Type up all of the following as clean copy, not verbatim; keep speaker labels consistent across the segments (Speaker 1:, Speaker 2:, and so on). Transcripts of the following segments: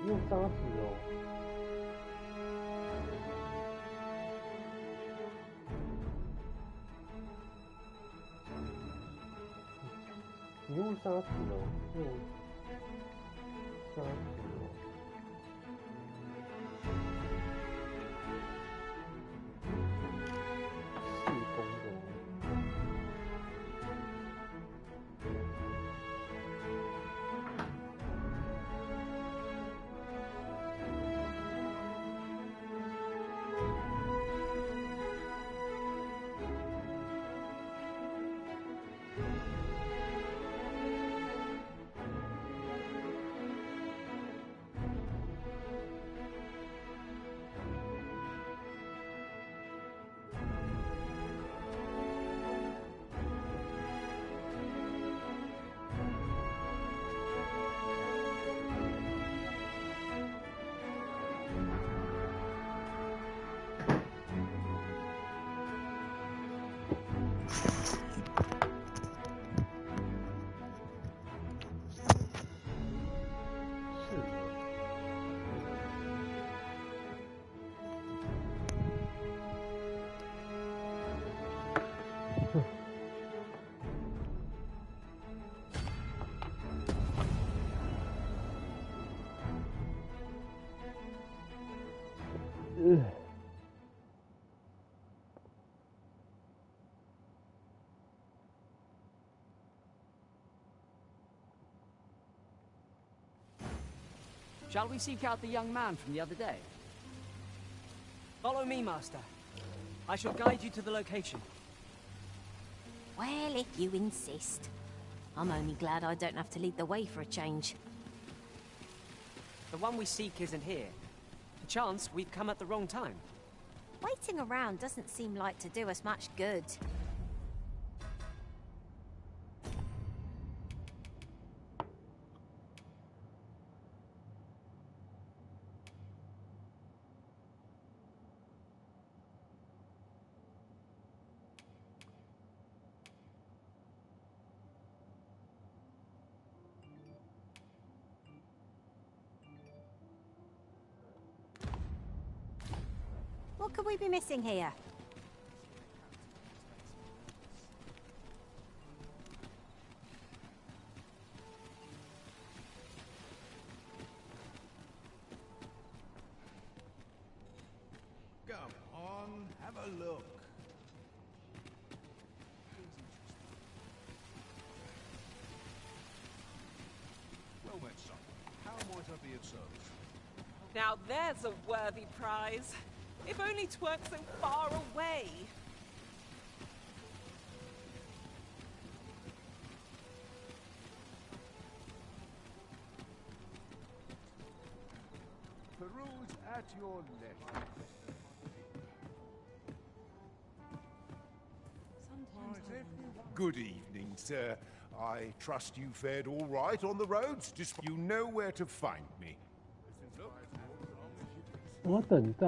Speaker 1: 用砂纸哦。你用砂纸哦，用砂纸哦。施工的。
Speaker 2: Shall we seek out the young man from the other day? Follow me, Master. I shall guide you to the location.
Speaker 3: Well, if you insist. I'm only glad I don't have to lead the way for a change.
Speaker 2: The one we seek isn't here. Perchance we've come at the wrong time.
Speaker 3: Waiting around doesn't seem like to do us much good. What could we be missing here?
Speaker 4: Come on, have a look. Well met, son. How might I be of service?
Speaker 5: Now there's a worthy prize. If only 'tweren't so far away.
Speaker 4: Peruse at your leisure. Good evening, sir. I trust you fared all right on the roads. Just you know where to find me.
Speaker 1: 我等待。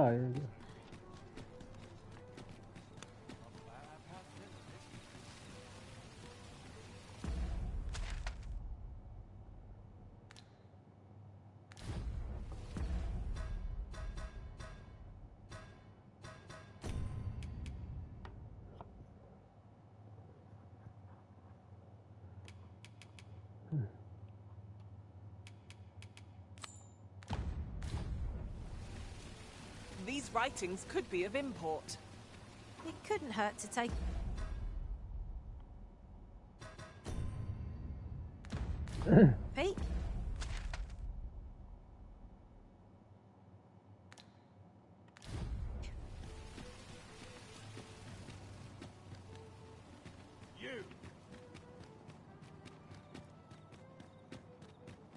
Speaker 5: These writings could be of import.
Speaker 3: It couldn't hurt to take... Pete?
Speaker 4: You!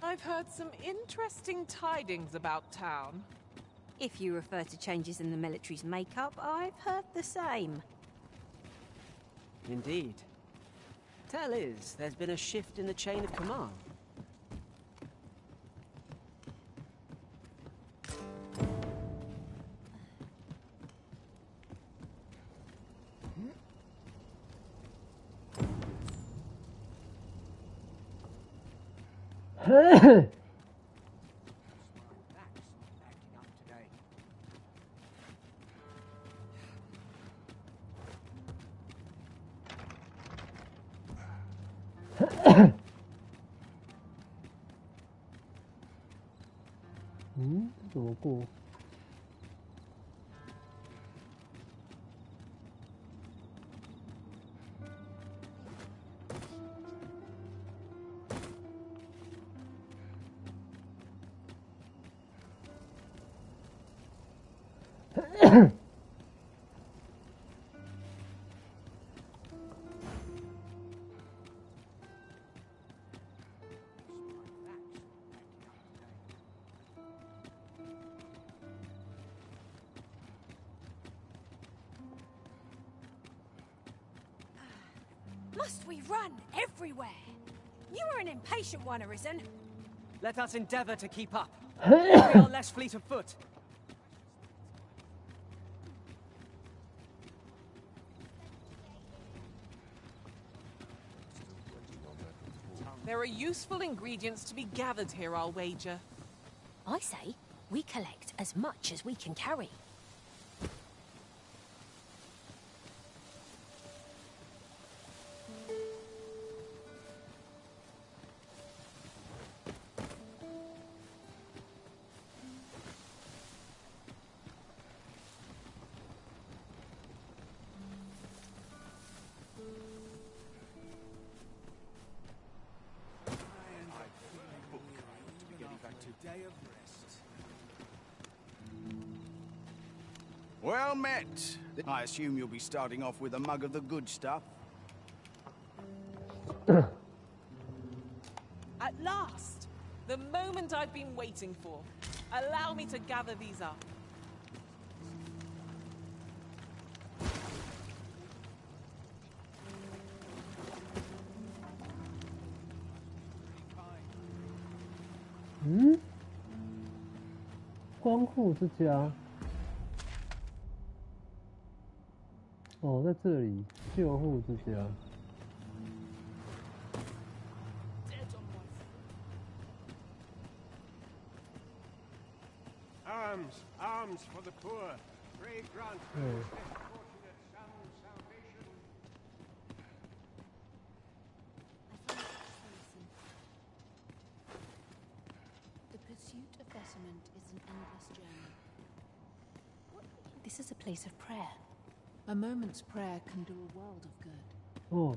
Speaker 5: I've heard some interesting tidings about town.
Speaker 3: If you refer to changes in the military's makeup, I've heard the same.
Speaker 2: Indeed. Tell is, there's been a shift in the chain of command.
Speaker 1: 嗯，怎么过？Must
Speaker 3: we run everywhere? You are an impatient one, Arisen.
Speaker 2: Let us endeavor to keep up. We are less fleet of foot.
Speaker 5: There are useful ingredients to be gathered here, I'll wager.
Speaker 3: I say, we collect as much as we can carry.
Speaker 6: Well met. I assume you'll be starting off with a mug of the good stuff.
Speaker 5: At last! The moment I've been waiting for. Allow me to gather these up.
Speaker 1: 嗯，光护之家。哦，在这里，救护之家。
Speaker 7: Arms, arms for the poor. Pray grant those less fortunate some salvation.
Speaker 8: The pursuit of betterment is an endless journey.
Speaker 3: This is a place of prayer.
Speaker 8: A moment's prayer can do a world of good.
Speaker 1: 哦。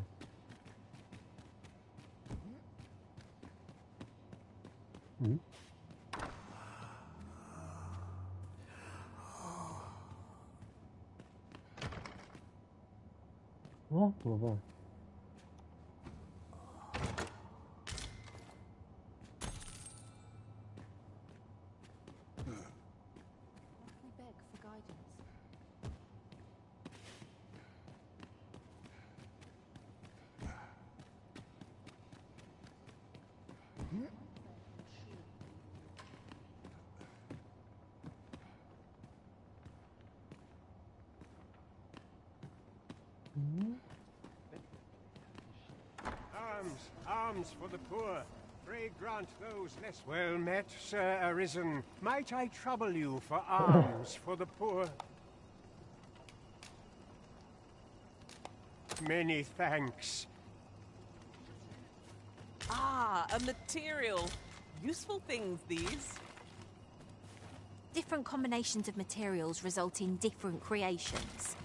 Speaker 1: 嗯。哦，怎么办？
Speaker 8: We beg for guidance.
Speaker 7: Arms, arms for the poor. Pray grant those less well met, Sir Arisen. Might I trouble you for alms for the poor? Many thanks.
Speaker 5: Ah, a material. Useful things, these.
Speaker 3: Different combinations of materials result in different creations.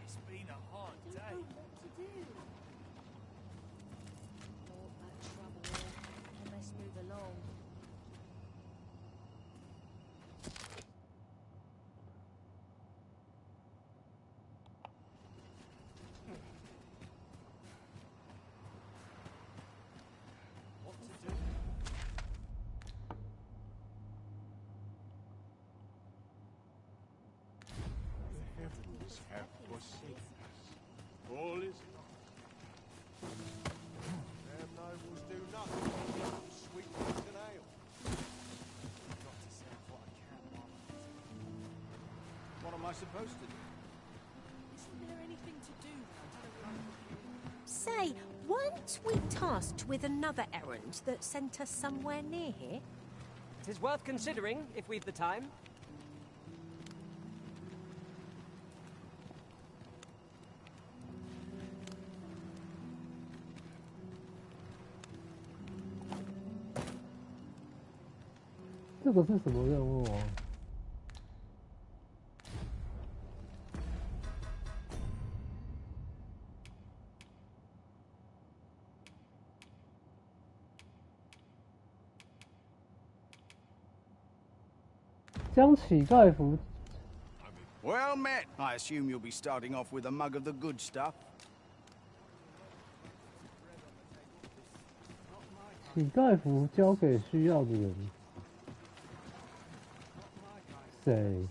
Speaker 6: It's been a hard day.
Speaker 8: All that trouble, and let's move along.
Speaker 6: What to do?
Speaker 7: The heavens have forsaken us. All is lost. Them nobles do nothing but sweet things and ale.
Speaker 6: Got to say what I can while I'm at it. What am I supposed to do?
Speaker 8: Isn't there anything to do?
Speaker 3: Say, weren't we tasked with another errand that sent us somewhere near here?
Speaker 2: It is worth considering if we've the time.
Speaker 1: 这个是什么任务啊？将乞丐服
Speaker 9: Well met. I assume you'll be starting off with a mug of the good stuff.
Speaker 1: 乞丐服交给需要的人。谁？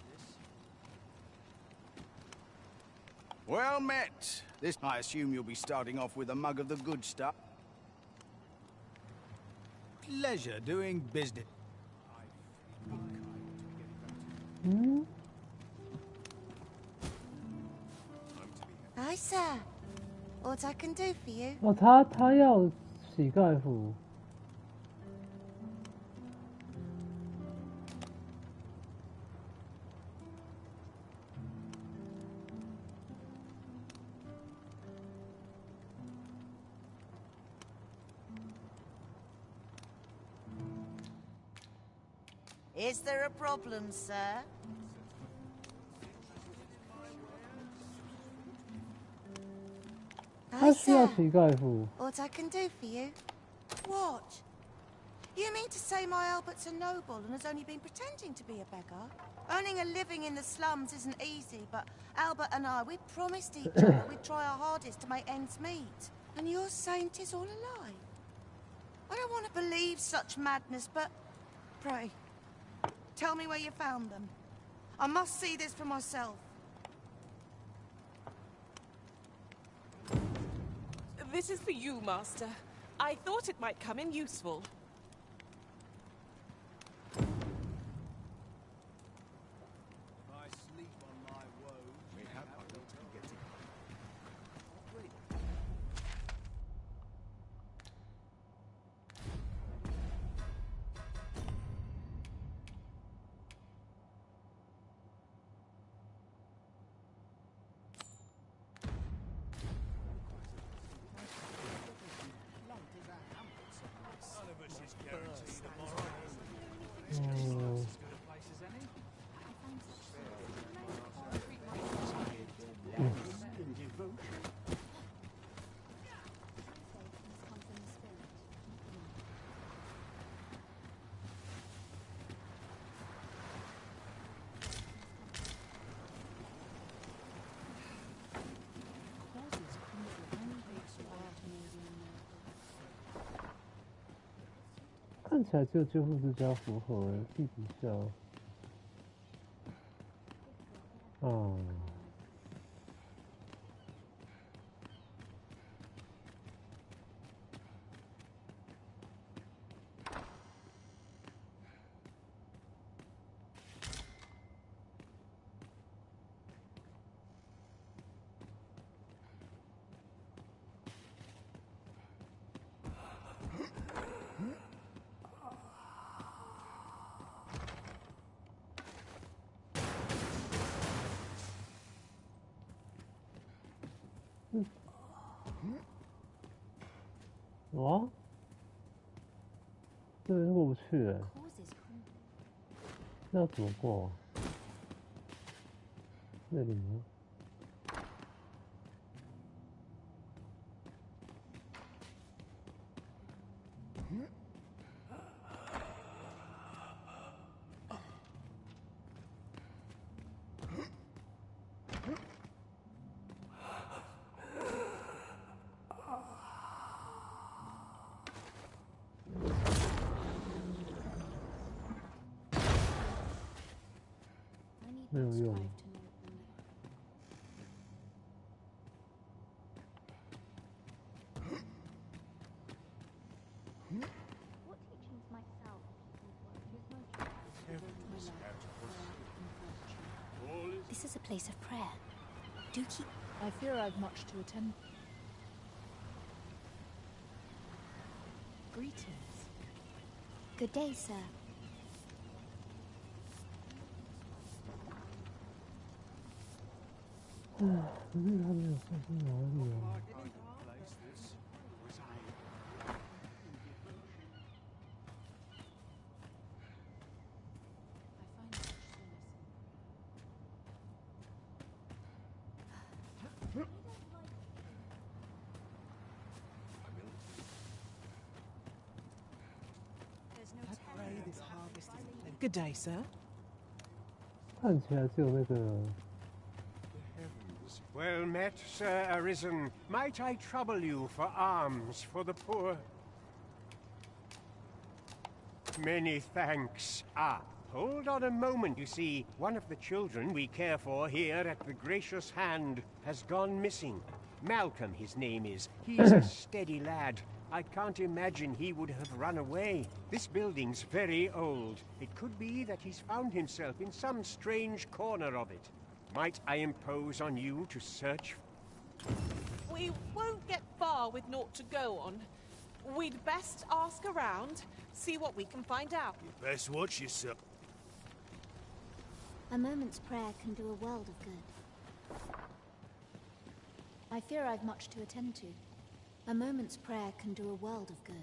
Speaker 9: Well met. This I assume you'll be starting off with a mug of the good stuff. Pleasure doing business.
Speaker 1: 嗯，
Speaker 8: Hi, sir. What I can do for you?
Speaker 1: 哦，他要乞丐服。
Speaker 8: Is there a problem, sir?
Speaker 1: 他需要乞丐服。
Speaker 8: What I can do for you? What? You mean to say my Albert's a noble and has only been pretending to be a beggar? Earning a living in the slums isn't easy, but Albert and I, we promised each other we'd try our hardest to make ends meet. And you're saying 'tis all a lie? I don't want to believe such madness, but pray, tell me where you found them. I must see this for myself.
Speaker 5: This is for you, Master. I thought it might come in useful.
Speaker 9: I sleep on my woes.
Speaker 4: We have to get it.
Speaker 7: None of us is guaranteed tomorrow.
Speaker 1: 嗯， 看起来只有救护之家符合地底下。啊。哇，这边过不去哎，那要怎么过？那里吗？没有用。
Speaker 3: This is a place of prayer. Do keep...
Speaker 10: I fear I've much to attend. Greetings.
Speaker 3: Good day, sir.
Speaker 1: 可是他没有放在哪里啊？
Speaker 7: I
Speaker 5: Good day, sir.
Speaker 1: 看起来只有那个
Speaker 7: Well met, Sir Arisen. Might I trouble you for alms for the poor? Many thanks. Ah, hold on a moment. You see, one of the children we care for here at the Gracious Hand has gone missing. Malcolm, his name is. He's a steady lad. I can't imagine he would have run away. This building's very old. It could be that he's found himself in some strange corner of it. Might I impose on you to search?
Speaker 5: We won't get far with naught to go on. We'd best ask around, see what we can find out.
Speaker 7: You best watch yourself.
Speaker 11: A moment's prayer can do a world of good.
Speaker 10: I fear I've much to attend to.
Speaker 11: A moment's prayer can do a world of good.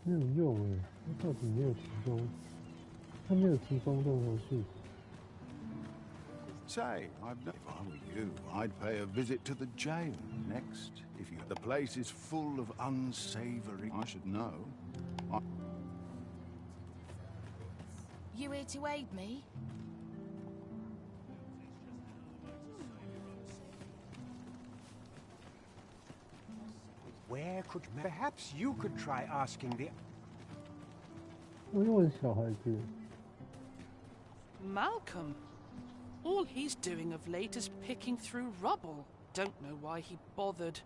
Speaker 1: 没有用哎，它到底没有提供，它没有提供任何讯息。
Speaker 9: Say, if I were you, I'd pay a visit to the jail next. If you, the place is full of unsavory. I should know.
Speaker 3: You here to aid me?
Speaker 7: Where could... Perhaps you could try asking the...
Speaker 1: 我又问小孩子，
Speaker 12: Malcolm? All he's doing of late is picking through rubble. Don't know why he bothered.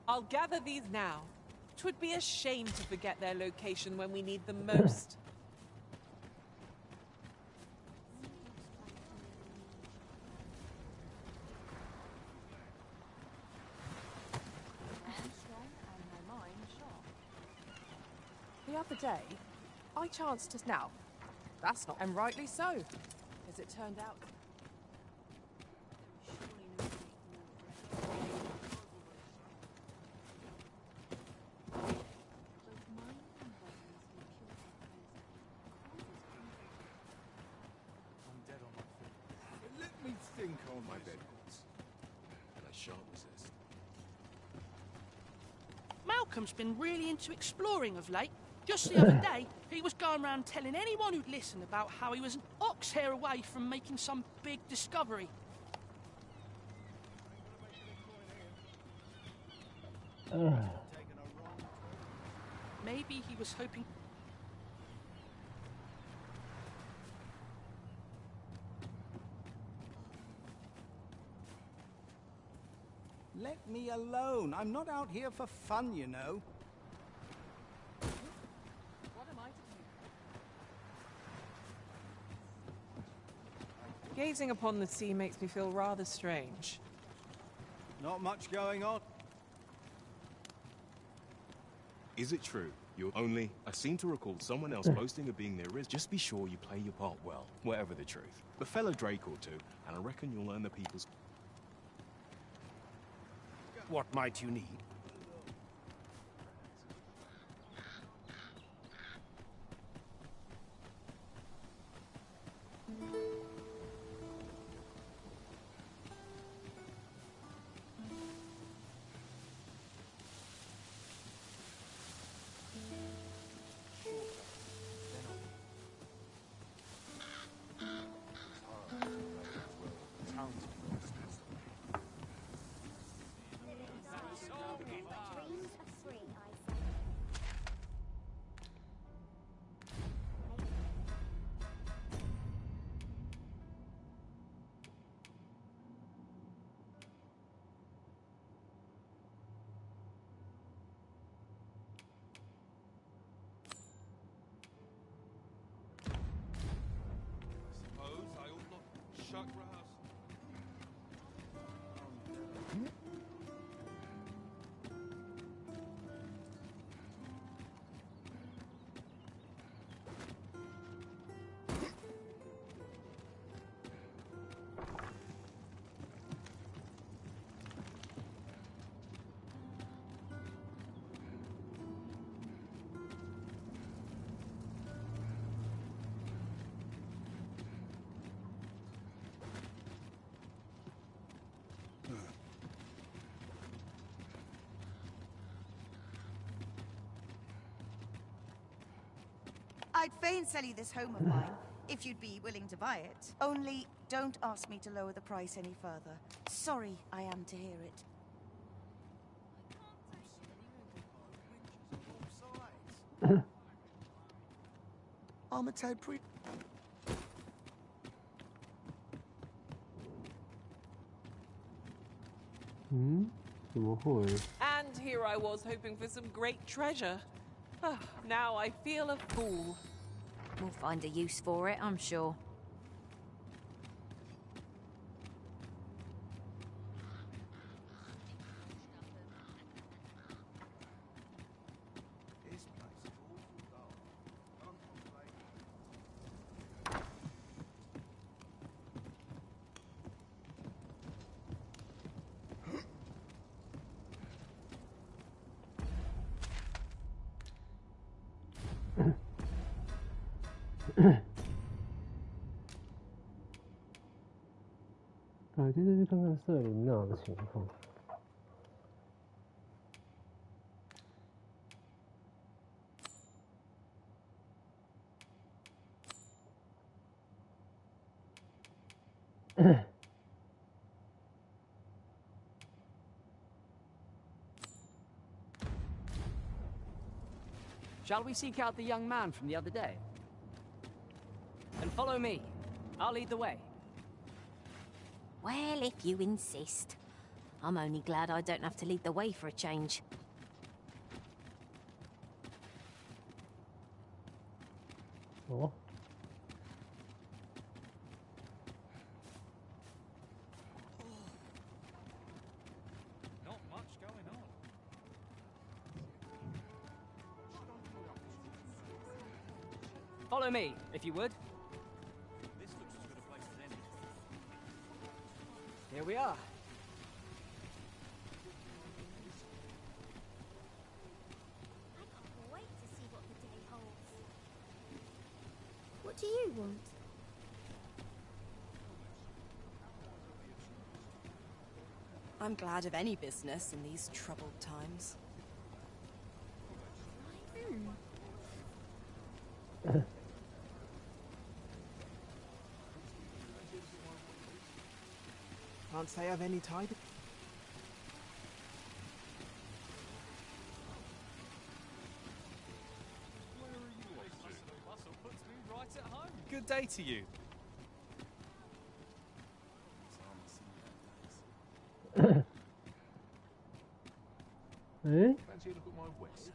Speaker 5: I'll gather these now. 'Twould be a shame to forget their location when we need them most. The other day, I chanced to... Now, that's not... And rightly so, as it turned out.
Speaker 7: Think on my bedboards, and I shan't resist.
Speaker 12: Malcolm's been really into exploring of late. Just the other day, he was going around telling anyone who'd listen about how he was an ox hair away from making some big discovery. Maybe he was hoping...
Speaker 9: Let me alone. I'm not out here for fun, you know.
Speaker 5: What am I to do? Gazing upon the sea makes me feel rather strange.
Speaker 9: Not much going on.
Speaker 13: Is it true? You're only... I seem to recall someone else boasting of being there is. Just be sure you play your part well, whatever the truth. The fellow Drake or two, and I reckon you'll earn the people's...
Speaker 7: What might you need?
Speaker 8: I'd fain sell you this home of mine, if you'd be willing to buy it. Only, don't ask me to lower the price any further. Sorry I am to hear it.
Speaker 6: Armitage pre...
Speaker 1: 怎么会？
Speaker 5: And here I was hoping for some great treasure. Ah, now I feel a fool.
Speaker 3: We'll find a use for it, I'm sure.
Speaker 6: This place is awful dull. Contemplating.
Speaker 1: 改天再去看看瑟琳娜的情况。
Speaker 2: Shall we seek out the young man from the other day? And follow me. I'll lead the way.
Speaker 3: Well, if you insist. I'm only glad I don't have to lead the way for a change.
Speaker 1: Oh.
Speaker 6: Not much going on.
Speaker 2: Follow me, if you would.
Speaker 6: This looks as good a place as any.
Speaker 2: Here we are.
Speaker 11: I can't wait to see what the day holds. What do you want?
Speaker 14: I'm glad of any business in these troubled times.
Speaker 6: Can't say I've any tidings.
Speaker 13: Good day to you.
Speaker 1: Eh?
Speaker 13: Fancy a look at my west?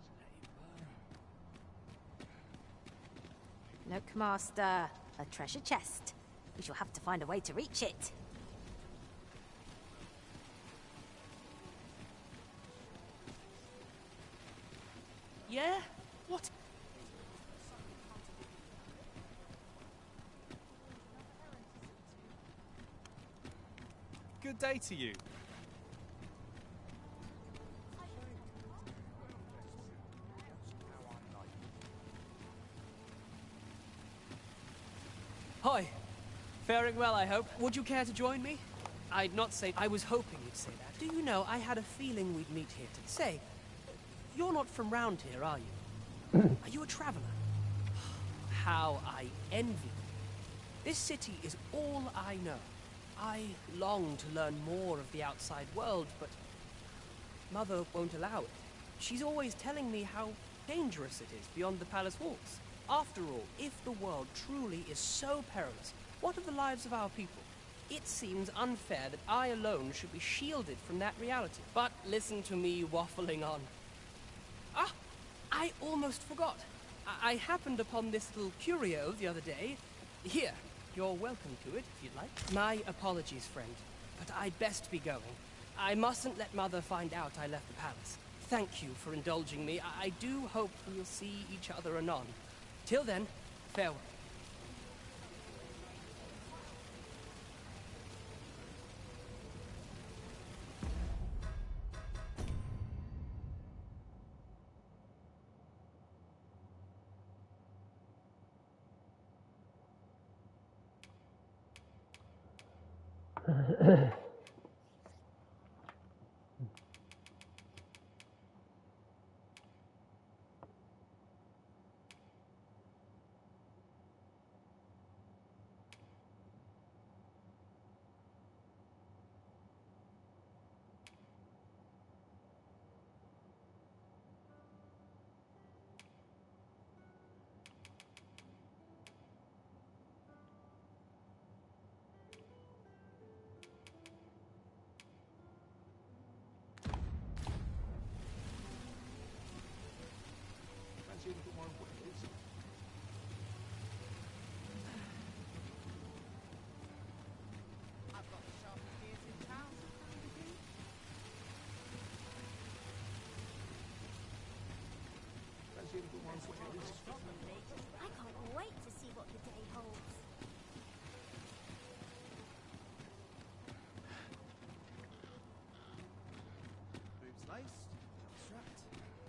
Speaker 3: Look, Master. A treasure chest. We shall have to find a way to reach it.
Speaker 12: Yeah? What?
Speaker 13: Good day to you.
Speaker 2: Hi. Faring well, I hope. Would you care to join me? I'd not say... I was hoping you'd say that.
Speaker 5: Do you know, I had a feeling we'd meet here today. Say, you're not from round here, are you? Are you a traveler? How I envy you. This city is all I know. I long to learn more of the outside world, but Mother won't allow it. She's always telling me how dangerous it is beyond the palace walls. After all, if the world truly is so perilous, what of the lives of our people? It seems unfair that I alone should be shielded from that reality. But listen to me waffling on. Ah, I almost forgot. I happened upon this little curio the other day. Here, you're welcome to it if you'd like. My apologies, friend, but I'd best be going. I mustn't let Mother find out I left the palace. Thank you for indulging me. I do hope we'll see each other anon. Till then, farewell.
Speaker 11: I can't wait to see what the day holds.
Speaker 6: Boobs laced, strapped.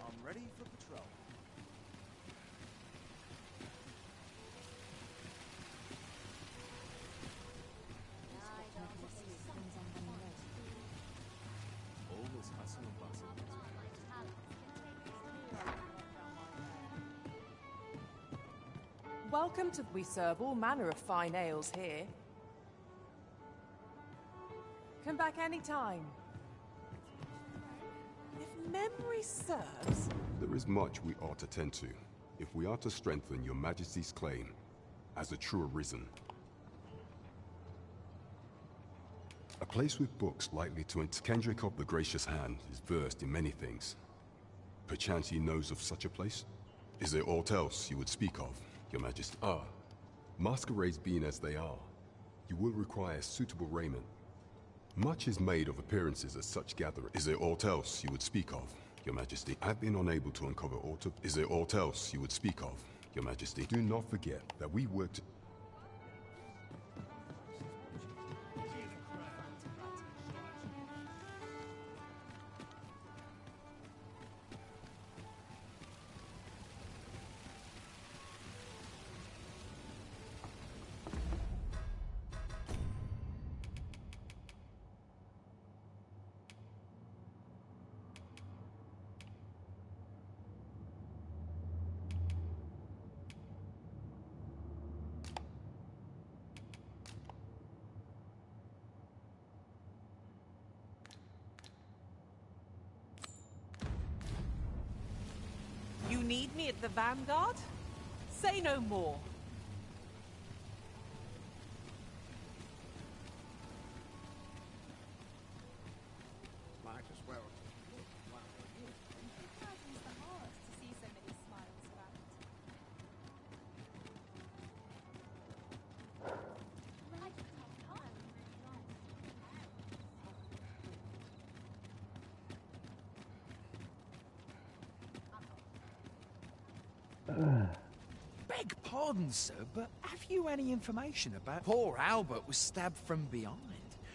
Speaker 6: I'm ready for patrol.
Speaker 13: All this hustle and bustle.
Speaker 15: Welcome to... We serve all manner of fine ales here. Come back any time. If memory serves...
Speaker 16: There is much we ought to tend to, if we are to strengthen your Majesty's claim as a true arisen. A place with books likely to... Kendrick of the Gracious Hand is versed in many things. Perchance he knows of such a place? Is there aught else you would speak of, Your Majesty? Masquerades being as they are, you will require suitable raiment. Much is made of appearances at such gatherings. Is there aught else you would speak of, Your Majesty? I've been unable to uncover aught of... Is there aught else you would speak of, Your Majesty? Do not forget that we worked...
Speaker 15: You need me at the Vanguard? Say no more.
Speaker 4: Might as well.
Speaker 17: Beg pardon, sir, but have you any information about... Poor Albert was stabbed from behind,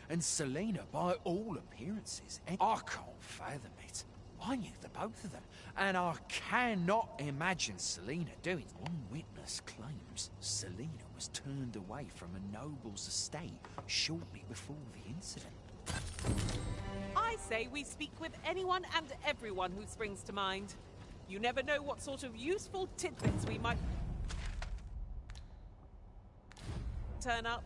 Speaker 17: and Selena, by all appearances, and I can't fathom it. I knew the both of them, and I cannot imagine Selena doing... On witness claims, Selena was turned away from a noble's estate shortly before the incident.
Speaker 15: I say we speak with anyone and everyone who springs to mind. You never know what sort of useful tidbits we might turn up.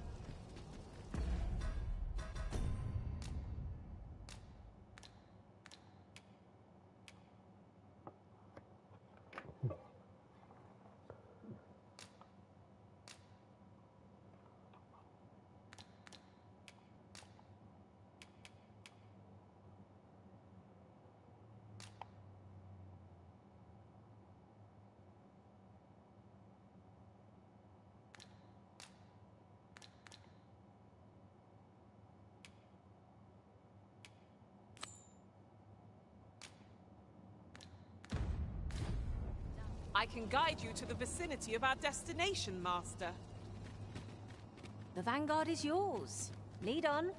Speaker 15: I can guide you to the vicinity of our destination, Master.
Speaker 3: The Vanguard is yours. Lead on.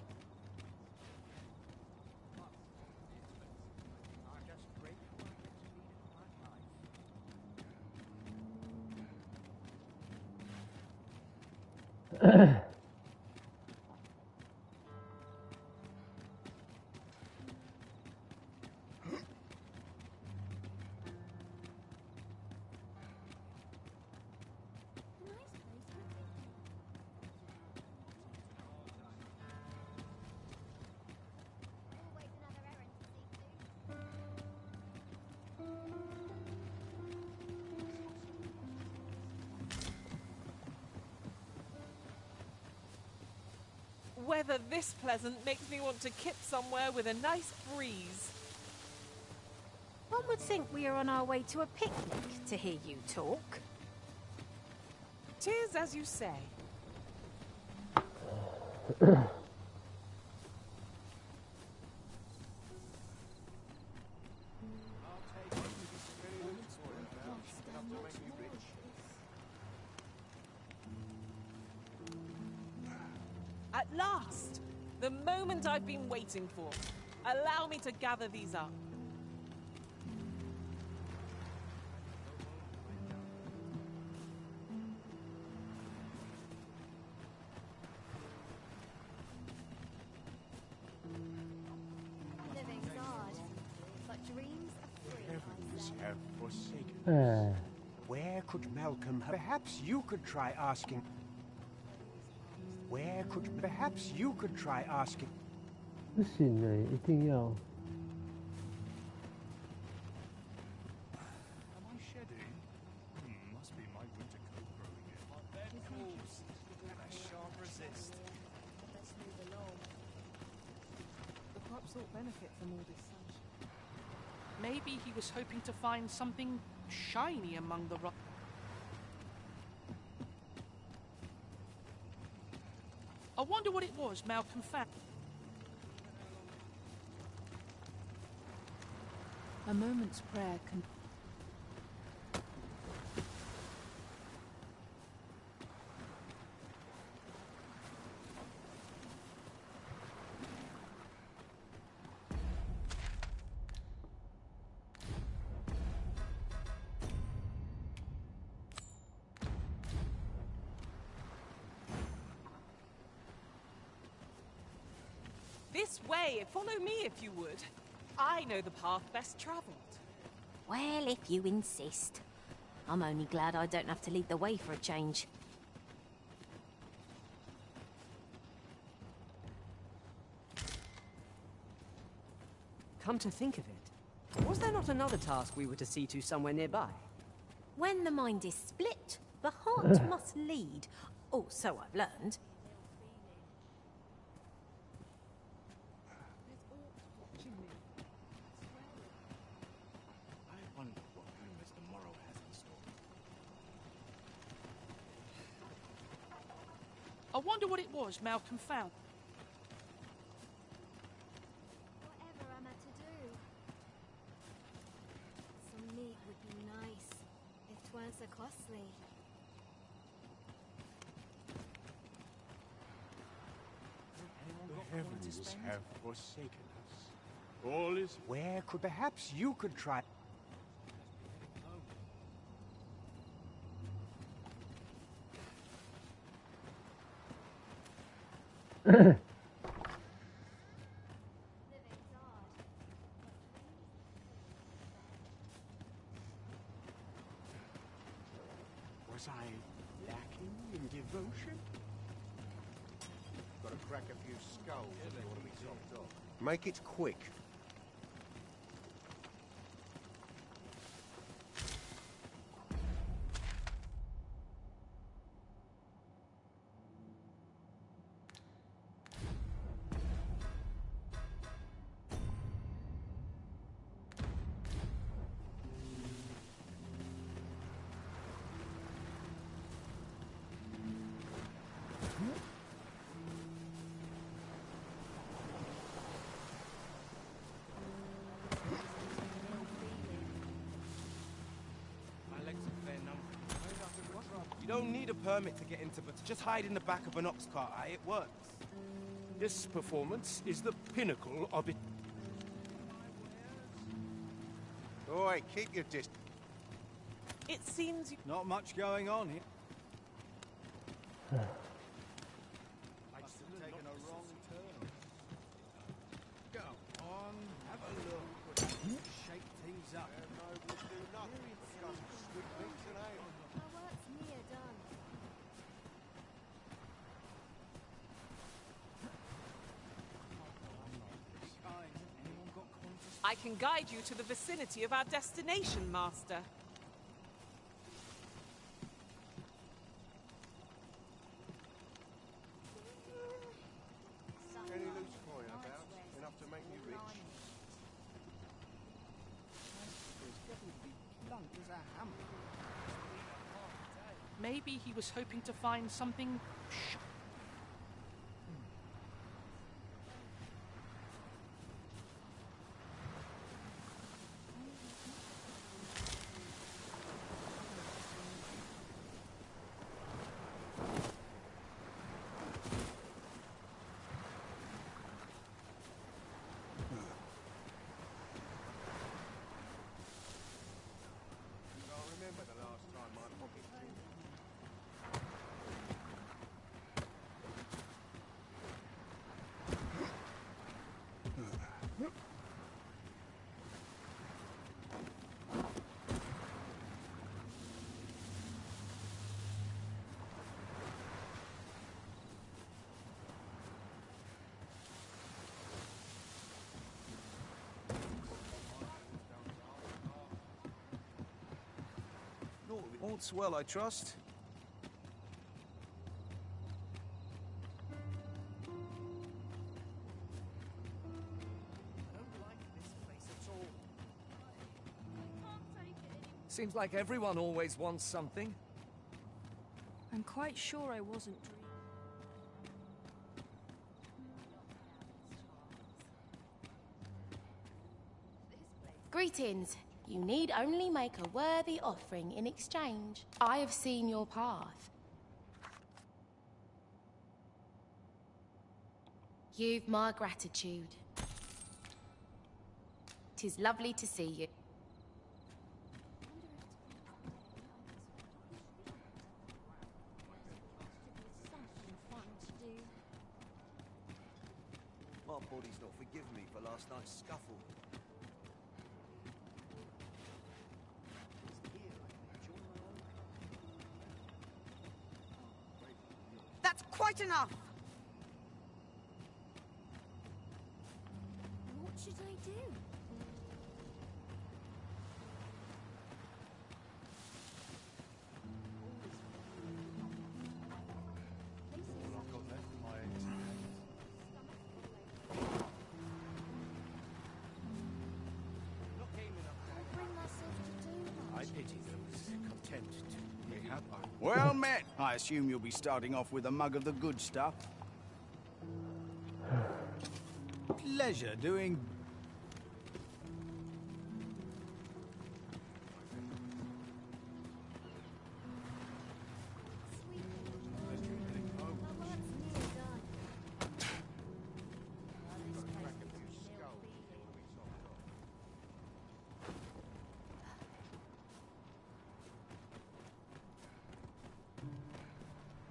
Speaker 15: Weather this pleasant makes me want to kip somewhere with a nice breeze.
Speaker 3: Well, One would think we are on our way to a picnic to hear you talk.
Speaker 15: 'Tis as you say. At last! The moment I've been waiting for. Allow me to gather these up.
Speaker 11: Living's hard, but dreams are free.
Speaker 7: Heavens have forsaken
Speaker 1: Eh.
Speaker 7: us. Where could Malcolm have... Perhaps you could try asking... Where could... Perhaps you could try asking...
Speaker 1: 不行哎，一定要。
Speaker 6: Am I shedding? Must be my winter coat growing in. My bed cools, and I shan't resist.
Speaker 15: Let's move along. The crops ought benefit from all this sunshine.
Speaker 12: Maybe he was hoping to find something shiny among the rocks. I wonder what it was Malcolm found.
Speaker 15: A moment's prayer can... This way! Follow me if you would. I know the path best travelled.
Speaker 18: Well, if you insist. I'm only glad I don't have to lead the way for a change.
Speaker 2: Come to think of it, was there not another task we were to see to somewhere nearby?
Speaker 18: When the mind is split, the heart must lead. Or so I've learned.
Speaker 9: I wonder what rumors the morrow has in store.
Speaker 12: I wonder what it was Malcolm found.
Speaker 11: Whatever am I to do? Some meat would be nice, if 'tweren't so costly.
Speaker 7: The heavens have forsaken us. All is... Where could... Perhaps you could try... Was I lacking in devotion?
Speaker 4: Got to crack a few skulls if you want to be topped off. Make it quick.
Speaker 17: My legs are fair numb. You don't need a permit to get into, but just hide in the back of an ox cart. It works.
Speaker 4: This performance is the pinnacle of it. Oi, keep your distance.
Speaker 15: It seems you...
Speaker 6: Not much going on here.
Speaker 9: Must have taken a wrong turn. Go on, have a look. Shake things up.
Speaker 11: Our work's near done.
Speaker 15: I can guide you to the vicinity of our destination, Master.
Speaker 4: Any loose coin about? Enough to make me rich.
Speaker 12: Maybe he was hoping to find something.
Speaker 9: All's well, I trust.
Speaker 19: Seems like everyone always wants something.
Speaker 10: I'm quite sure I wasn't dreaming.
Speaker 20: Greetings. You need only make a worthy offering in exchange. I have seen your path. You've my gratitude. 'Tis lovely to see you.
Speaker 9: My body's not forgiven me for last night's scuffle.
Speaker 8: That's quite enough!
Speaker 11: What should I do?
Speaker 9: I pity those content to be happy.
Speaker 21: Well met. I assume you'll be starting off with a mug of the good stuff. Pleasure doing.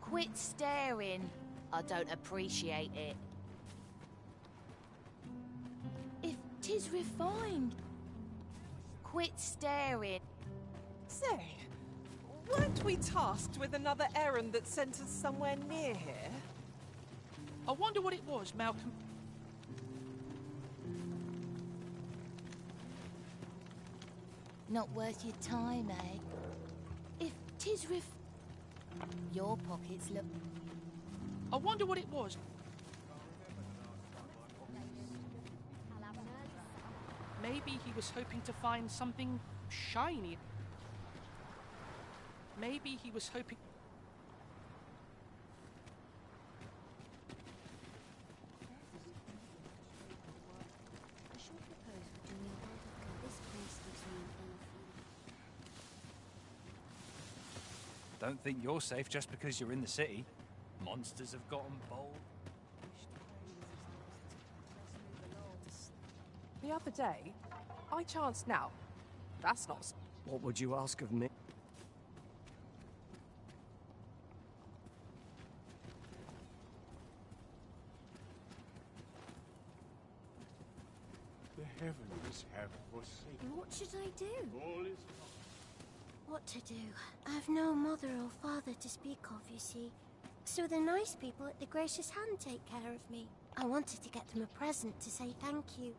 Speaker 20: Quit staring. I don't appreciate it. If 'tis refined. Quit staring.
Speaker 15: Say, weren't we tasked with another errand that sent us somewhere near here?
Speaker 12: I wonder what it was, Malcolm.
Speaker 20: Not worth your time, eh? If 'tis your pockets look...
Speaker 12: I wonder what it was. Maybe he was hoping to find something shiny. Maybe he was hoping...
Speaker 17: Don't think you're safe just because you're in the city. Monsters have gotten bold.
Speaker 15: The other day, I chanced now. That's not...
Speaker 19: What would you ask of me?
Speaker 7: The heavens have forsaken.
Speaker 11: What should I do?
Speaker 7: All is
Speaker 11: What to do? I've no mother or father to speak of, you see. So the nice people at the Gracious Hand take care of me. I wanted to get them a present to say thank you.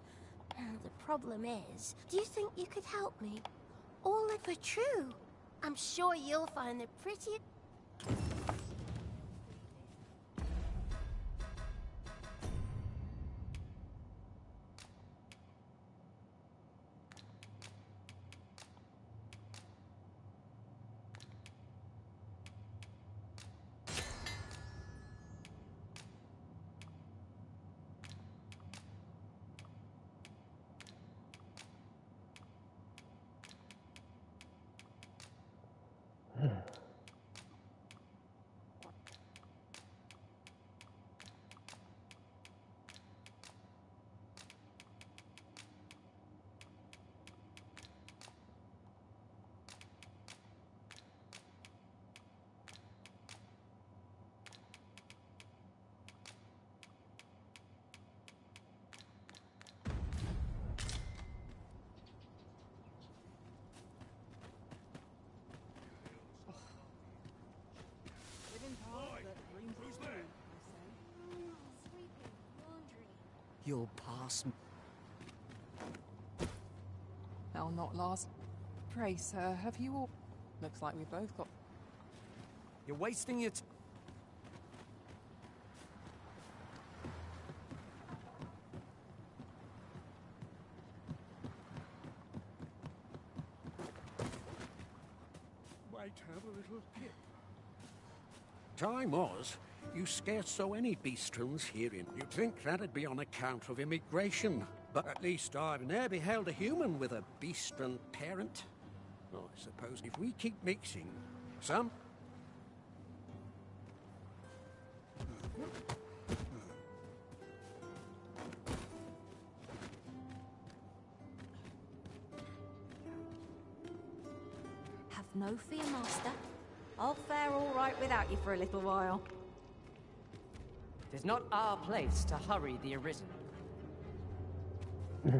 Speaker 11: The problem is, do you think you could help me? All ever true. I'm sure you'll find the prettiest...
Speaker 19: You'll pass me.
Speaker 14: I'll not last. Pray, sir, have you all... Looks like we both got...
Speaker 19: You're wasting your time.
Speaker 22: Might have a little kip.
Speaker 23: Time was, you scarce saw any beastrons herein. You'd think that'd be on account of immigration. But at least I've ne'er beheld a human with a beastron parent. Oh, I suppose if we keep mixing, some...
Speaker 18: Have no fear, Master. I'll fare all right without you for a little while.
Speaker 2: It is not our place to hurry the Arisen.
Speaker 7: If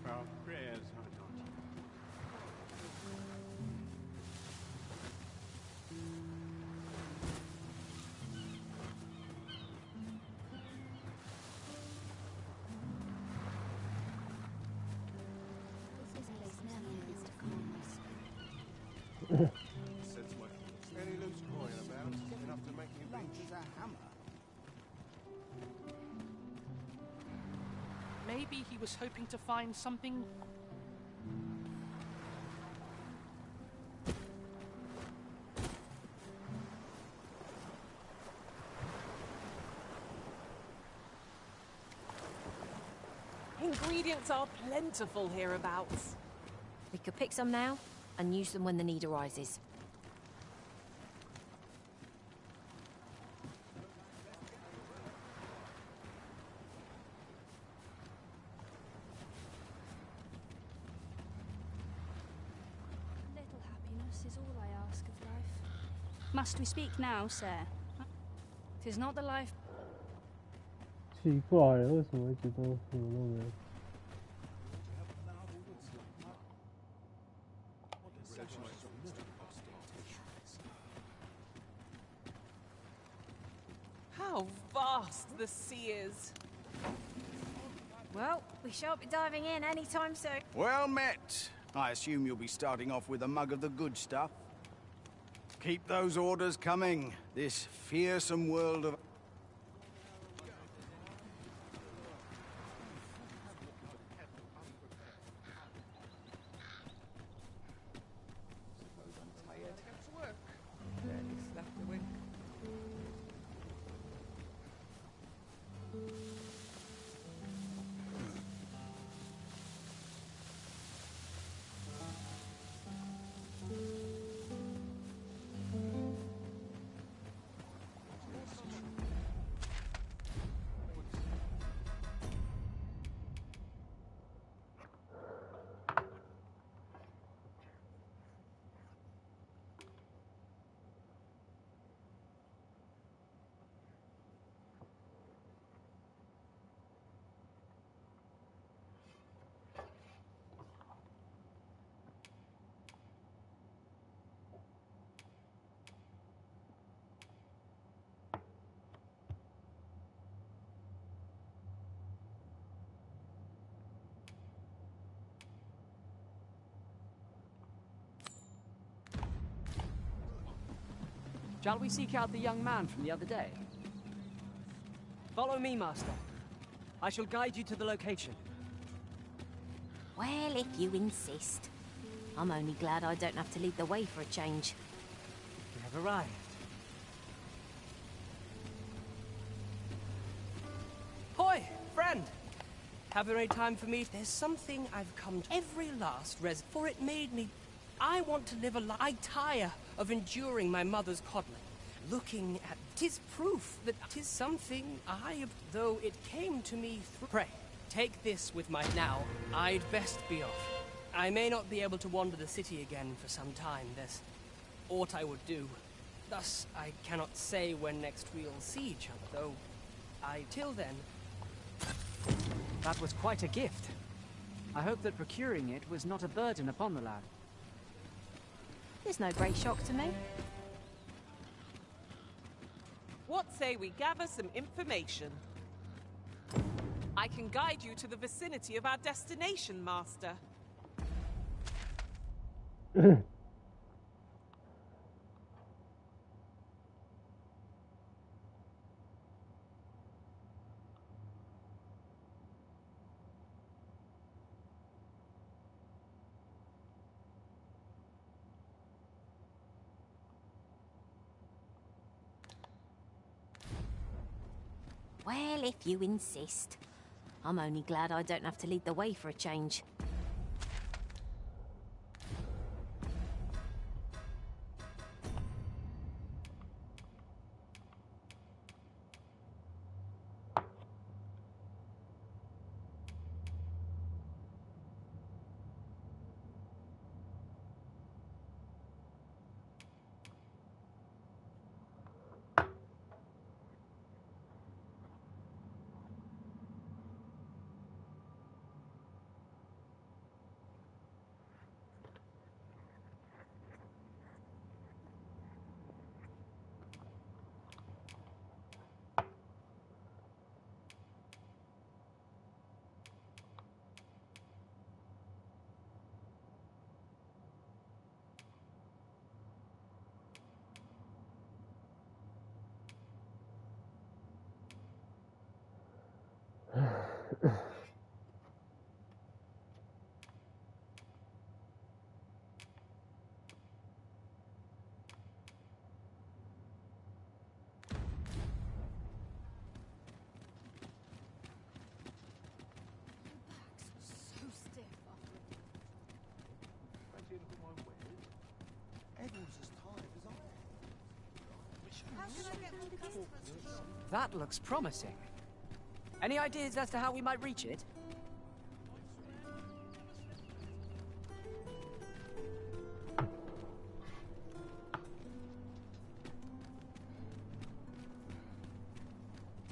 Speaker 7: our prayers are not...
Speaker 9: Any loose coin about, enough to make me rich as a hammer.
Speaker 12: Maybe he was hoping to find something...
Speaker 15: Ingredients are plentiful hereabouts.
Speaker 18: We could pick some now and use them when the need arises.
Speaker 10: Little happiness is all I ask of life. Must we speak now, sir? 'Tis not the life...
Speaker 1: 奇怪，为什么一直都什么都没有？
Speaker 15: How vast the sea is.
Speaker 3: Well, we shan't be diving in anytime soon.
Speaker 21: Well met. I assume you'll be starting off with a mug of the good stuff. Keep those orders coming. This fearsome world of...
Speaker 2: Shall we seek out the young man from the other day? Follow me, Master. I shall guide you to the location.
Speaker 18: Well, if you insist. I'm only glad I don't have to lead the way for a change.
Speaker 2: We have arrived. Hoi, friend! Have you any time for me? There's something I've come to every last for it made me... I want to live a life. I tire of enduring my mother's coddling. Looking at... 'Tis proof that 'tis something I have... Though it came to me through... Pray, take this with my... Now, I'd best be off. I may not be able to wander the city again for some time. There's aught I would do. Thus, I cannot say when next we'll see each other, though till then...
Speaker 5: That was quite a gift. I hope that procuring it was not a burden upon the lad.
Speaker 18: There's no great shock to me.
Speaker 15: What say we gather some information? I can guide you to the vicinity of our destination, Master.
Speaker 18: Well, if you insist. I'm only glad I don't have to lead the way for a change.
Speaker 5: That looks promising. Any ideas as to how we might reach it?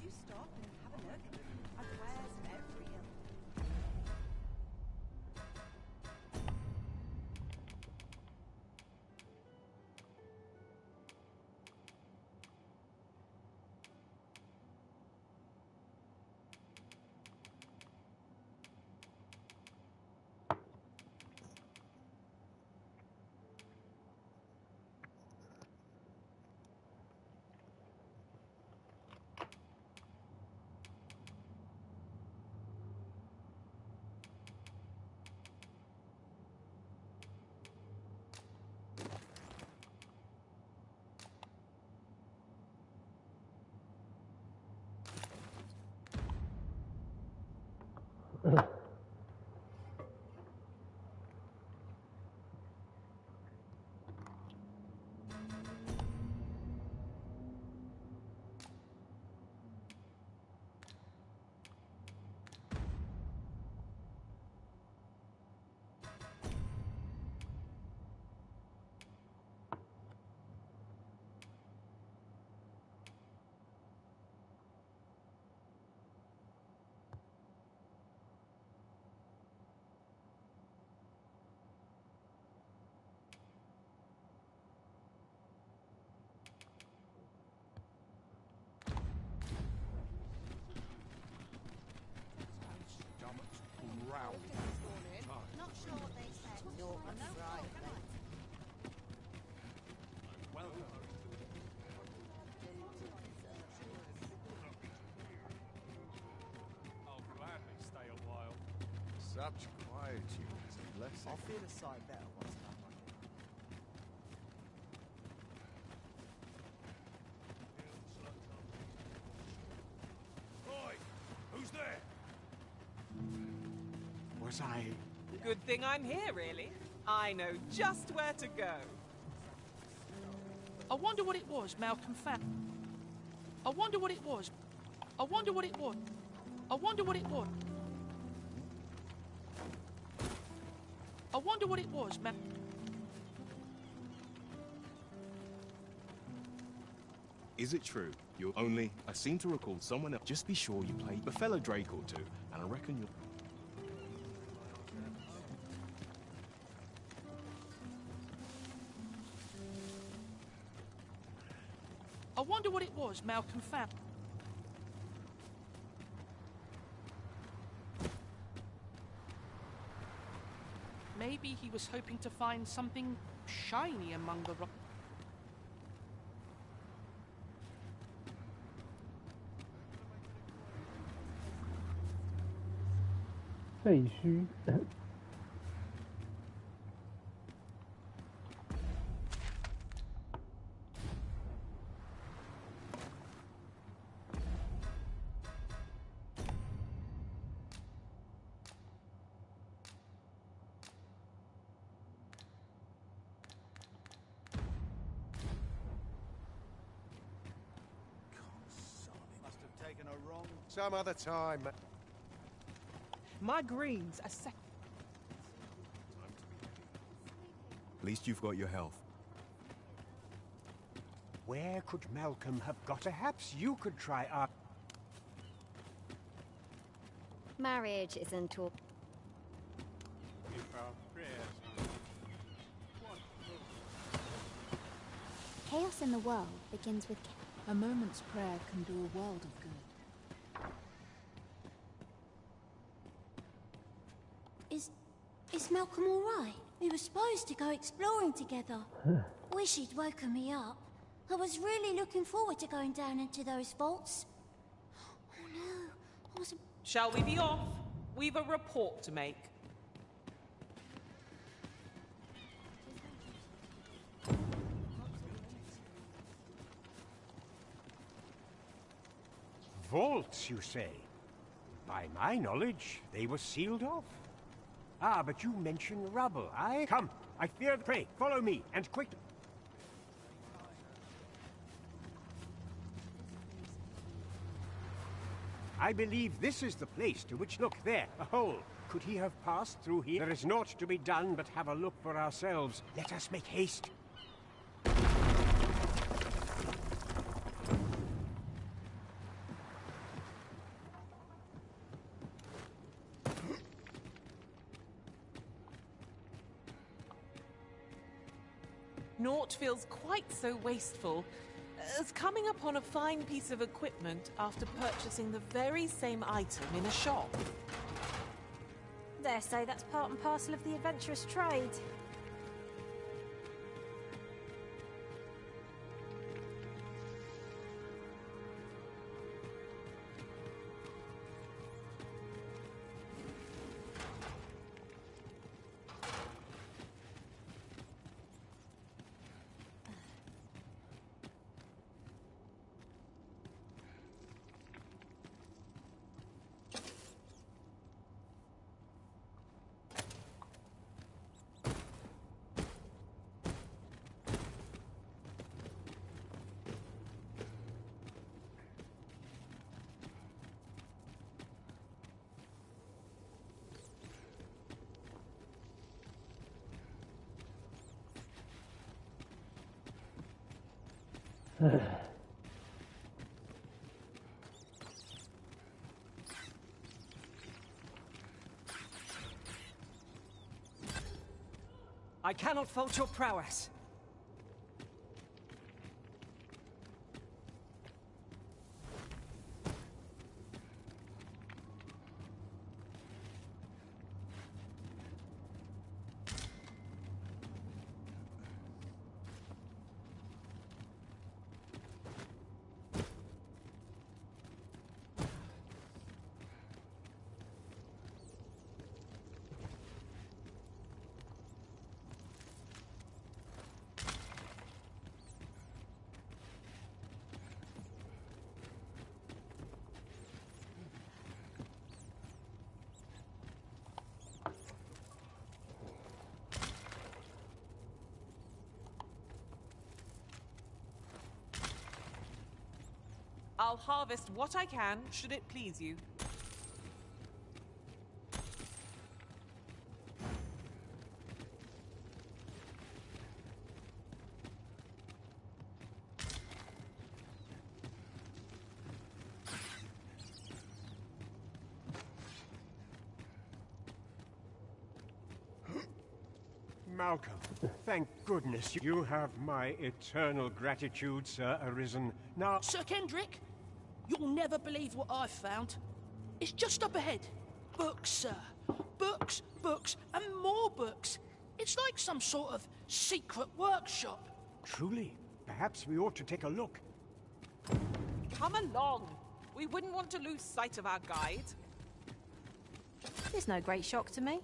Speaker 8: You stop and have a look. I swear to every hill. Not sure what they said. No, right.
Speaker 6: I'll gladly stay a while.
Speaker 4: Such quietude.
Speaker 9: blessing. I'll feel a sight better once I'm on it.
Speaker 4: Oi! Who's there?
Speaker 7: Was I...
Speaker 15: Good thing I'm here, really. I know just where to go.
Speaker 12: I wonder what it was Malcolm found. I wonder what it was. I wonder what it was. I wonder what it was. I wonder what it was,
Speaker 13: Is it true? You're only... I seem to recall someone else. Just be sure you play a fellow Drake or two, and I reckon you'll...
Speaker 12: I wonder what it was Malcolm found. Maybe he was hoping to find something shiny among the rocks.
Speaker 1: 废墟。
Speaker 9: Must have taken a wrong...
Speaker 4: Some other time.
Speaker 15: My greens are second.
Speaker 13: At least you've got your health.
Speaker 7: Where could Malcolm have got? Perhaps you could try our...
Speaker 11: Marriage isn't all.
Speaker 10: Chaos in the world begins with...
Speaker 16: A moment's prayer can do a world of good.
Speaker 11: Is Malcolm all right? We were supposed to go exploring together. Wish he'd woken me up. I was really looking forward to going down into those vaults. Oh no, I wasn't...
Speaker 15: Shall we be off? We've a report to make.
Speaker 7: Vaults, you say? By my knowledge, they were sealed off. Ah, but you mention rubble, aye? Come, I fear the prey. Follow me, and quick. I believe this is the place to which... Look, there, a hole. Could he have passed through here? There is naught to be done but have a look for ourselves. Let us make haste.
Speaker 15: Naught feels quite so wasteful as coming upon a fine piece of equipment after purchasing the very same item in a shop.
Speaker 3: Dare say that's part and parcel of the adventurous trade.
Speaker 19: I cannot fault your prowess.
Speaker 15: I'll harvest what I can, should it please you.
Speaker 7: Malcolm, thank goodness you have my eternal gratitude, Sir Arisen. Now...
Speaker 12: Sir Kendrick, you'll never believe what I've found. It's just up ahead. Books, sir. Books, books, and more books. It's like some sort of secret workshop.
Speaker 7: Truly, perhaps we ought to take a look.
Speaker 15: Come along. We wouldn't want to lose sight of our guide.
Speaker 18: It's no great shock to me.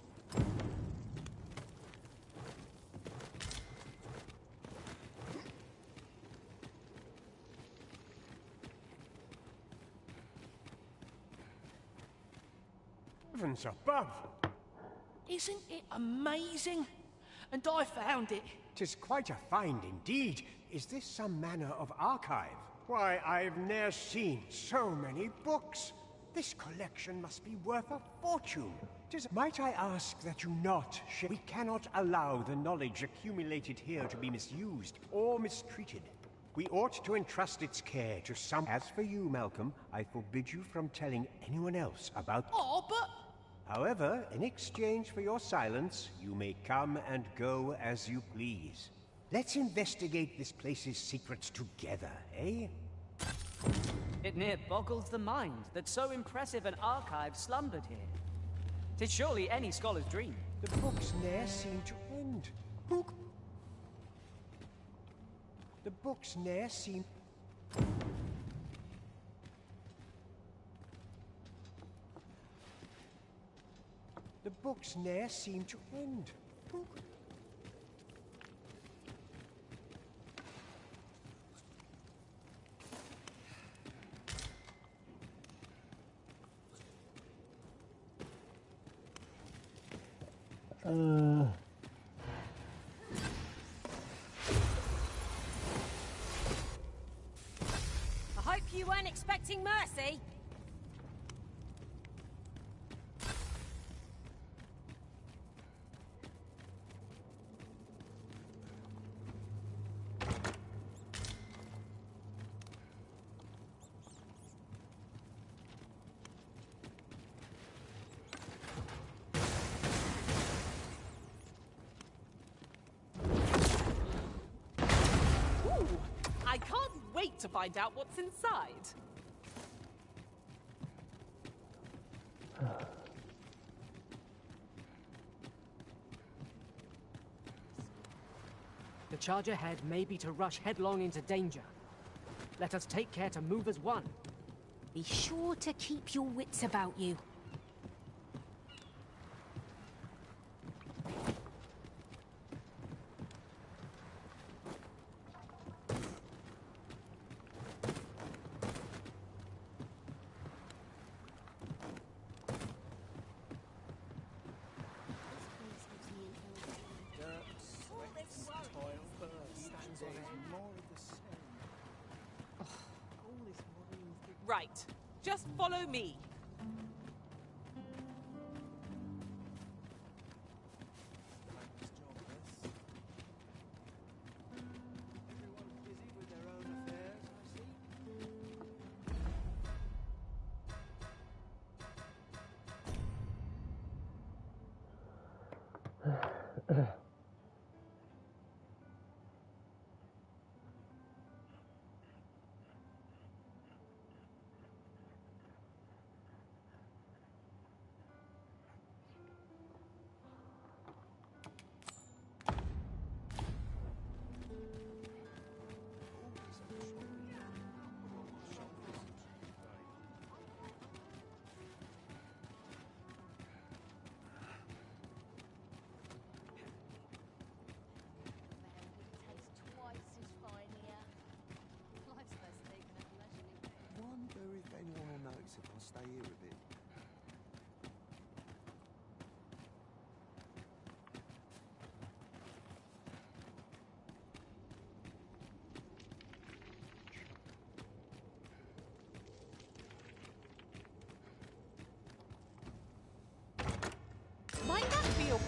Speaker 7: Heavens above!
Speaker 12: Isn't it amazing? And I found it.
Speaker 7: 'Tis quite a find indeed. Is this some manner of archive? Why, I've ne'er seen so many books. This collection must be worth a fortune. Might I ask that you not share? We cannot allow the knowledge accumulated here to be misused or mistreated. We ought to entrust its care to some... As for you, Malcolm, I forbid you from telling anyone else about...
Speaker 12: Oh, but...
Speaker 7: However, in exchange for your silence, you may come and go as you please. Let's investigate this place's secrets together, eh?
Speaker 19: It near boggles the mind that so impressive an archive slumbered here. 'Tis surely any scholar's dream.
Speaker 7: The books ne'er seem to end. The books ne'er seem... The books ne'er seem to end.
Speaker 3: I hope you weren't expecting mercy.
Speaker 15: I can't wait to find out what's inside.
Speaker 5: The charge ahead may be to rush headlong into danger. Let us take care to move as one.
Speaker 18: Be sure to keep your wits about you.
Speaker 15: Right. Just follow me.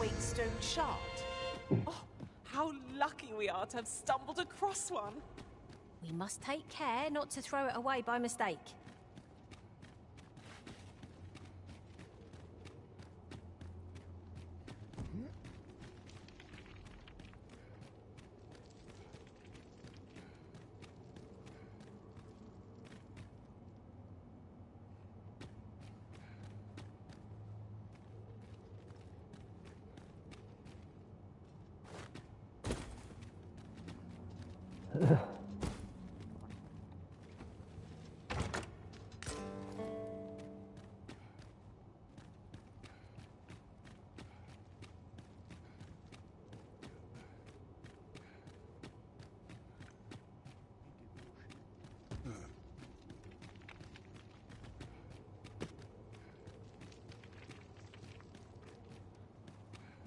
Speaker 15: Waitstone shard. Oh, how lucky we are to have stumbled across one.
Speaker 18: We must take care not to throw it away by mistake.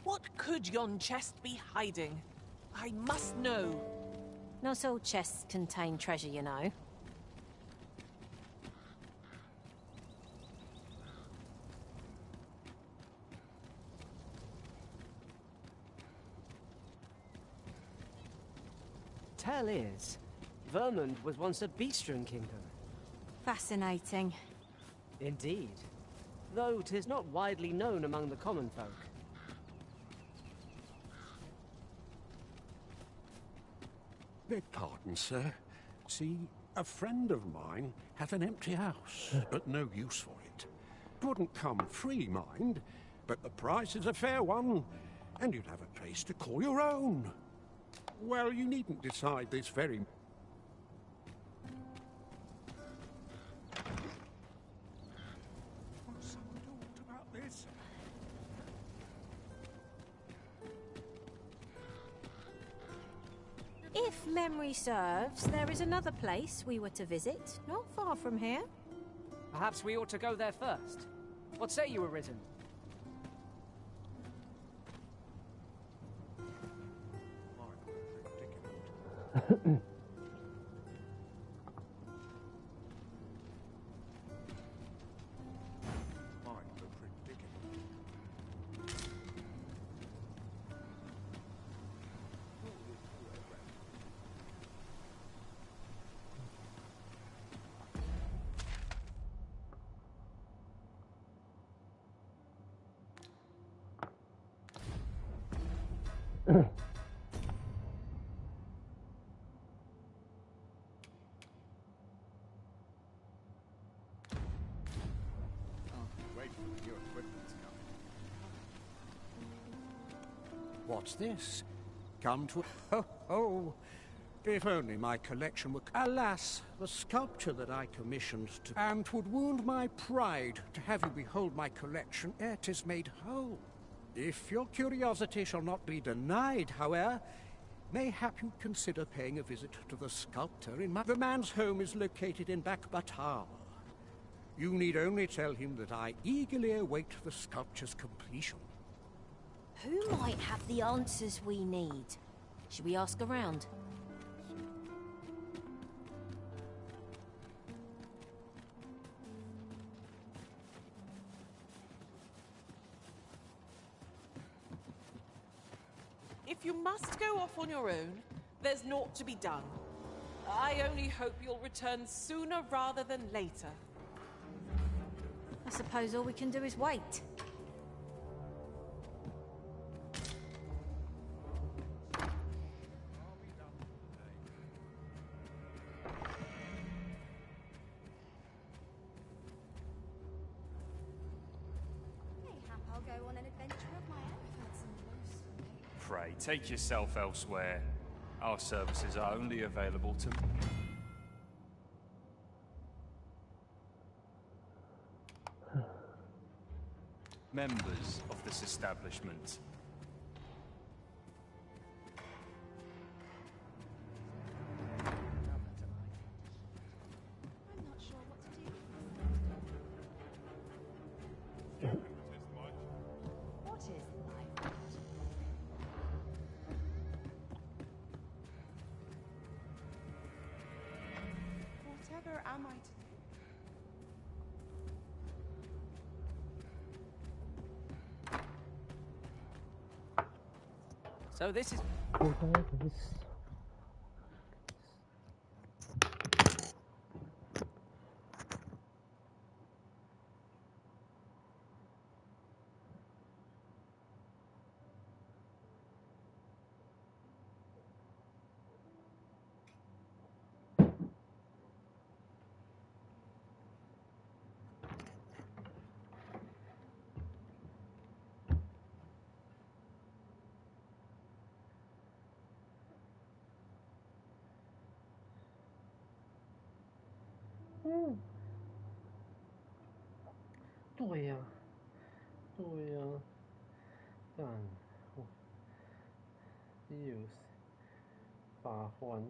Speaker 15: What could yon chest be hiding? I must know.
Speaker 18: Not all chests contain treasure, you know.
Speaker 2: Tell is, Vermund was once a Beastren kingdom.
Speaker 18: Fascinating.
Speaker 2: Indeed. Though 'tis not widely known among the common folk.
Speaker 23: Beg pardon, sir. See, a friend of mine had an empty house, but no use for it. Wouldn't come free, mind, but the price is a fair one, and you'd have a place to call your own. Well, you needn't decide this very...
Speaker 6: Someone talked about this.
Speaker 18: If memory serves, there is another place we were to visit, not far from here.
Speaker 2: Perhaps we ought to go there first. What say you, Arisen?
Speaker 21: Wait for the new equipment's coming.
Speaker 23: What's this? Come to... Oh. If only my collection were... Alas, the sculpture that I commissioned to... And 'twould wound my pride to have you behold my collection ere 'tis made whole. If your curiosity shall not be denied, however, mayhap you'd consider paying a visit to the sculptor in my... The man's home is located in Bakbatar. You need only tell him that I eagerly await the sculpture's completion.
Speaker 18: Who might have the answers we need? Should we ask around?
Speaker 15: If you must go off on your own, there's naught to be done. I only hope you'll return sooner rather than later.
Speaker 18: I suppose all we can do is wait.
Speaker 10: Mayhap I'll go on an adventure of my own.
Speaker 6: Pray, take yourself elsewhere. Our services are only available to... members of this establishment.
Speaker 10: I'm not sure what to do. What is life?
Speaker 17: Whatever am I to do?
Speaker 19: So this is...
Speaker 1: 对呀，对呀，干，有法环。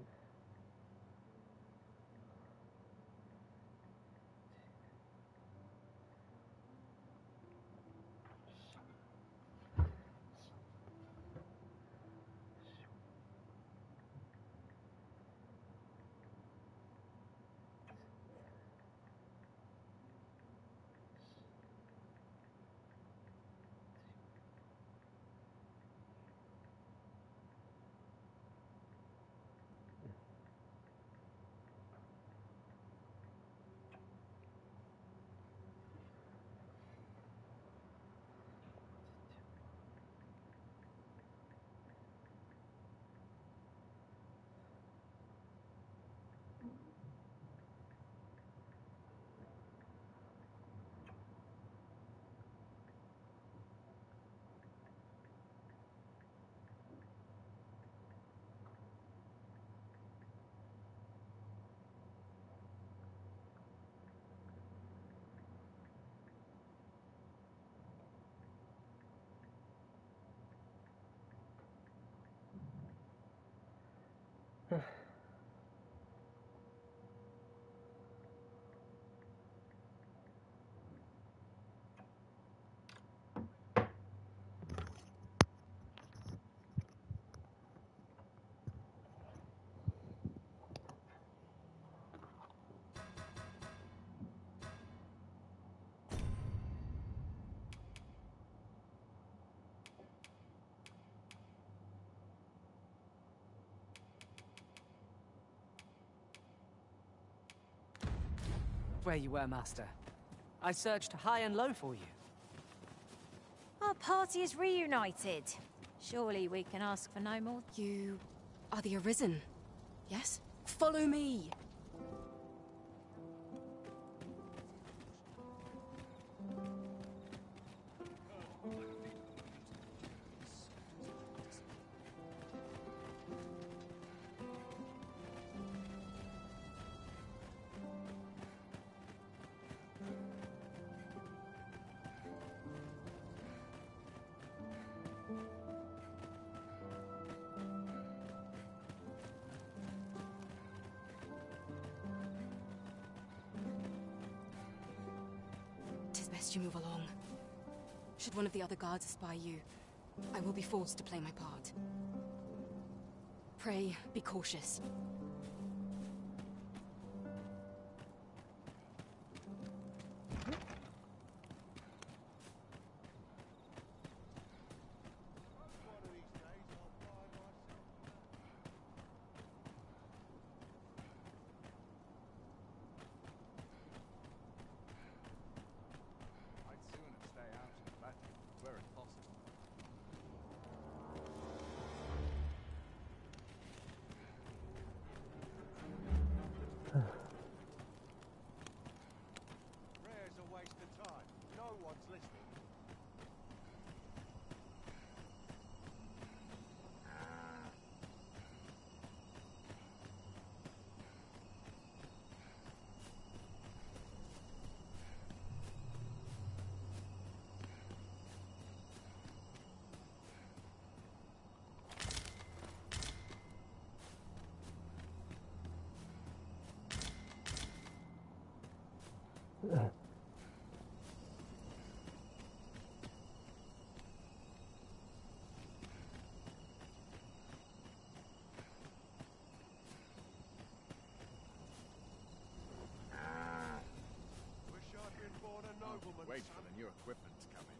Speaker 19: Where you were, Master. I searched high and low for you.
Speaker 3: Our party is reunited. Surely we can ask for no more.
Speaker 14: You are the Arisen, yes? Follow me! Best you move along. Should one of the other guards espy you, I will be forced to play my part. Pray, be cautious.
Speaker 6: Wait for the new equipment to come in.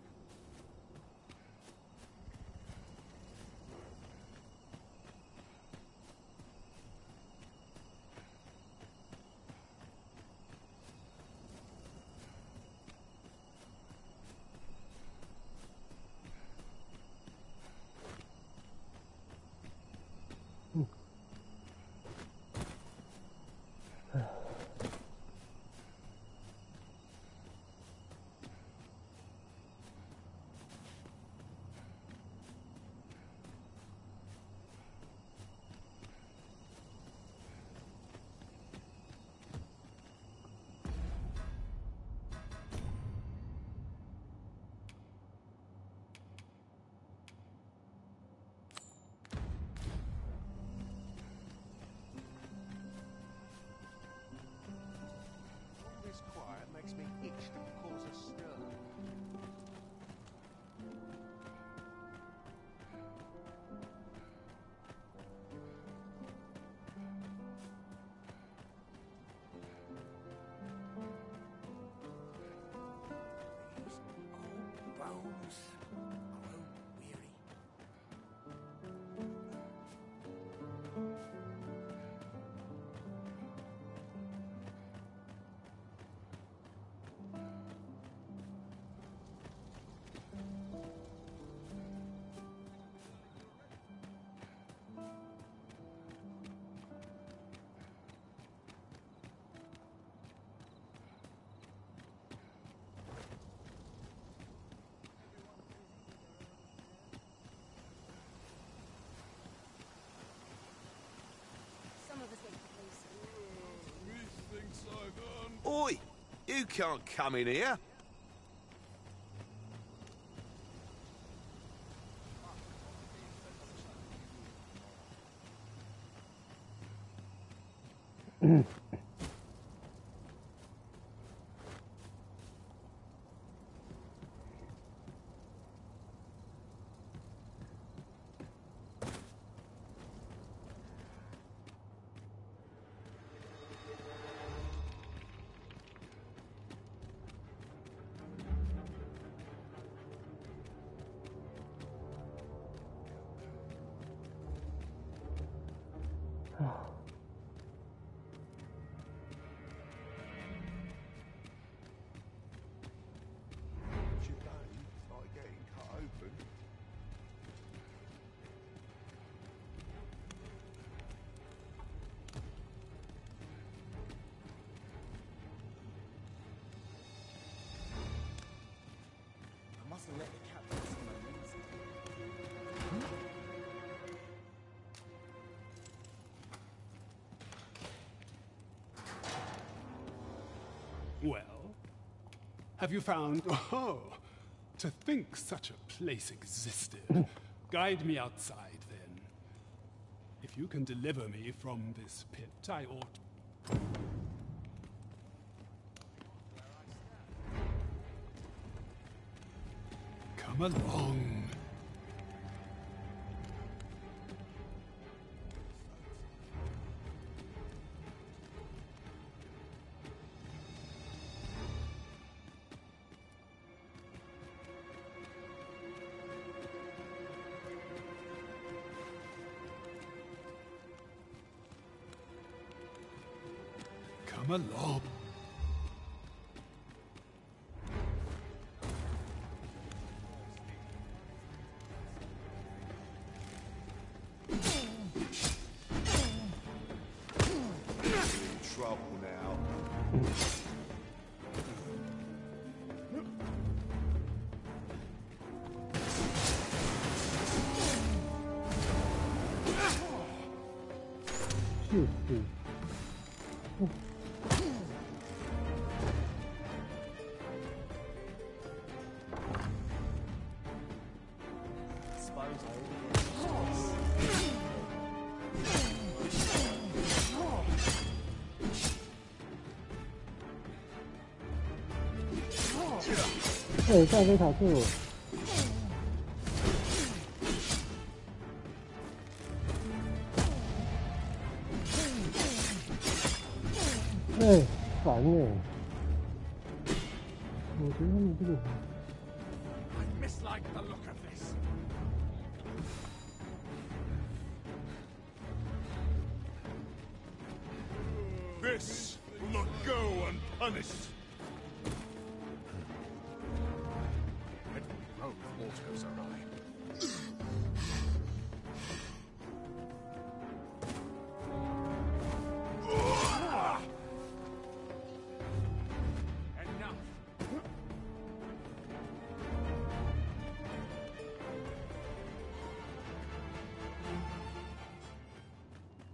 Speaker 4: You can't come in here.
Speaker 9: Let the captain see my
Speaker 6: Well, have you found... Oh, to think such a place existed. Guide me outside, then. If you can deliver me from this pit, I ought... Come along. Come along.
Speaker 4: Trouble now.
Speaker 1: 对，下飞塔是我。哎，烦哎！我觉得他们这个。
Speaker 6: I mislike the look of this.
Speaker 4: This will not go unpunished.
Speaker 13: Oh, water goes awry.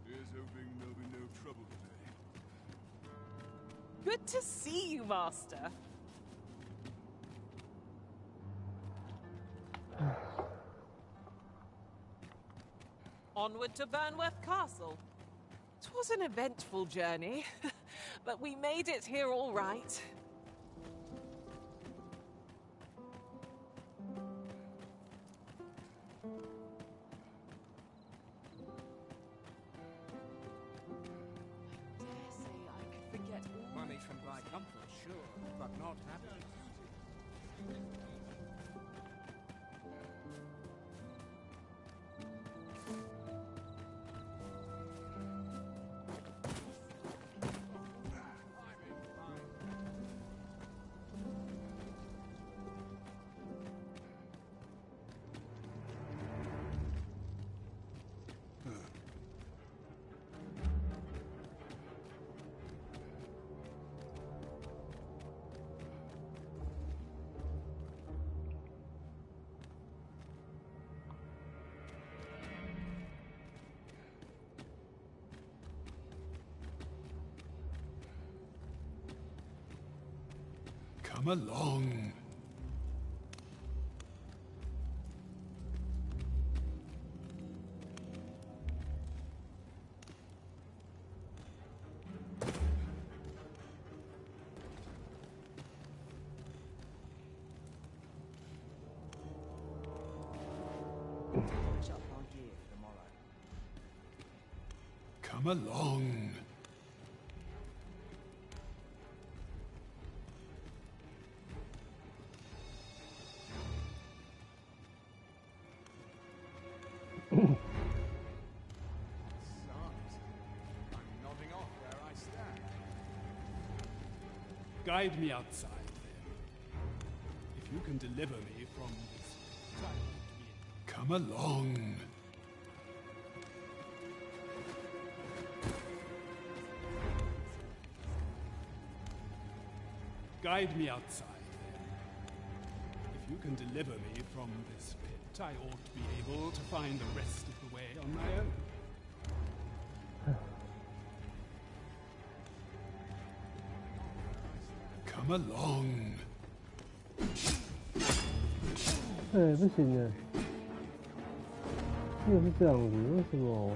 Speaker 6: Here's hoping there'll be no trouble today.
Speaker 15: Good to see you, Master. Onward to Burnworth Castle. 'Twas an eventful journey, but we made it here all right. I dare say I could forget all...
Speaker 23: Money can buy comfort, sure, but not happiness.
Speaker 6: Come along. Come along. Guide me outside, then. If you can deliver me from this time, come along. Guide me outside, then. If you can deliver me from this pit, I ought to be able to find the rest of the way on my own. Come along.
Speaker 1: 哎，不行的，又是这样子，为什么？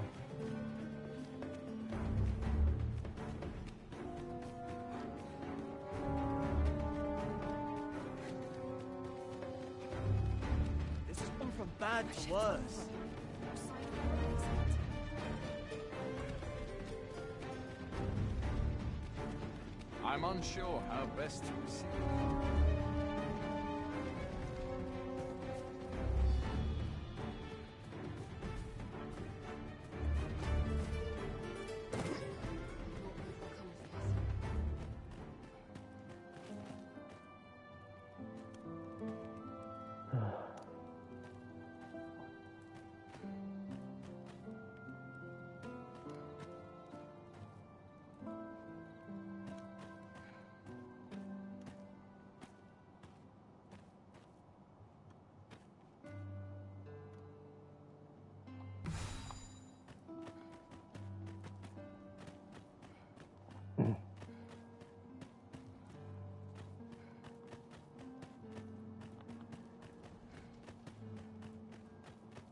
Speaker 9: Bad to worse. I'm unsure how best to receive it.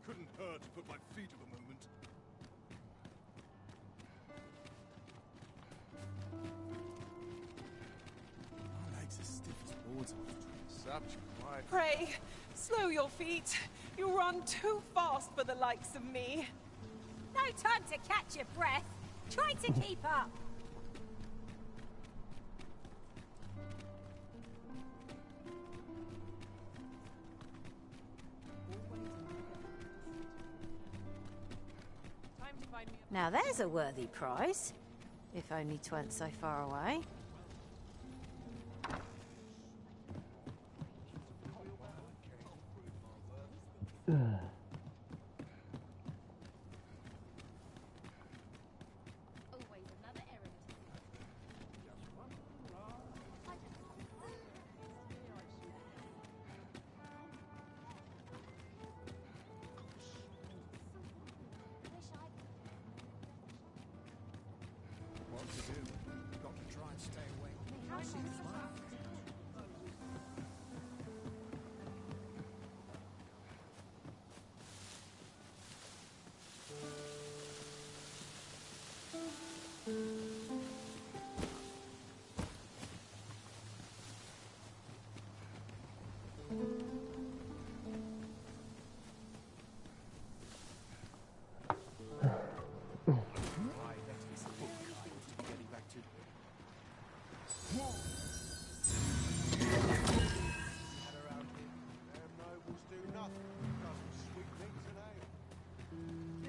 Speaker 9: Couldn't hurt to put my feet up a moment. My legs are stiff as boards after such quiet.
Speaker 15: Pray, slow your feet. You run too fast for the likes of me.
Speaker 3: No time to catch your breath. Try to keep up.
Speaker 18: Now there's a worthy prize. If only 'tweren't so far away.
Speaker 9: What to do? Got to try and stay awake.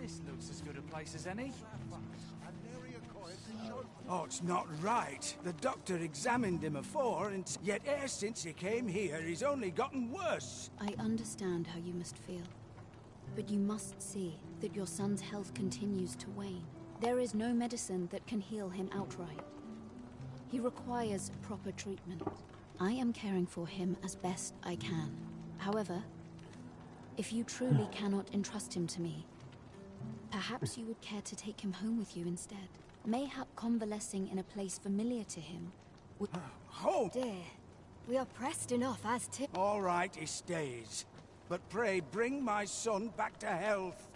Speaker 8: This looks as good a place as any.
Speaker 21: Oh, it's not right. The doctor examined him afore, and yet e'er since he came here, he's only gotten worse.
Speaker 20: I understand how you must feel. But you must see that your son's health continues to wane. There is no medicine that can heal him outright. He requires proper treatment. I am caring for him as best I can. However, if you truly cannot entrust him to me, perhaps you would care to take him home with you instead. Mayhap convalescing in a place familiar to him would...
Speaker 21: Home?
Speaker 20: Dear, We are pressed enough as to...
Speaker 21: All right, he stays. But pray, bring my son back to health.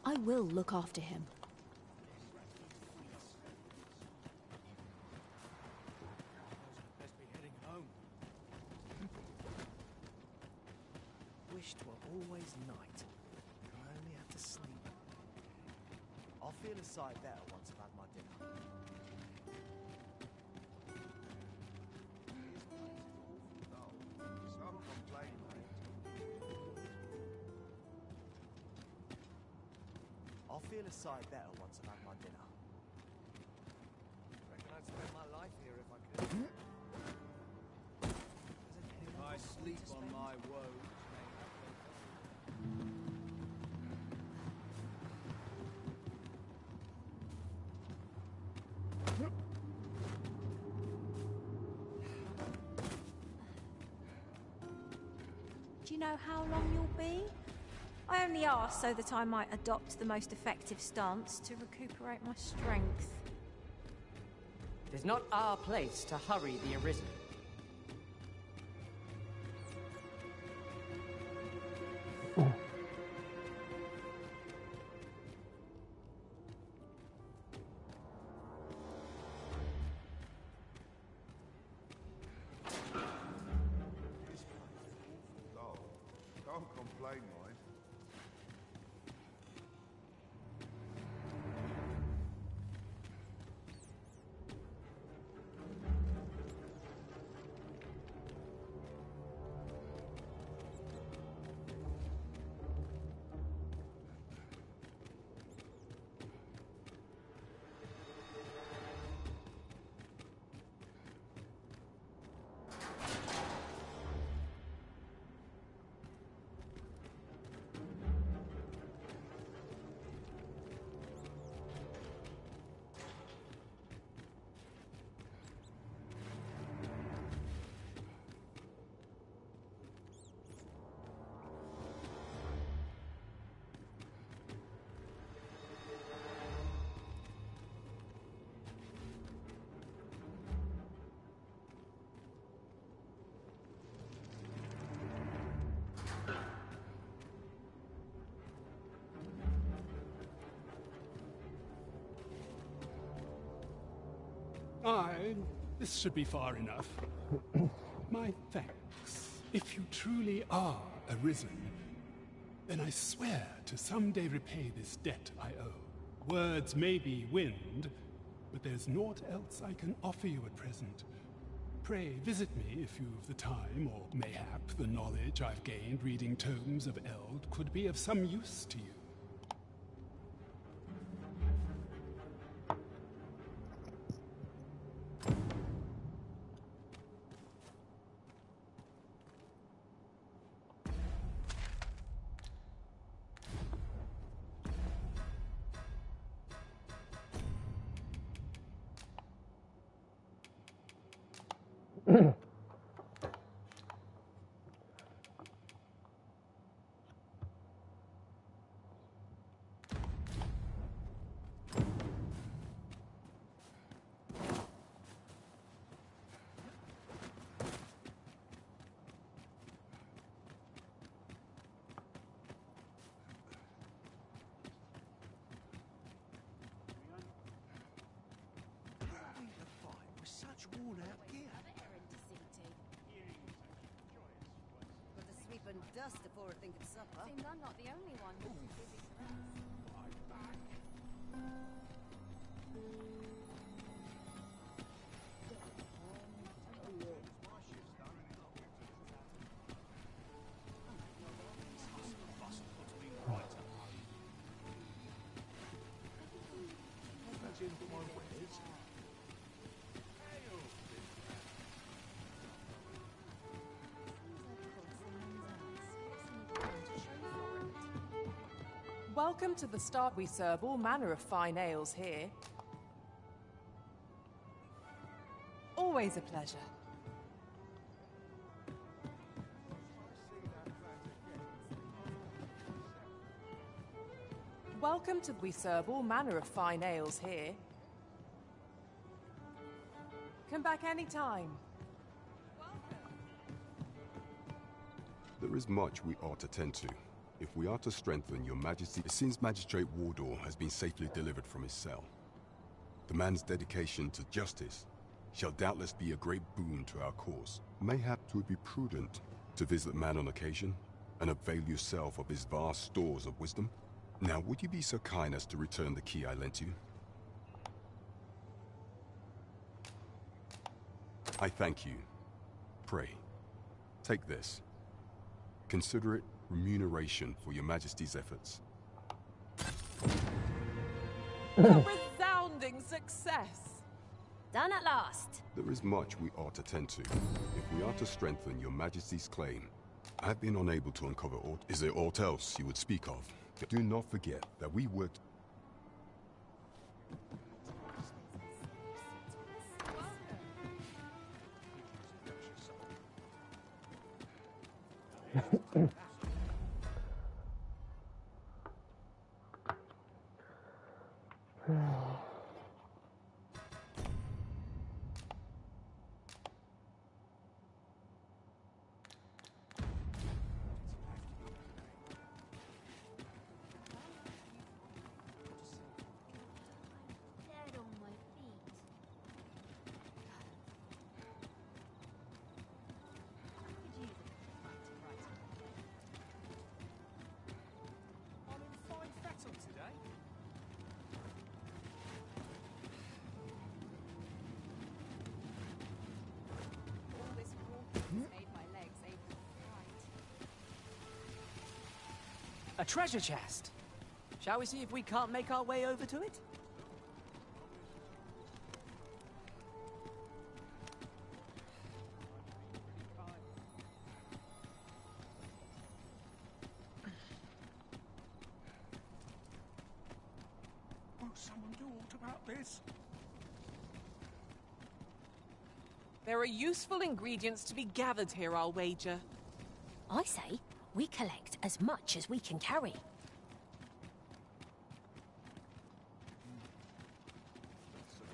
Speaker 20: I will look after him.
Speaker 9: Best be heading home.
Speaker 11: Wish 'twere always night. I only have to sleep. I'll feel a sight better once I've had my dinner.
Speaker 4: Some complain, mate.
Speaker 11: I'll feel a sight better once I've had my dinner. Reckon I'd spend my life here if I could.
Speaker 21: I sleep on my woes.
Speaker 3: Do you know how long you'll be? I only asked so that I might adopt the most effective stance to recuperate my strength.
Speaker 19: It is not our place to hurry the Arisen.
Speaker 4: Dull. Can't complain, mind.
Speaker 6: This should be far enough. My thanks. If you truly are Arisen, then I swear to someday repay this debt I owe. Words may be wind, but there's naught else I can offer you at present. Pray visit me if you've the time, or mayhap the knowledge I've gained reading tomes of Eld could be of some use to you.
Speaker 11: Worn out gear.
Speaker 16: Got to sweep and dust before I think of supper.
Speaker 10: Seems I'm not the only one who's too busy for that.
Speaker 15: Welcome to the start. We serve all manner of fine ales here. Always a pleasure. Welcome to... We serve all manner of fine ales here. Come back anytime.
Speaker 7: There is much we ought to tend to. If we are to strengthen your majesty, it seems Magistrate Wardor has been safely delivered from his cell. The man's dedication to justice shall doubtless be a great boon to our cause. Mayhap it would be prudent to visit the man on occasion and avail yourself of his vast stores of wisdom. Now, would you be so kind as to return the key I lent you? I thank you. Pray, take this. Consider it remuneration for your majesty's efforts.
Speaker 15: A resounding success!
Speaker 18: Done at last.
Speaker 7: There is much we ought to tend to. If we are to strengthen your majesty's claim, I have been unable to uncover aught. Is there aught else you would speak of? Do not forget that we worked...
Speaker 9: I'm in fine fettle today.
Speaker 14: All this walking has made my legs ache with fright.
Speaker 19: A treasure chest. Shall we see if we can't make our way over to it?
Speaker 9: Won't someone do aught about this?
Speaker 15: There are useful ingredients to be gathered here, I'll wager.
Speaker 18: I say, we collect as much as we can carry.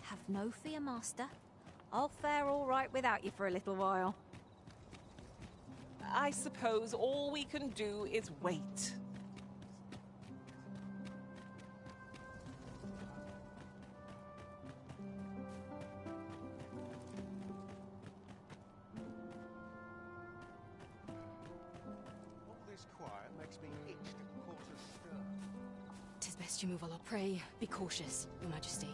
Speaker 3: Have no fear, Master. I'll fare all right without you for a little while.
Speaker 15: I suppose all we can do is wait.
Speaker 9: All this quiet makes me itch to quarter stir.
Speaker 14: 'Tis best you move along. Pray, be cautious, Your Majesty.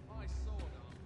Speaker 9: My sword arm.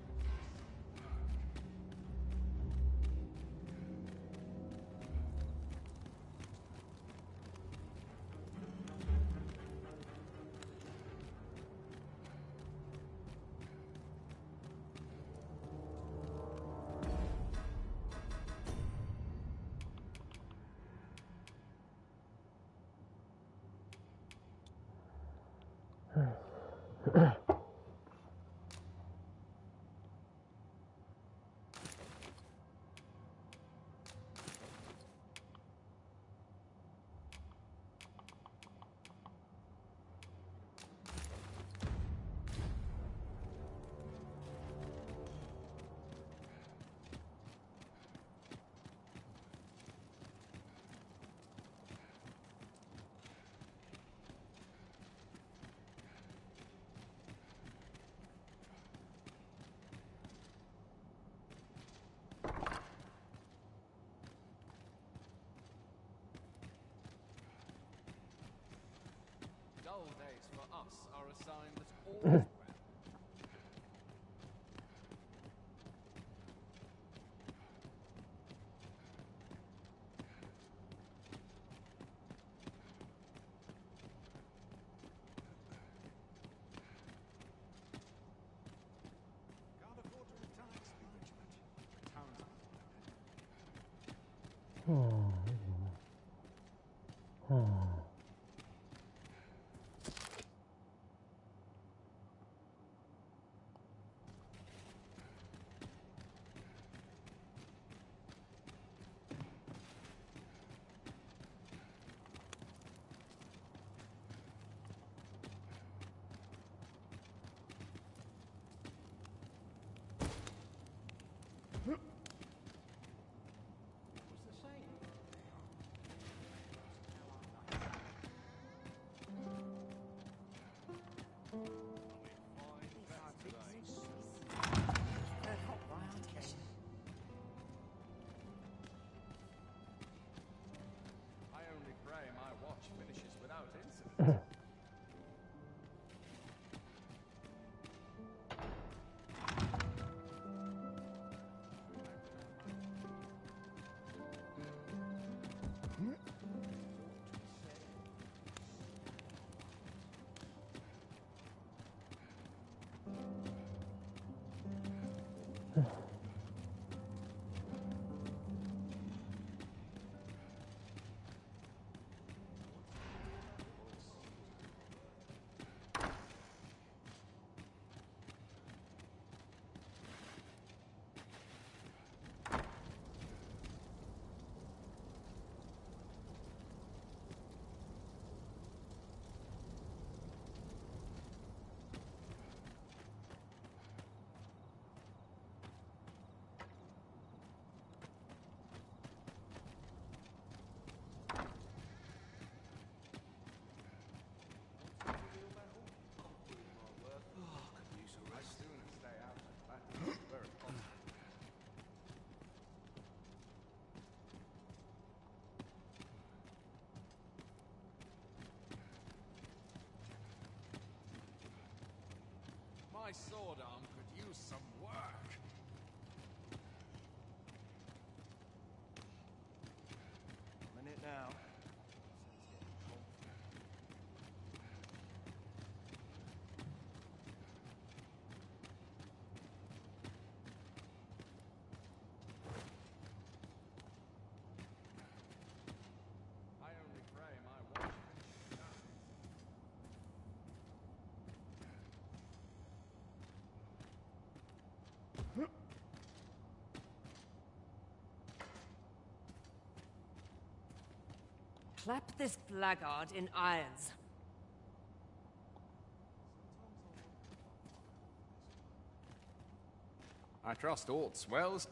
Speaker 9: Dull days for us are a sign that all is well. Can't afford to retire to the regiment. The town's
Speaker 1: Oh.
Speaker 9: My sword arm could use some work.
Speaker 11: I'm in it now.
Speaker 9: I only pray my watch.
Speaker 2: Clap this blackguard in irons.
Speaker 13: I trust all's well.
Speaker 9: Such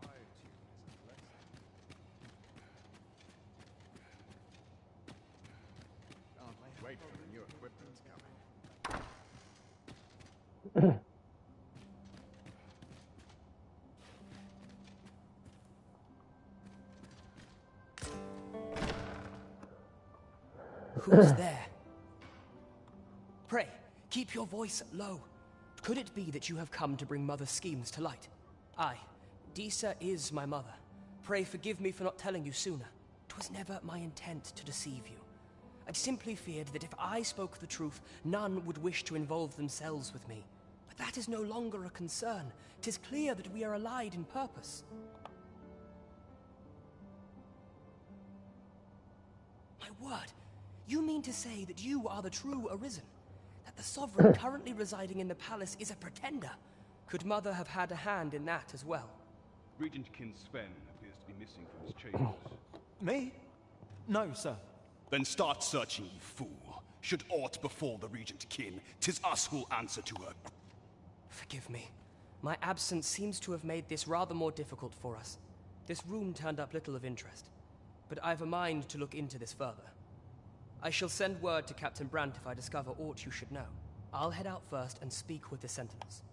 Speaker 9: quietude is a blessing. Can't wait for the new equipment's coming.
Speaker 2: Who's there? Pray, keep your voice low. Could it be that you have come to bring Mother's schemes to light? Aye, Disa is my mother. Pray forgive me for not telling you sooner. 'Twas never my intent to deceive you. I simply feared that if I spoke the truth, none would wish to involve themselves with me. But that is no longer a concern. 'Tis clear that we are allied in purpose. My word, you mean to say that you are the true Arisen? That the Sovereign currently residing in the palace is a pretender? Could Mother have had a hand in that as well?
Speaker 5: Regent Kin Sven appears to be missing from his chambers.
Speaker 12: Me? No, sir.
Speaker 5: Then start searching, you fool. Should aught befall the Regent Kin, 'tis us who'll answer to her.
Speaker 2: Forgive me. My absence seems to have made this rather more difficult for us. This room turned up little of interest, but I've a mind to look into this further. I shall send word to Captain Brandt if I discover aught you should know. I'll head out first and speak with the sentinels.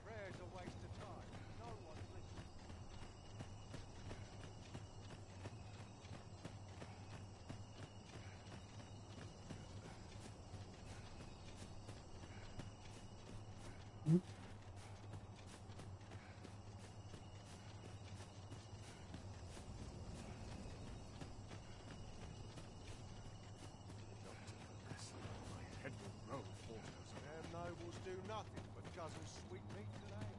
Speaker 9: Prayer's a waste of time. No one's listening. My head will grow forces. Damn nobles do nothing but guzzle sweet meat today.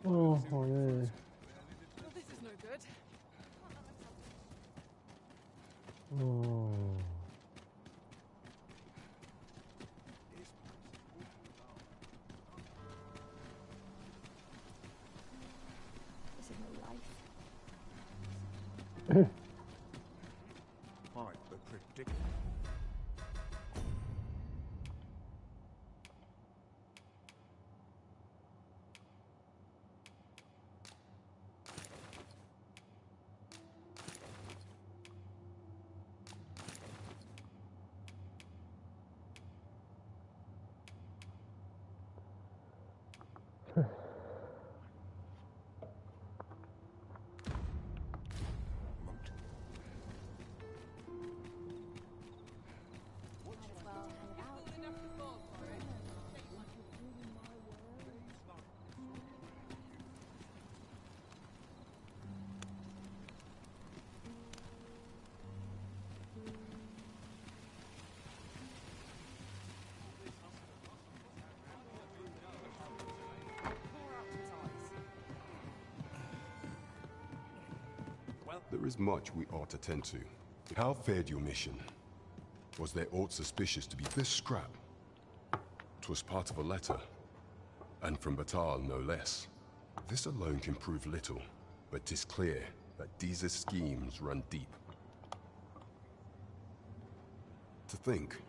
Speaker 1: Oh, joder.
Speaker 15: Well, this is no good.
Speaker 1: Oh.
Speaker 3: This is no life.
Speaker 4: Quite the predicament.
Speaker 7: There is much we ought to tend to. How fared your mission? Was there aught suspicious to be this scrap? 'Twas part of a letter, and from Batal no less. This alone can prove little, but 'tis clear that Deeza's schemes run deep. To think,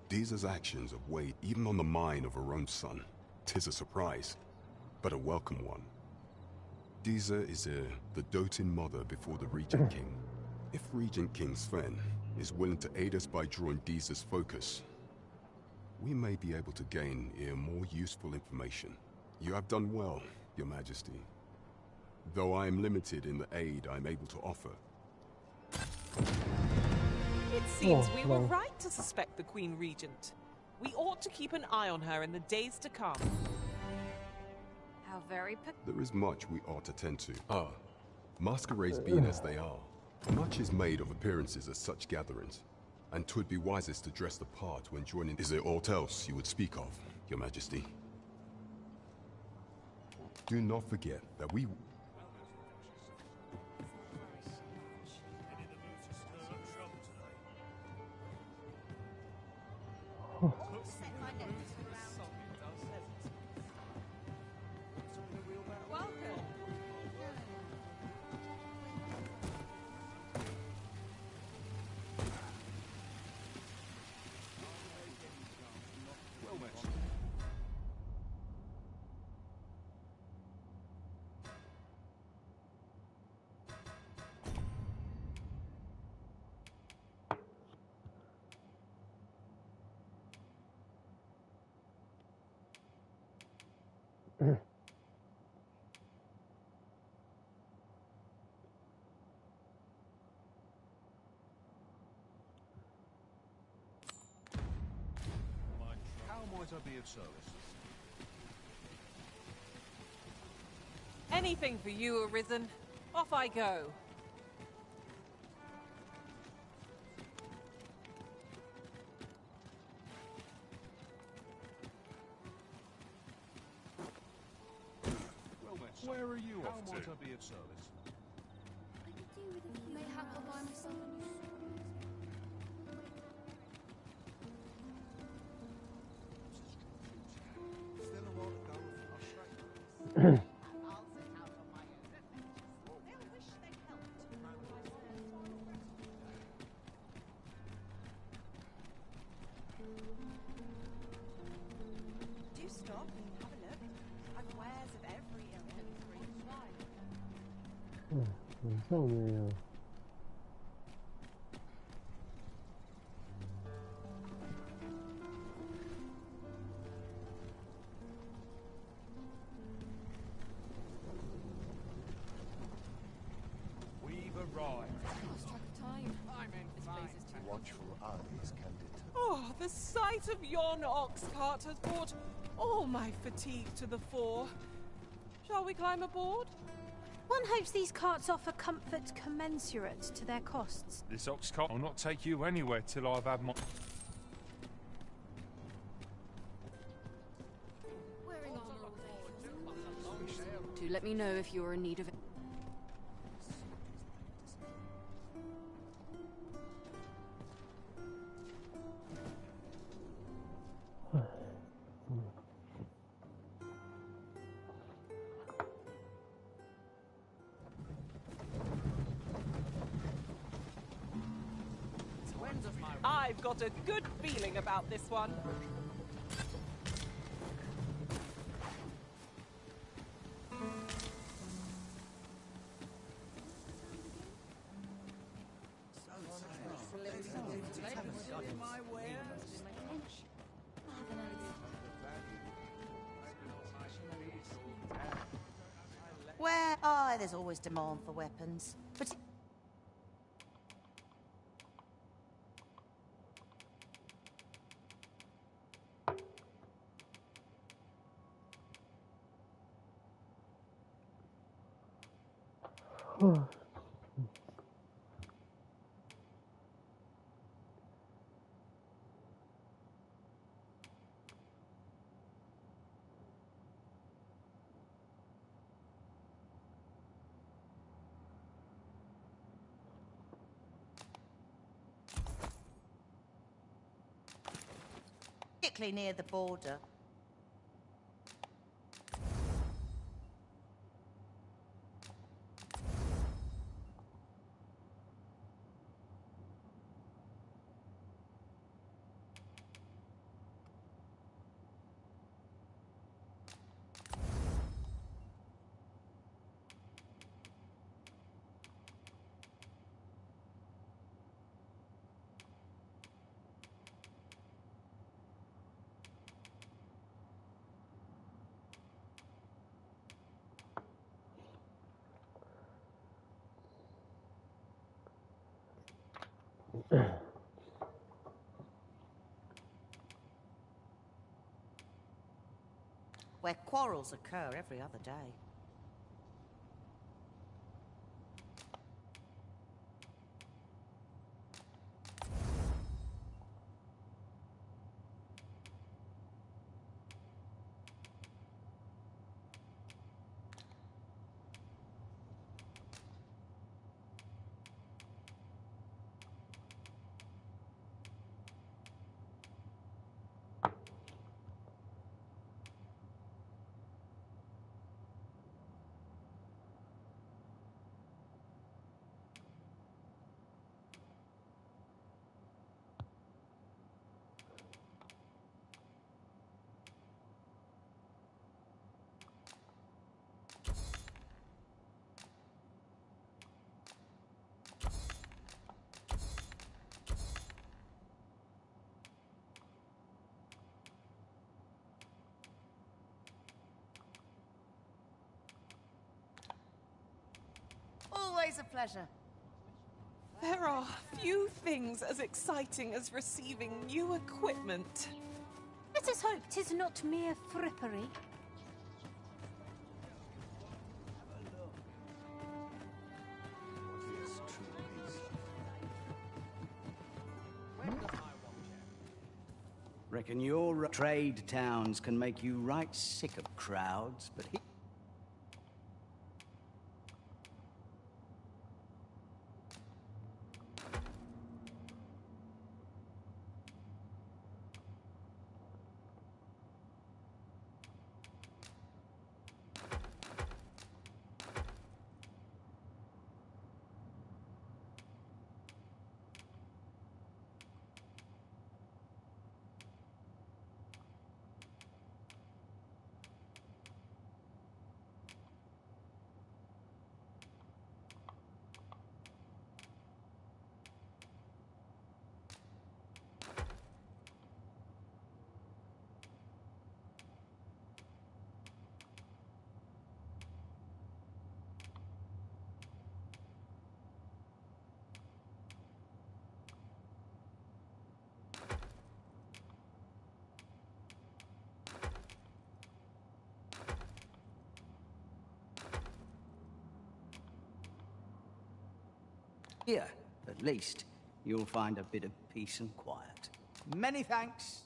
Speaker 7: Deeza's actions have weighed even on the mind of her own son. 'Tis a surprise, but a welcome one. Deeza is the doting mother before the Regent King. If Regent King Sven is willing to aid us by drawing Deeza's focus, we may be able to gain more useful information. You have done well, Your Majesty. Though I am limited in the aid I'm able to offer.
Speaker 15: It seems we were right to suspect the Queen Regent. We ought to keep an eye on her in the days to come.
Speaker 3: How very
Speaker 7: There is much we ought to tend to. Masquerades being as they are, much is made of appearances at such gatherings, and 'twould be wisest to dress the part when joining. Is there aught else you would speak of, Your Majesty? Do not forget that we...
Speaker 9: How might I be of service?
Speaker 15: Anything for you, Arisen. Off I go.
Speaker 9: Where are you off to? How might I be of service?
Speaker 20: Mayhap I'll buy myself a new
Speaker 9: Still a while to go with Australia.
Speaker 16: Do stop and have a look. I've wares of every ilk and green wine.
Speaker 1: 晚上没有。
Speaker 9: We've arrived.
Speaker 20: Lost track of time.
Speaker 11: I'm in watchful eyes can deter.
Speaker 15: Oh, the sight of yon ox cart has brought all my fatigue to the fore. Shall we climb aboard?
Speaker 3: One hopes these carts offer comfort commensurate to their costs.
Speaker 17: This ox cart will not take you anywhere till I've had my...
Speaker 14: Wearing armor all day. Do let me know if you're in need of it.
Speaker 15: I've got a good feeling about this one.
Speaker 8: Where? Oh, there's always demand for weapons. But particularly near the border. Where quarrels occur every other day. Always a pleasure.
Speaker 15: There are few things as exciting as receiving new equipment.
Speaker 3: Let us hope 'tis not mere frippery.
Speaker 21: Reckon your trade towns can make you right sick of crowds, but he... Here, at least, you'll find a bit of peace and quiet. Many thanks.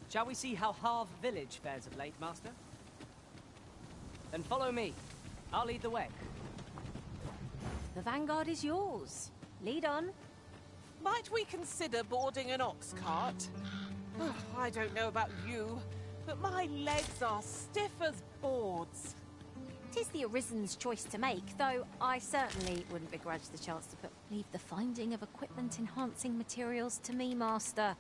Speaker 19: Shall we see how Harve Village fares of late, Master? Then follow me. I'll lead the way.
Speaker 18: The vanguard is yours. Lead on.
Speaker 15: Might we consider boarding an ox cart? Oh, I don't know about you, but my legs are stiff as boards.
Speaker 18: 'Tis the Arisen's choice to make, though I certainly wouldn't begrudge the chance to leave the finding of equipment-enhancing materials to me, Master.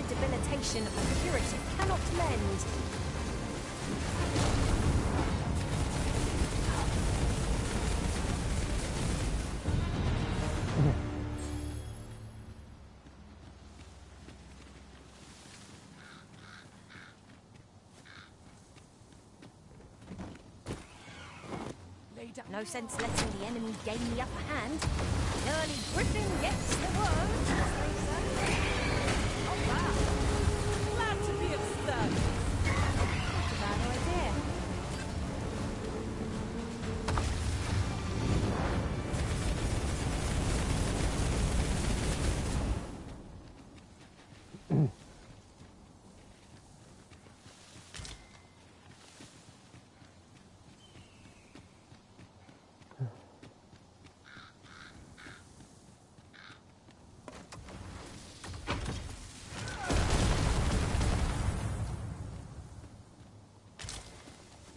Speaker 18: Debilitation a curative cannot lend. No sense letting the enemy gain the upper hand. The early griffin gets the worm, as they say. Oh wow!
Speaker 15: Glad to be of service.
Speaker 18: Not a bad idea.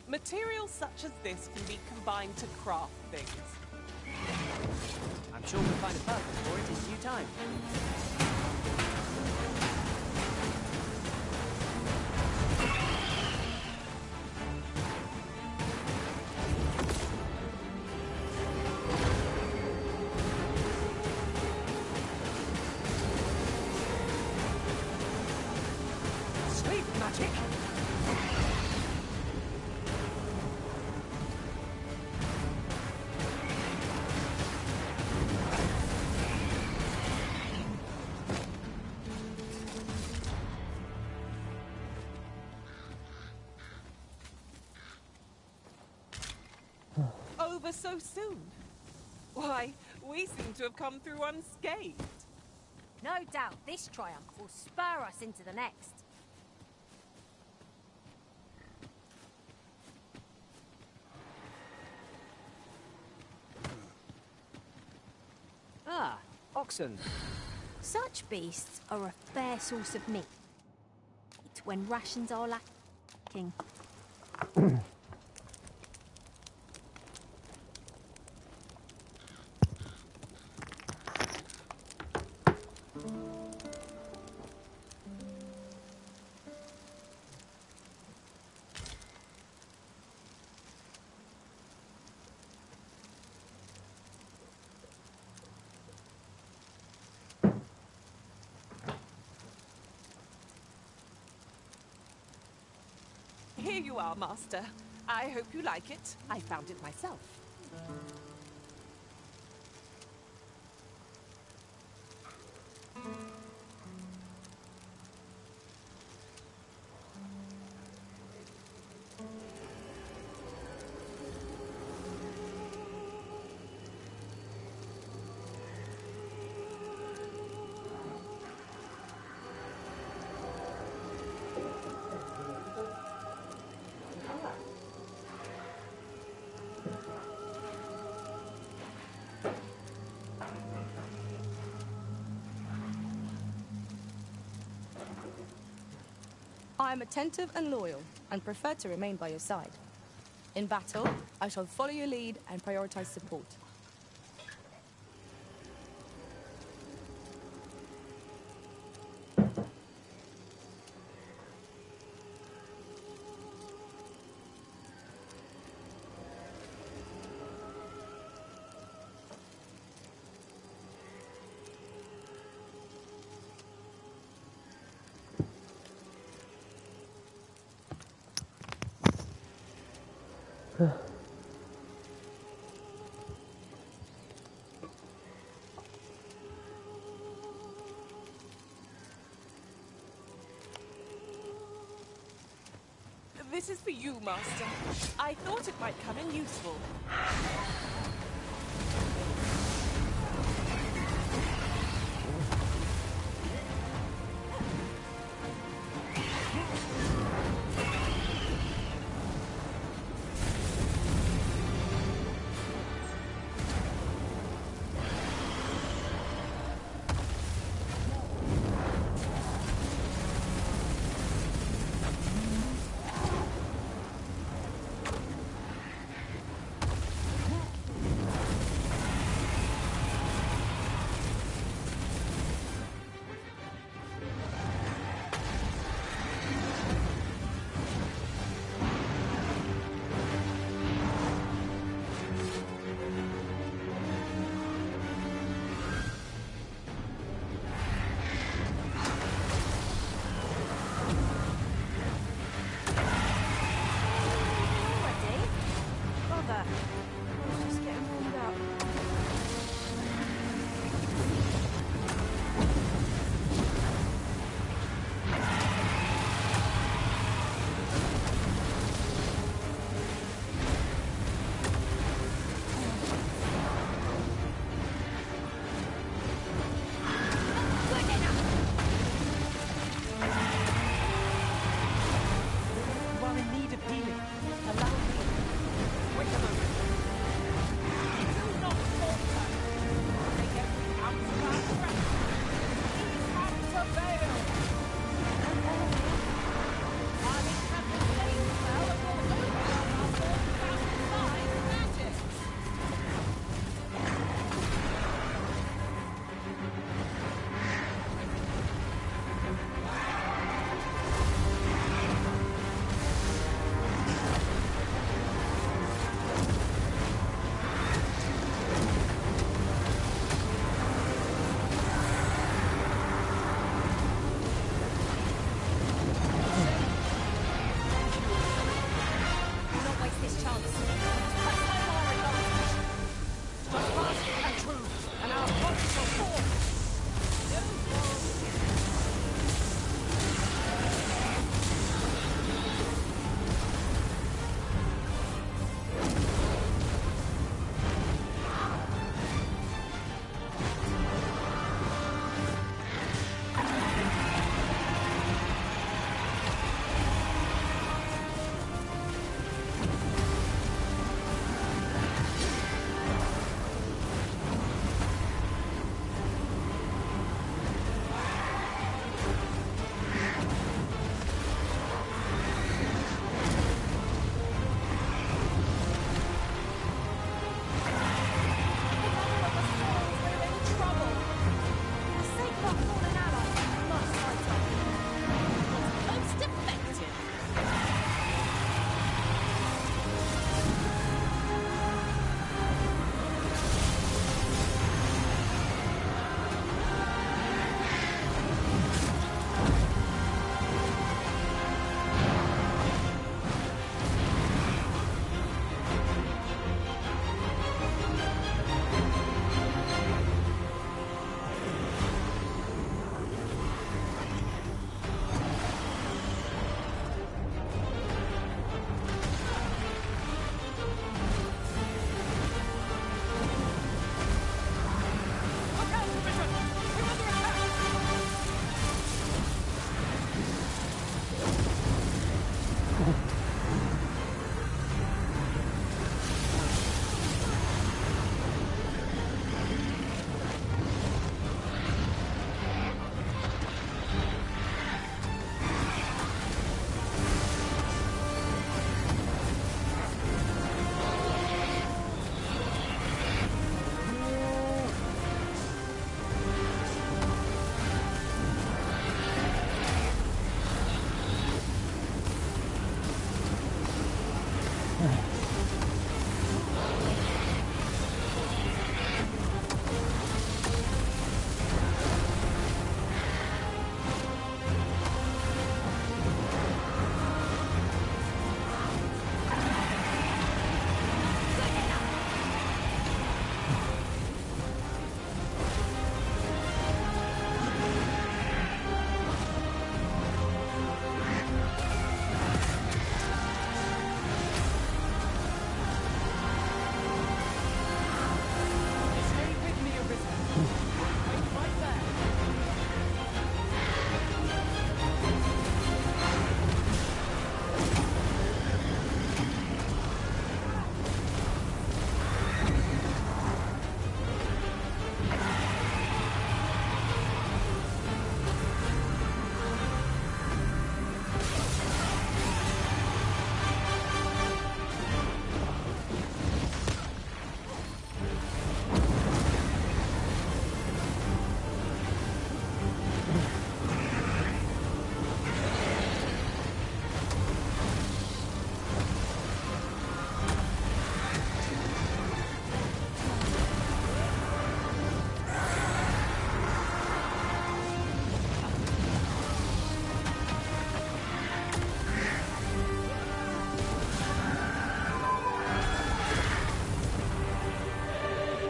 Speaker 15: Materials such as this can be combined to craft things.
Speaker 19: I'm sure we'll find a purpose for it in due time.
Speaker 2: Sleep magic!
Speaker 15: Over so soon? Why, we seem to have come through unscathed.
Speaker 18: No doubt this triumph will spur us into the next.
Speaker 19: Ah, oxen.
Speaker 18: Such beasts are a fair source of meat when rations are lacking.
Speaker 15: Here you are, Master. I hope you like it. I found it myself.
Speaker 6: I am attentive and loyal, and prefer to remain by your side. In battle, I shall follow your lead and prioritize support.
Speaker 15: This is for you, Master. I thought it might come in useful.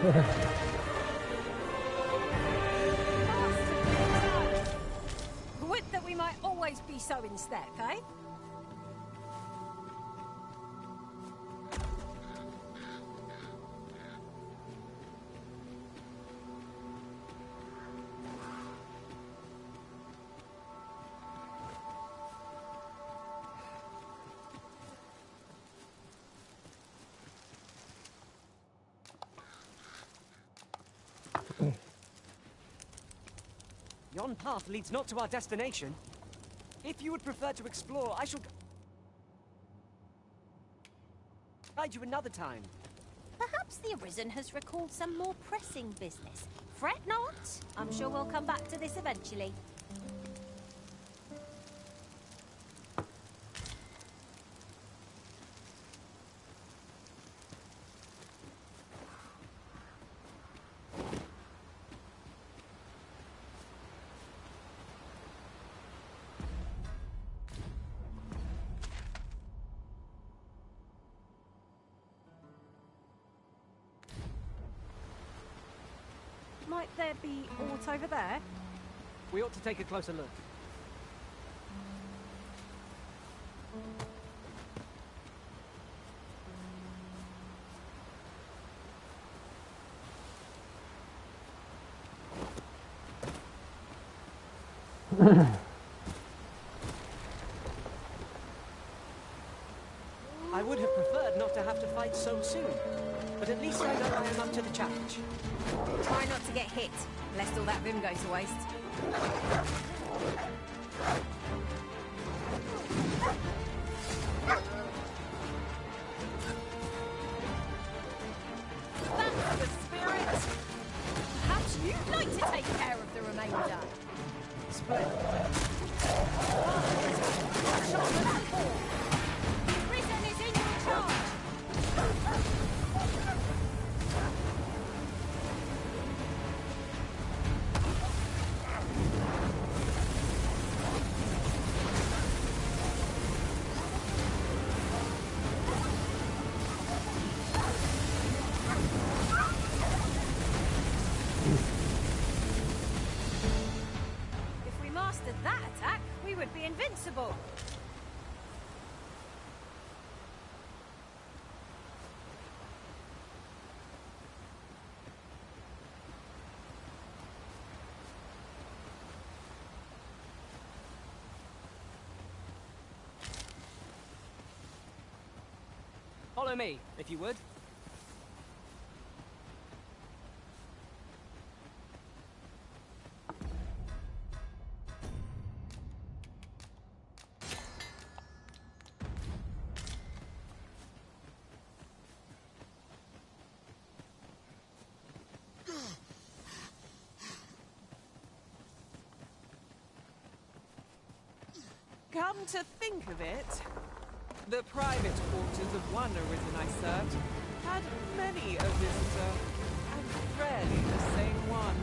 Speaker 18: Would that we might always be so in step, eh?
Speaker 19: Yon path leads not to our destination. If you would prefer to explore, I shall guide you another time.
Speaker 18: Perhaps the Arisen has recalled some more pressing business. Fret not. I'm sure we'll come back to this eventually. Might there be aught over there?
Speaker 19: We ought to take a closer look. I would have preferred not to have to fight so soon, but at least I know I am up to the challenge.
Speaker 18: Try not to get hit, lest all that vim goes to waste. That's the spirit! Perhaps you'd like to take care of the remainder.
Speaker 19: Split.
Speaker 18: Shot for that ball! The Arisen is in your charge! If we mastered that attack, we would be invincible.
Speaker 19: Follow me, if you would.
Speaker 15: Come to think of it, the private quarters of one Arisen I served had many a visitor, and rarely the same one.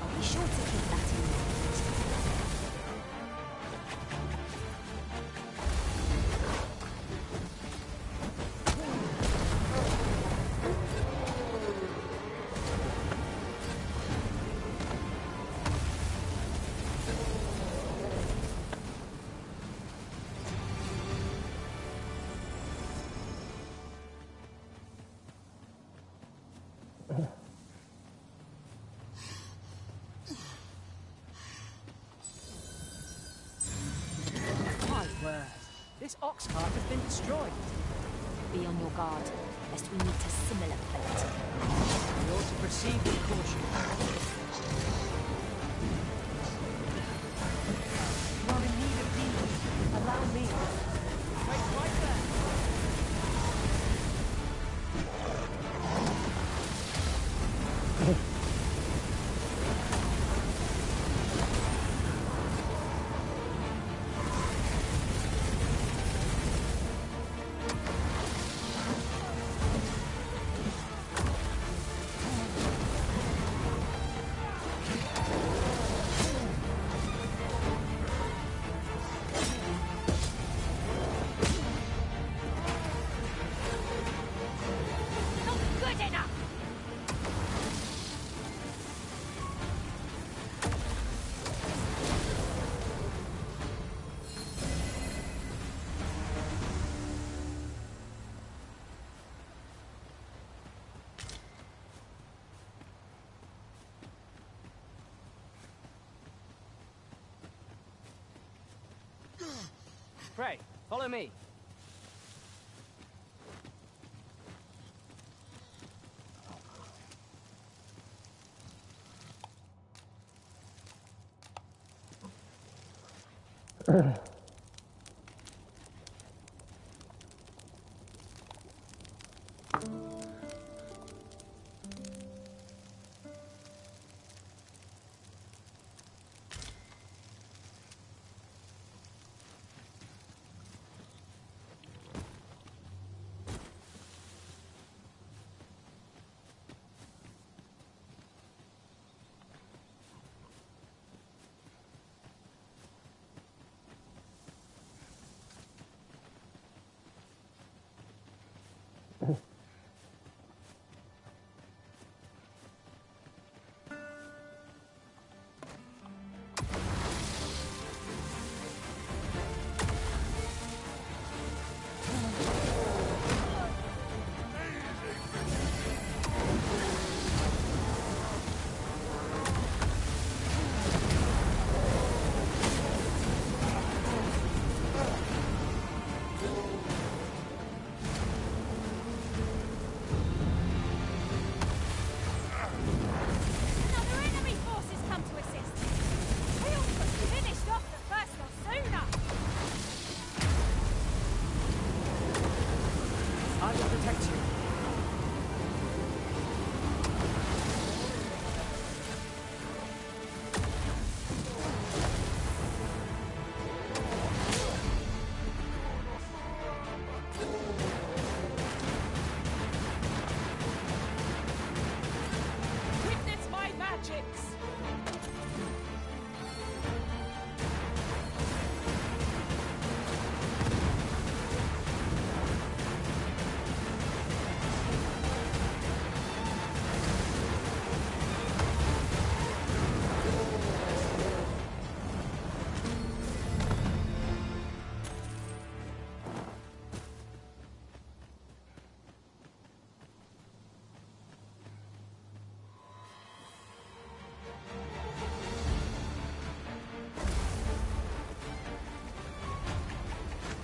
Speaker 18: Are we sure to keep that in mind?
Speaker 19: My word, this ox cart has been destroyed.
Speaker 18: Be on your guard, lest we meet a similar fate.
Speaker 19: We ought to proceed with caution. You are in need of healing. Allow me. Wait right there. pray, follow me.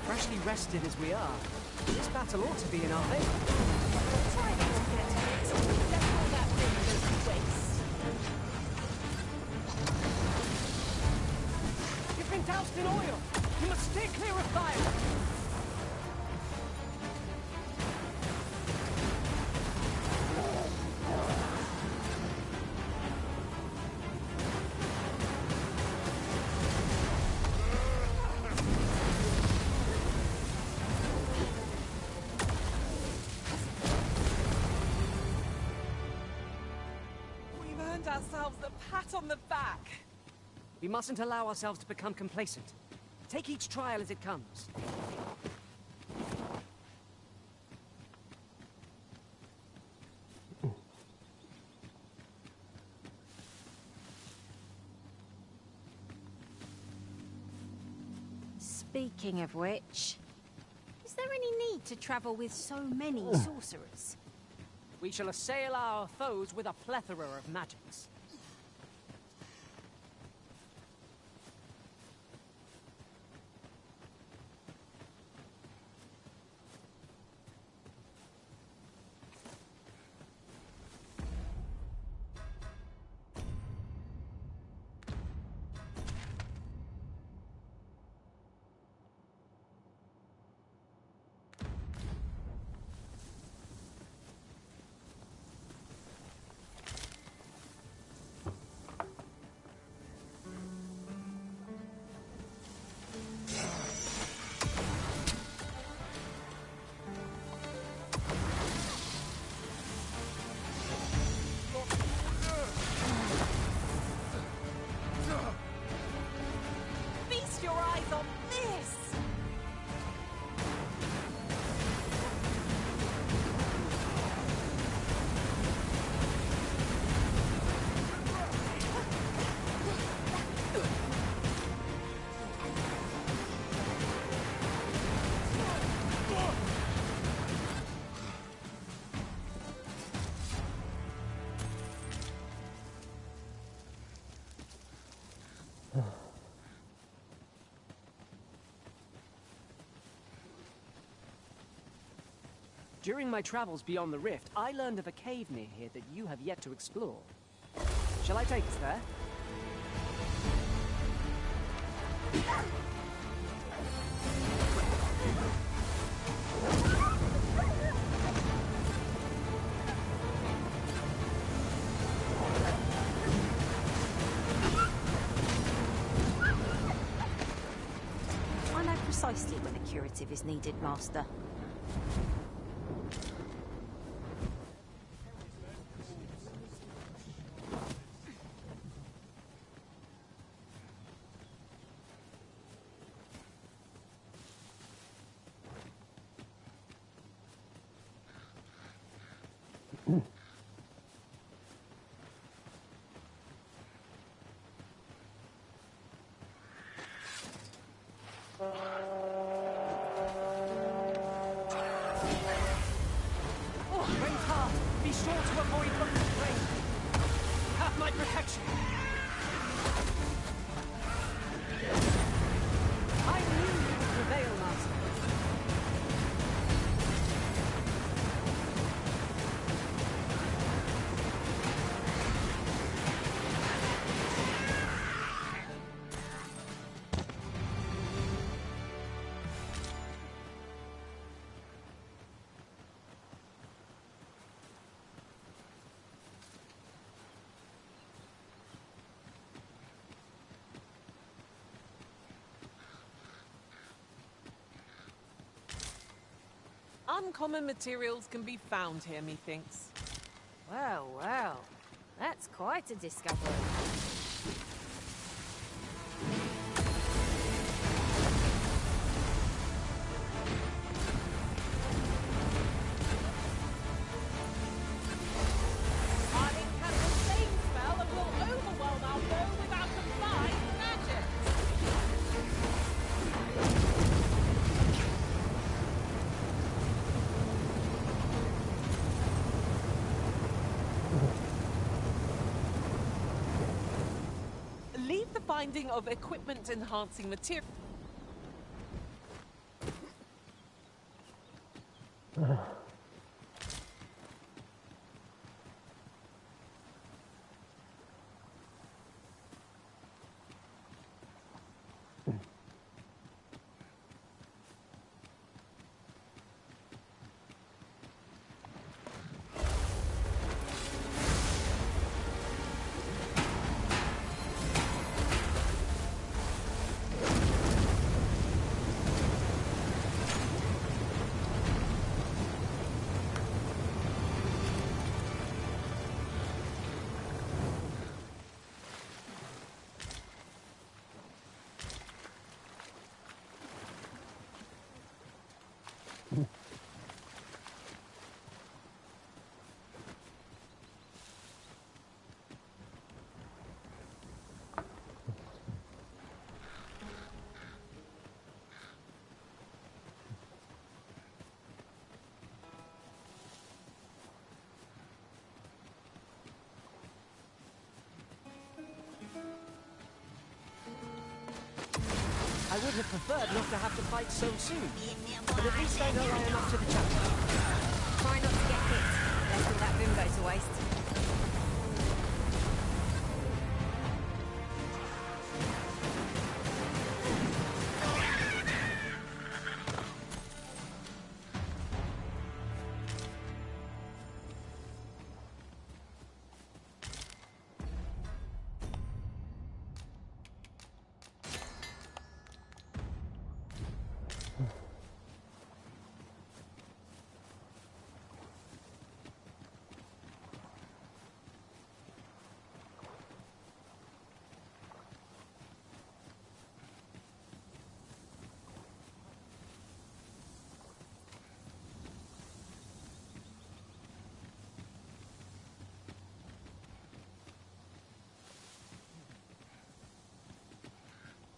Speaker 11: Freshly rested as we are, this battle ought to be in our favor.
Speaker 18: Try not to get hit. Let all that wind go to waste.
Speaker 2: You've been doused in oil! You must stay clear of fire!
Speaker 15: Ourselves a pat on the back.
Speaker 19: We mustn't allow ourselves to become complacent. Take each trial as it comes.
Speaker 3: Speaking of which, is there any need to travel with so many sorcerers?
Speaker 19: We shall assail our foes with a plethora of magics. During my travels beyond the rift, I learned of a cave near here that you have yet to explore. Shall I take us there?
Speaker 18: I know precisely when a curative is needed, Master.
Speaker 19: Be sure to avoid the rain. Have my protection. I knew you would prevail, Master.
Speaker 15: Uncommon materials can be found here, methinks.
Speaker 18: Well, well. That's quite a discovery.
Speaker 15: I'll encast a flame spell that will overwhelm our foe with our combined magic. Leave the binding of equipment-enhancing material.
Speaker 19: I would have preferred not to have to fight so soon, but at least I know I am up to the challenge.
Speaker 18: Try not to get hit, lest all that boom goes to waste.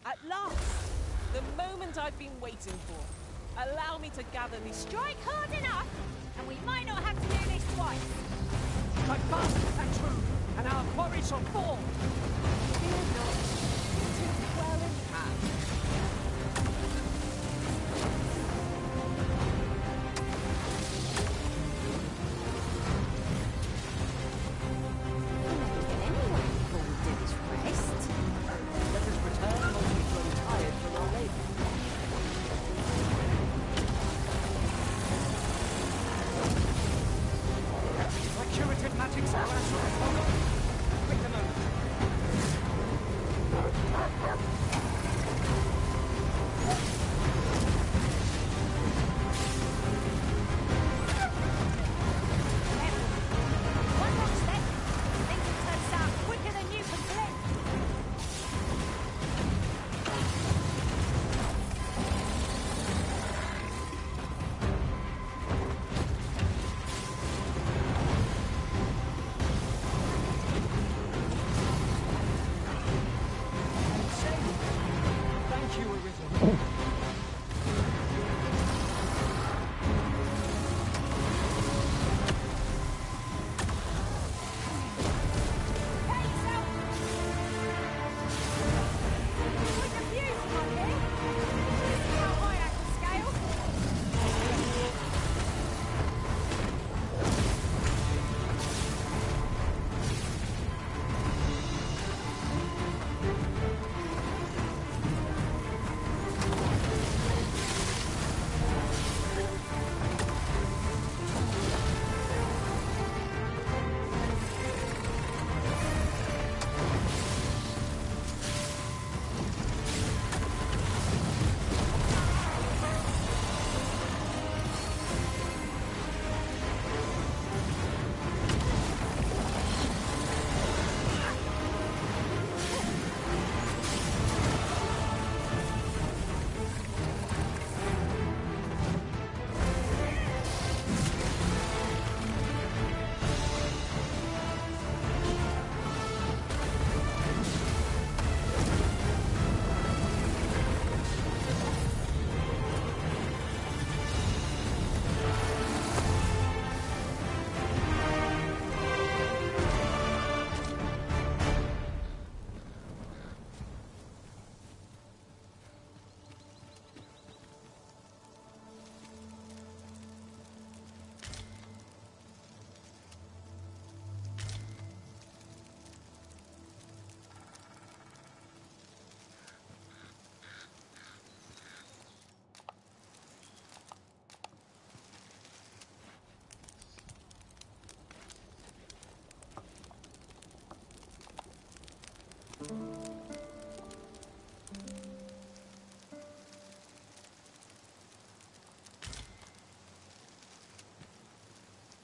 Speaker 15: At last! The moment I've been waiting for. Allow me to gather these...
Speaker 18: Strike hard enough, and we might not have to do this twice.
Speaker 19: Strike fast and true, and our quarry shall fall.
Speaker 15: Fear not. It is well in hand.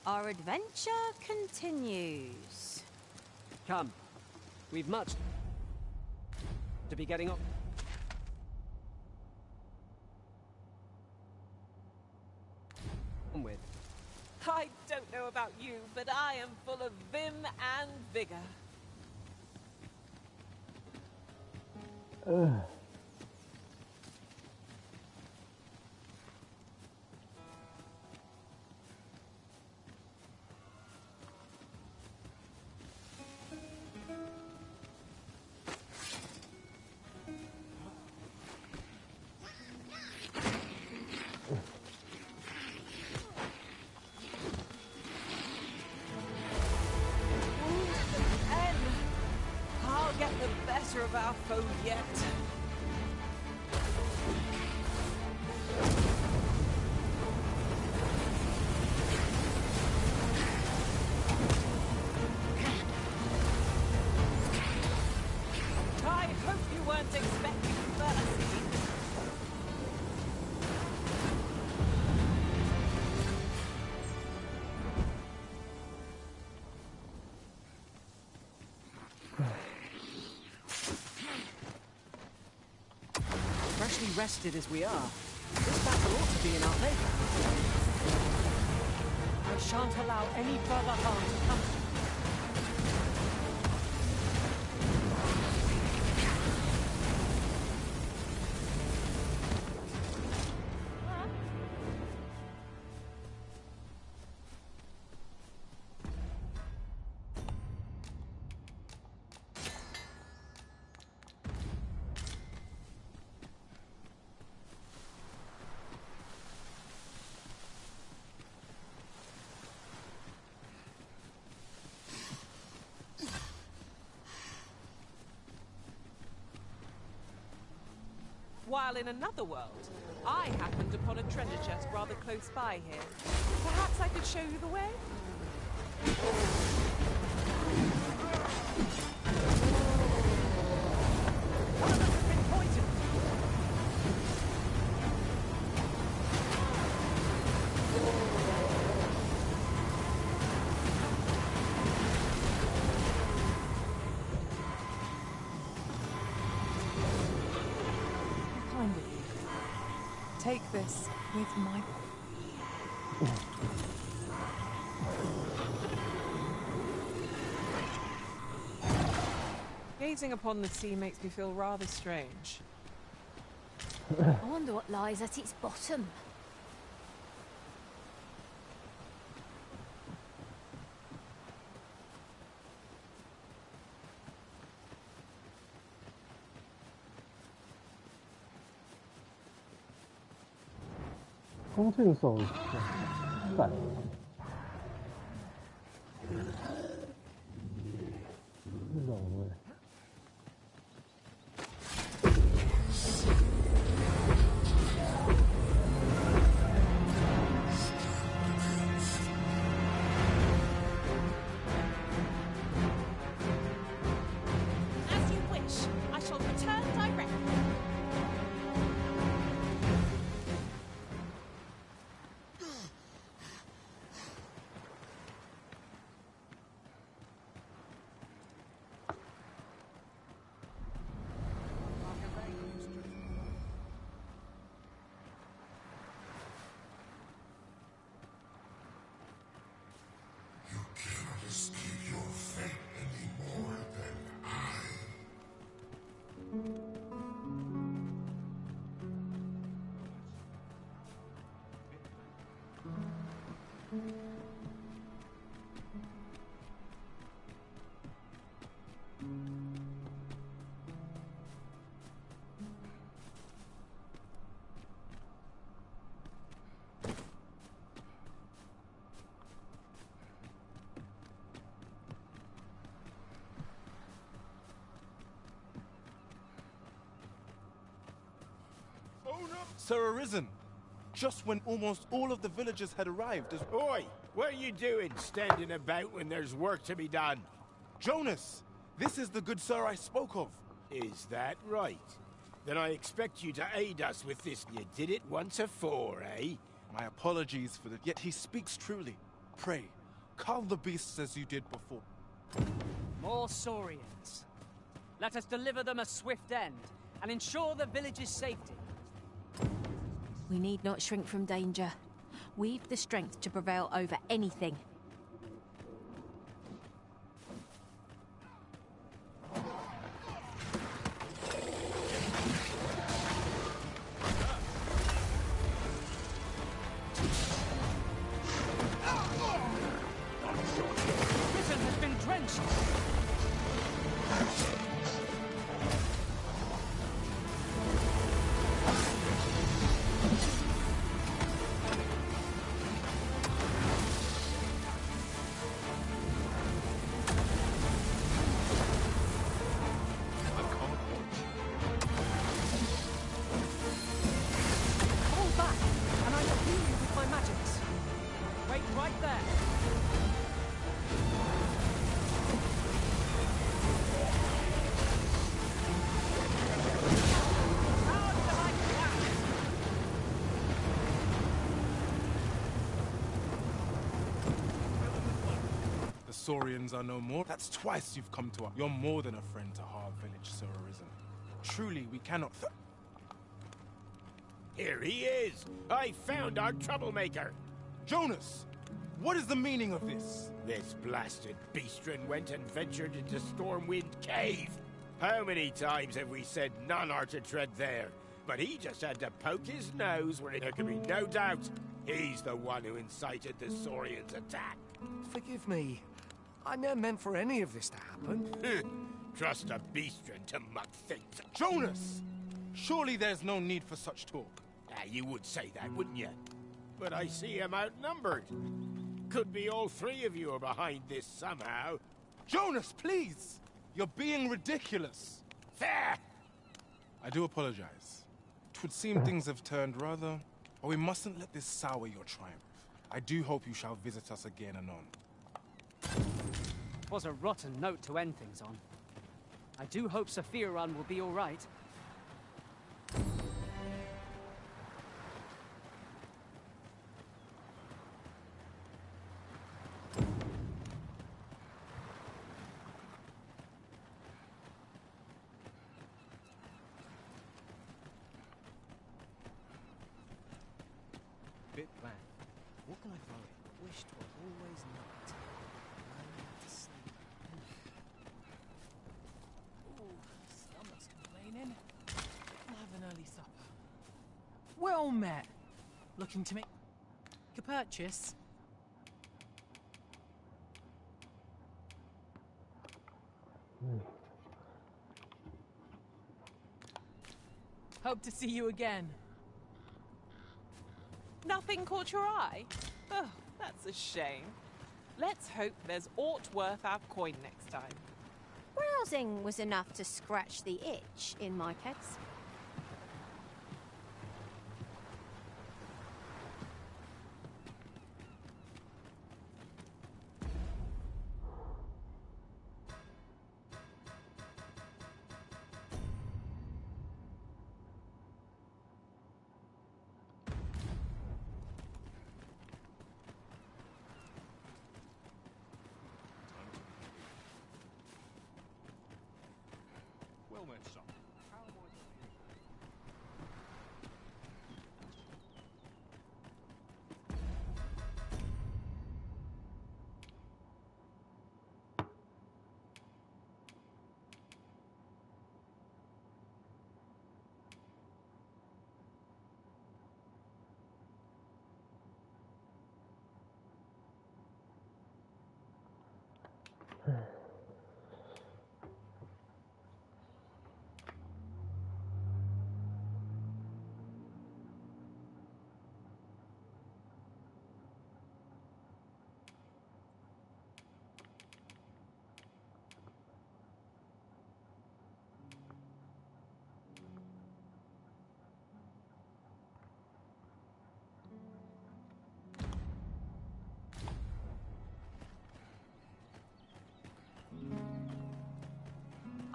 Speaker 3: Our adventure continues.
Speaker 19: Come. We've much to be getting on with.
Speaker 15: I don't know about you, but I am full of vim and vigor. I'll get the better of our foe yet. I hope you weren't expecting mercy.
Speaker 19: Freshly rested as we are, this battle ought to be in our favor. I shan't allow any further harm to come to me.
Speaker 15: While in another world, I happened upon a treasure chest rather close by here. Perhaps I could show you the way? One of us has been poisoned! Kind of you. Take this with my... Gazing upon the sea makes me feel rather strange.
Speaker 18: I wonder what lies at its bottom.
Speaker 1: 弓箭手反这种味。
Speaker 15: As you wish, I shall return directly.
Speaker 13: Sir Arisen! Just when almost all of the villagers had arrived as...
Speaker 10: Oi! What are you doing, standing about when there's work to be done?
Speaker 13: Jonas! This is the good sir I spoke of.
Speaker 10: Is that right? Then I expect you to aid us with this. You did it once afore, eh?
Speaker 13: My apologies for the... Yet he speaks truly.
Speaker 12: Pray, cull the beasts as you did before.
Speaker 19: More Saurians. Let us deliver them a swift end, and ensure the village's safety.
Speaker 18: We need not shrink from danger. We've the strength to prevail over anything.
Speaker 19: Prison has been drenched! Hold back, and I will heal you with my magics. Wait right there.
Speaker 12: The Saurians are no more. That's twice you've come to us. You're more than a friend to Harv Village, Sir Arisen. Truly, we cannot...
Speaker 10: Here he is! I found our troublemaker!
Speaker 12: Jonas! What is the meaning of this?
Speaker 10: This blasted beastren went and ventured into Stormwind Cave! How many times have we said none are to tread there? But he just had to poke his nose where there could be no doubt. He's the one who incited the Saurians' attack.
Speaker 11: Forgive me. I never meant for any of this to happen.
Speaker 10: Trust a beastren to muck things.
Speaker 12: Jonas! Surely there's no need for such talk.
Speaker 10: You would say that, wouldn't you? But I see him outnumbered. Could be all three of you are behind this somehow.
Speaker 12: Jonas, please! You're being ridiculous.
Speaker 10: Fair!
Speaker 12: I do apologize. 'Twould seem things have turned rather... But we mustn't let this sour your triumph. I do hope you shall visit us again anon.
Speaker 19: Was a rotten note to end things on. I do hope Sephiron will be all right.
Speaker 11: Bit blank. What can I throw in? Wish 'twas always night. I had to sleep. Ooh, stomach's complaining. I'll have an early supper. Well met. Looking to make a purchase. Hope to see you again.
Speaker 15: Nothing caught your eye? Oh, that's a shame. Let's hope there's aught worth our coin next time.
Speaker 3: Browsing was enough to scratch the itch, in my case.
Speaker 5: Well met, son.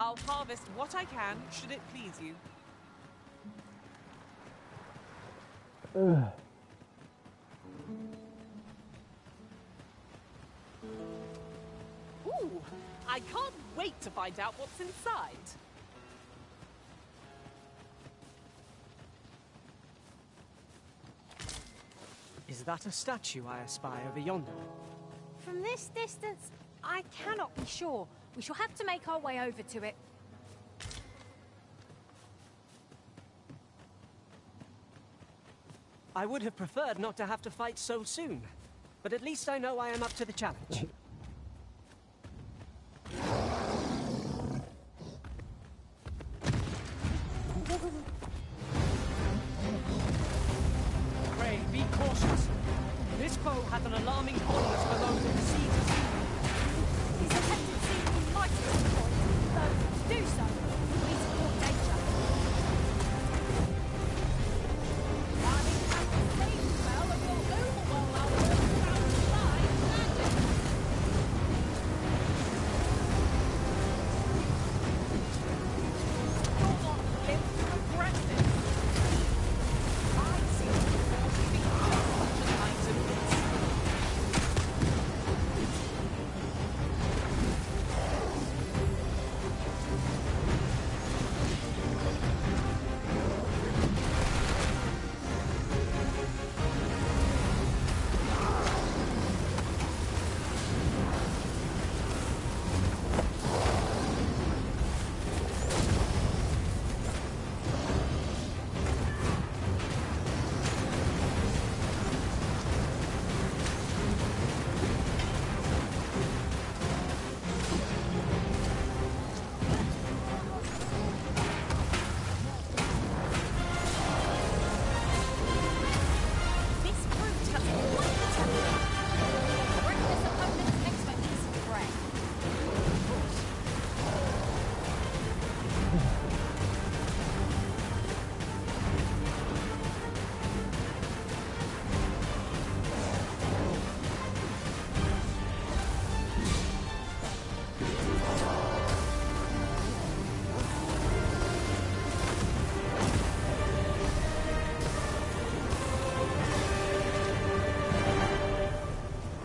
Speaker 15: I'll harvest what I can, should it please you. I can't wait to find out what's inside.
Speaker 19: Is that a statue I espy over yonder?
Speaker 18: From this distance, I cannot be sure. We shall have to make our way over to it.
Speaker 19: I would have preferred not to have to fight so soon, but at least I know I am up to the challenge. Ray, be cautious. This foe has an alarming fondness for those who deceive us.
Speaker 18: His attempted seemingly might have been point, though to do so means more danger. Having had the same spell of your overwhelm out of the side landed. You're not live to regret this. I seem to recall giving just such a night of this. This brute has quite the temper. Reckless opponent's expertise in prey.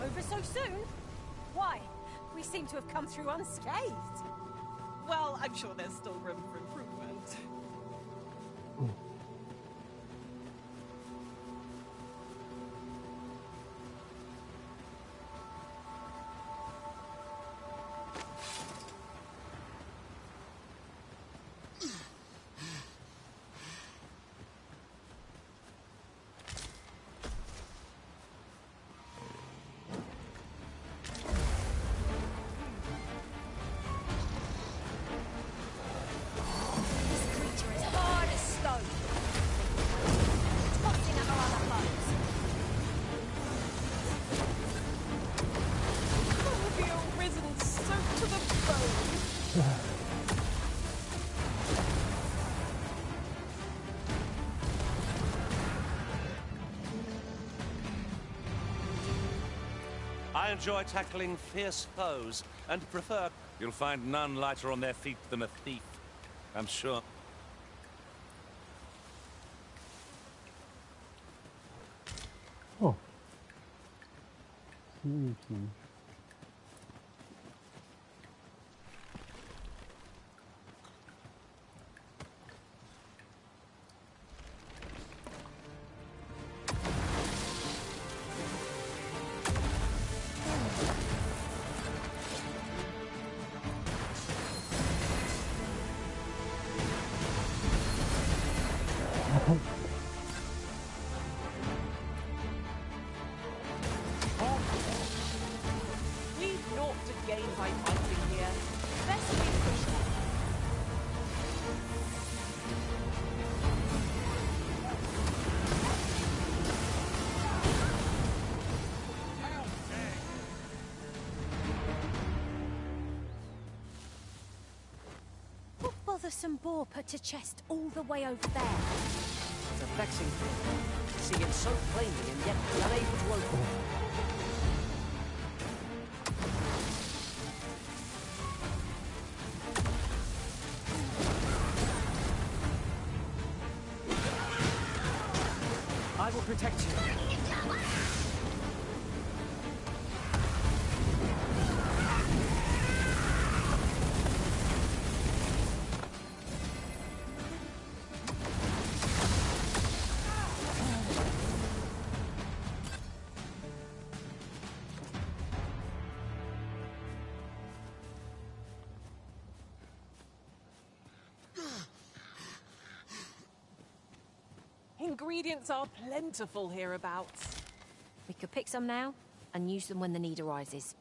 Speaker 18: Over so soon? Why? We seem to have come through unscathed.
Speaker 15: Well, I'm sure there's still room for improvement.
Speaker 18: This creature is hard as stone. Tossing at our other foes.
Speaker 15: Corvio risen soaked to the bone.
Speaker 4: I enjoy tackling fierce foes, and prefer... You'll find none lighter on their feet than a thief, I'm sure.
Speaker 1: Oh. Sneaky.
Speaker 15: We've naught to gain by fighting here. Best we push on.
Speaker 18: What bothersome boar put a chest all the way over there?
Speaker 19: It's a vexing thing. See it so plainly and yet be unable to open it. I will protect you.
Speaker 15: ingredients are plentiful hereabouts.
Speaker 18: We could pick some now and use them when the need arises.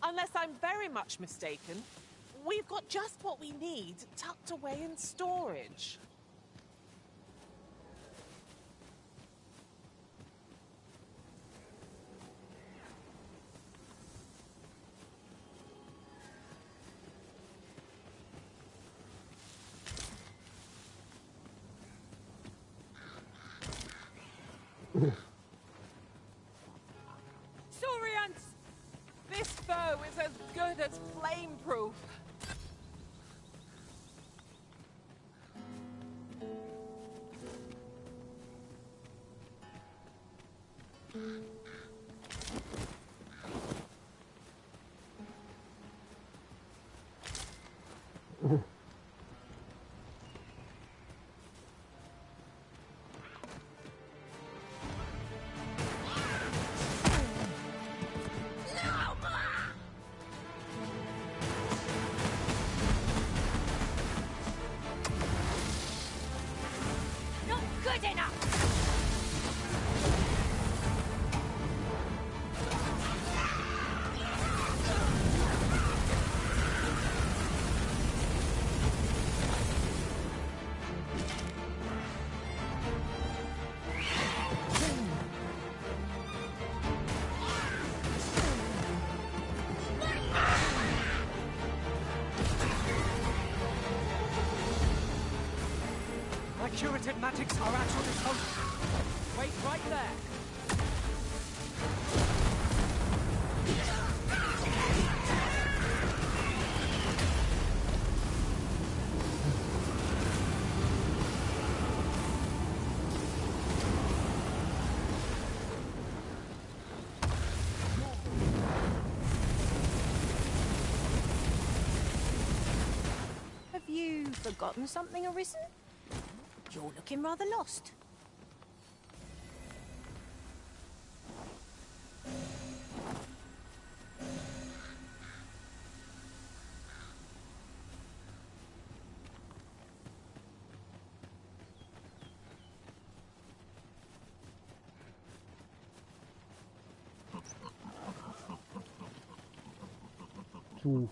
Speaker 15: Unless I'm very much mistaken, we've got just what we need tucked away in storage. Saurians! This foe is as good as flame-proof.
Speaker 18: Not good enough!
Speaker 19: My curative magics are at your disposal. Wait right there.
Speaker 18: Have you forgotten something, Arisen? You're looking rather lost.
Speaker 1: Two.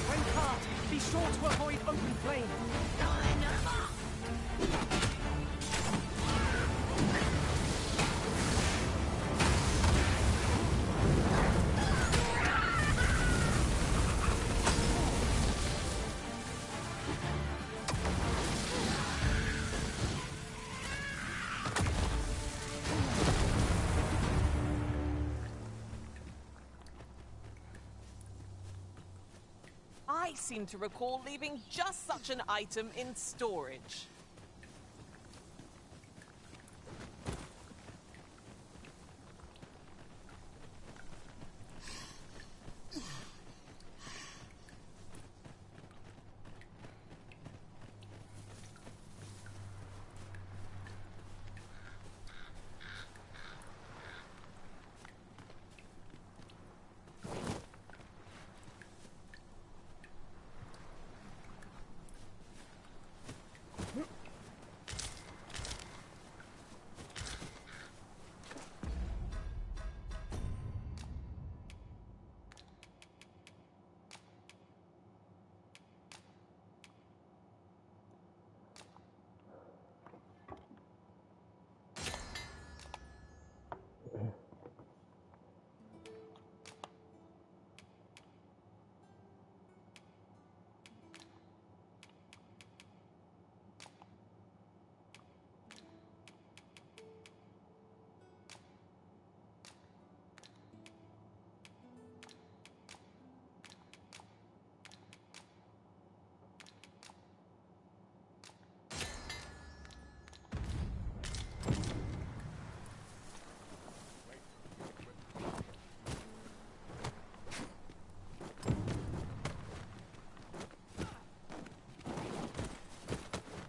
Speaker 19: When cart, be sure to avoid open flame.
Speaker 15: I seem to recall leaving just such an item in storage.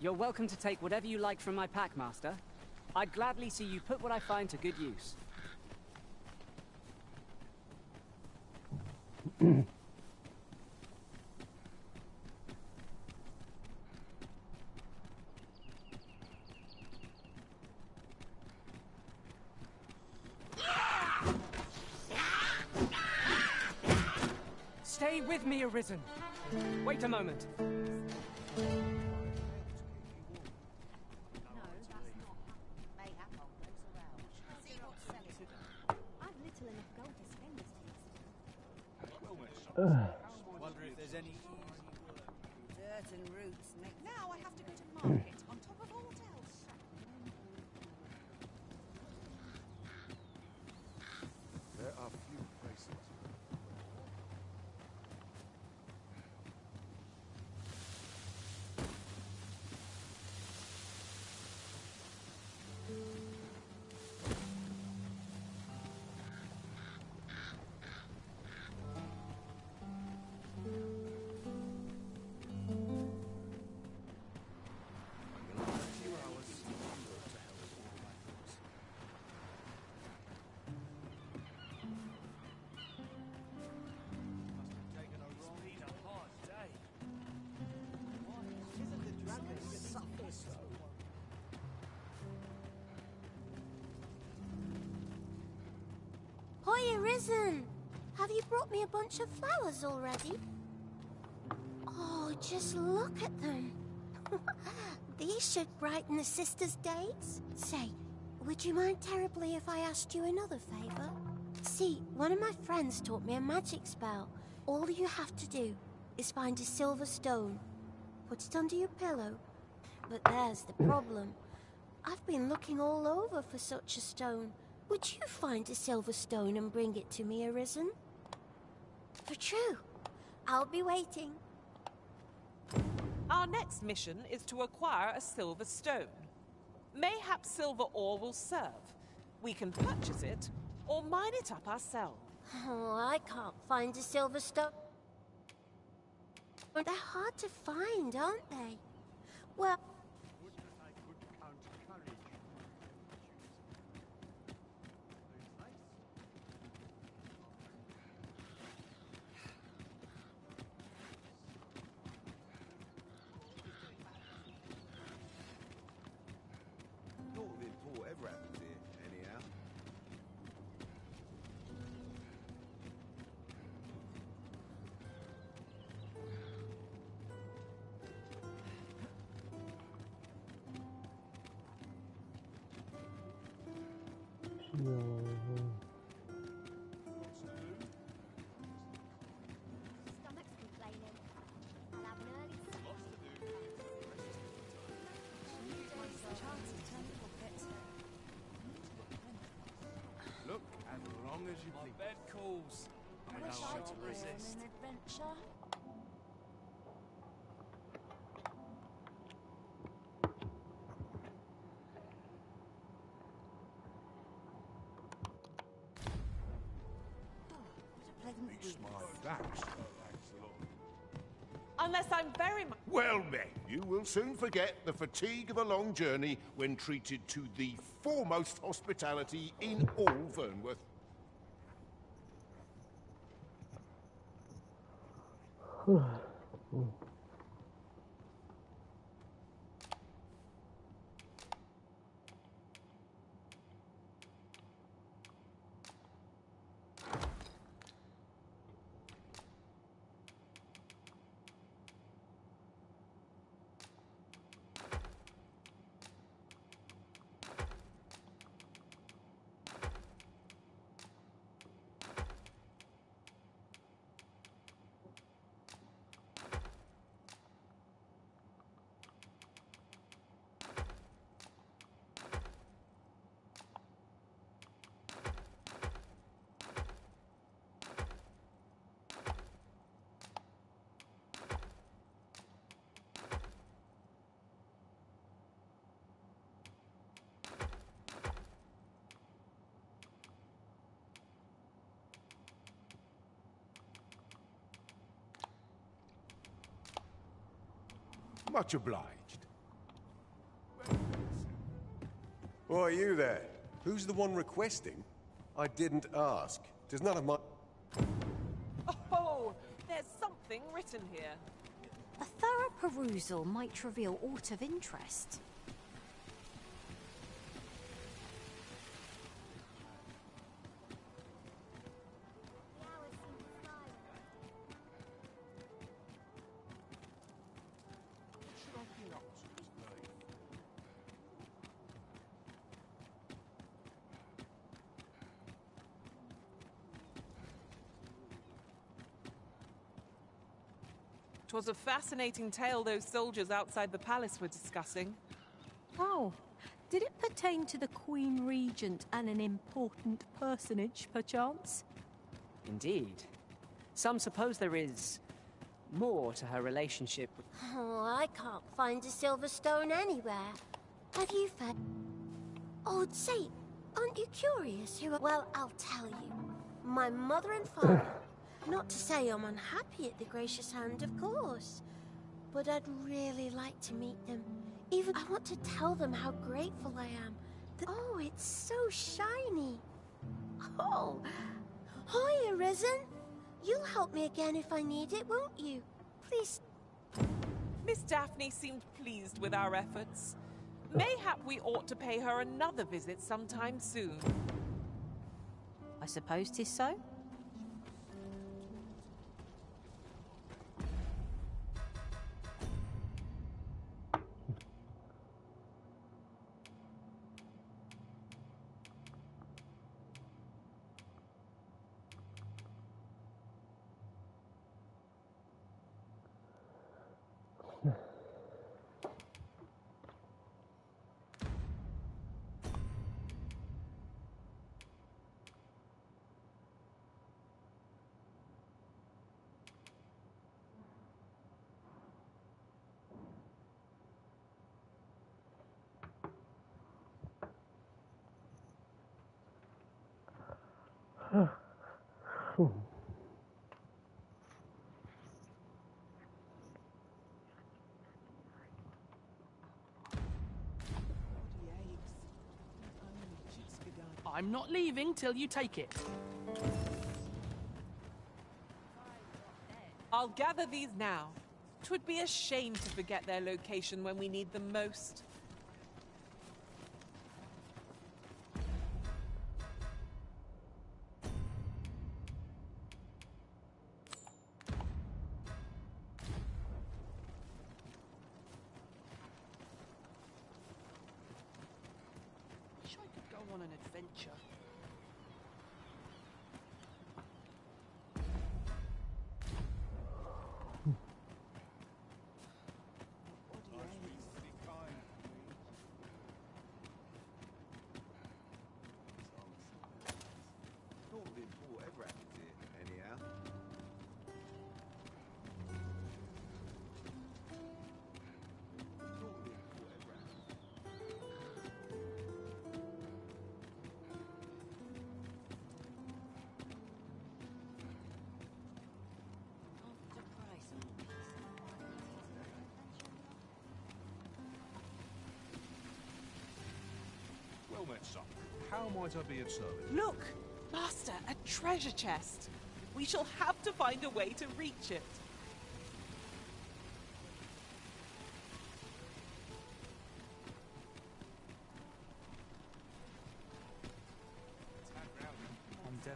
Speaker 19: You're welcome to take whatever you like from my pack, Master. I'd gladly see you put what I find to good use. Stay with me, Arisen. Wait a moment.
Speaker 21: Wonder if there's any easy work.
Speaker 8: Dirt and roots make... Now I have to go to market on top of all else.
Speaker 5: There are few places.
Speaker 18: Hi, Arisen! Have you brought me a bunch of flowers already? Oh, just look at them. These should brighten the sisters' days. Say, would you mind terribly if I asked you another favor? See, one of my friends taught me a magic spell. All you have to do is find a silver stone. Put it under your pillow. But there's the problem. I've been looking all over for such a stone. Would you find a silver stone and bring it to me, Arisen? For true. I'll be waiting.
Speaker 15: Our next mission is to acquire a silver stone. Mayhap silver ore will serve. We can purchase it, or mine it up ourselves.
Speaker 18: Oh, I can't find a silver stone. They're hard to find, aren't they? Well...
Speaker 5: Not of import ever happens here, anyhow.
Speaker 18: Stomach's complaining. I'll have an early
Speaker 12: Look, as long as you please.
Speaker 2: Bed calls.
Speaker 18: I
Speaker 2: I
Speaker 18: wish
Speaker 2: know how
Speaker 18: I'd
Speaker 2: to
Speaker 18: been
Speaker 2: resist.
Speaker 18: on an adventure.
Speaker 15: Unless I'm very much...
Speaker 7: Well met, you will soon forget the fatigue of a long journey when treated to the foremost hospitality in all Vernworth. Much obliged.
Speaker 16: Why are you there? Who's the one requesting? I didn't ask. 'Tis none of my...
Speaker 15: Oh, there's something written here.
Speaker 3: A thorough perusal might reveal aught of interest.
Speaker 15: It was a fascinating tale those soldiers outside the palace were discussing.
Speaker 3: Oh, did it pertain to the Queen Regent and an important personage, perchance?
Speaker 19: Indeed. Some suppose there is more to her relationship with...
Speaker 18: Oh, I can't find a silver stone anywhere. Have you found... Oh, say, aren't you curious who... Well, I'll tell you. My mother and father. Not to say I'm unhappy at the gracious hand, of course. But I'd really like to meet them. Even I want to tell them how grateful I am. Oh, it's so shiny. Oh, hi, Arisen. You'll help me again if I need it, won't you? Please.
Speaker 15: Miss Daphne seemed pleased with our efforts. Mayhap we ought to pay her another visit sometime soon.
Speaker 3: I suppose 'tis so.
Speaker 11: I'm not leaving till you take it.
Speaker 15: I'll gather these now. 'Twould be a shame to forget their location when we need them most.
Speaker 11: Wish I could go on an adventure.
Speaker 5: Well met, son. How might I be of service?
Speaker 15: Look! Master, a treasure chest! We shall have to find a way to reach it.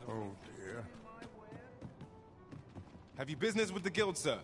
Speaker 12: Oh dear. Have you business with the guild, sir?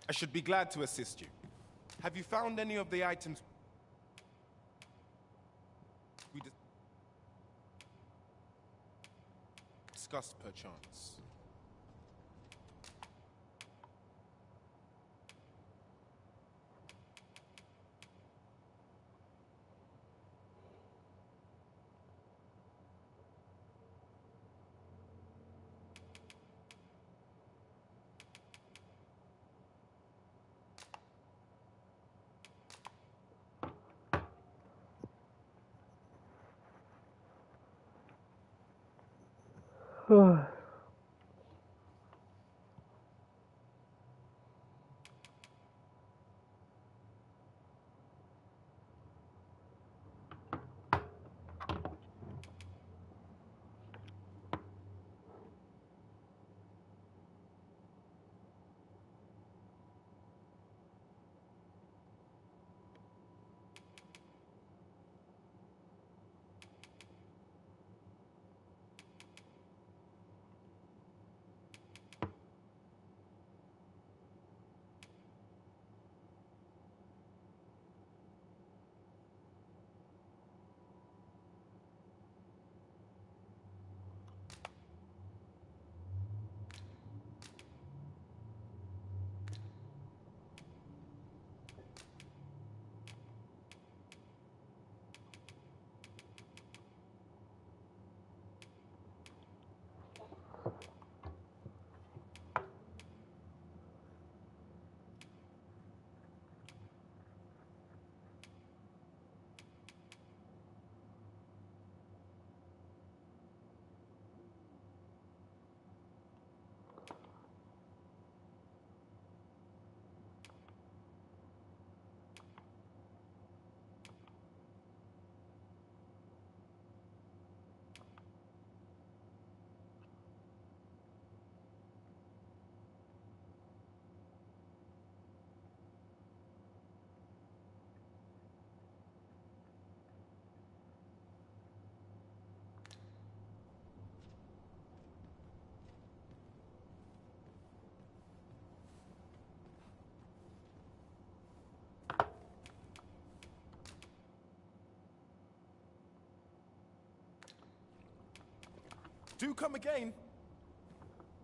Speaker 12: I should be glad to assist you. Have you found any of the items we discussed perchance? Do come again.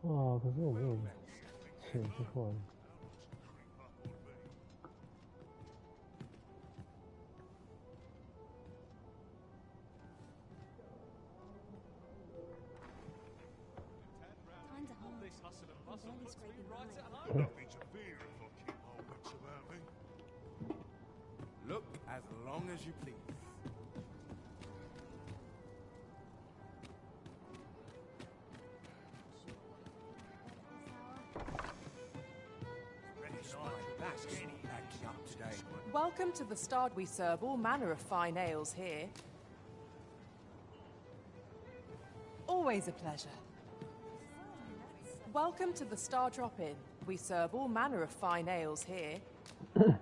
Speaker 1: 哇，可是我没有钱去换。
Speaker 8: Times are hard. I'm barely scraping by.
Speaker 5: Nothing to fear if I keep my wits about me.
Speaker 12: Look as long as you please.
Speaker 15: Welcome to the Star. We serve all manner of fine ales here. Always a pleasure. Welcome to the Star Drop-In. We serve all manner of fine ales here.
Speaker 9: There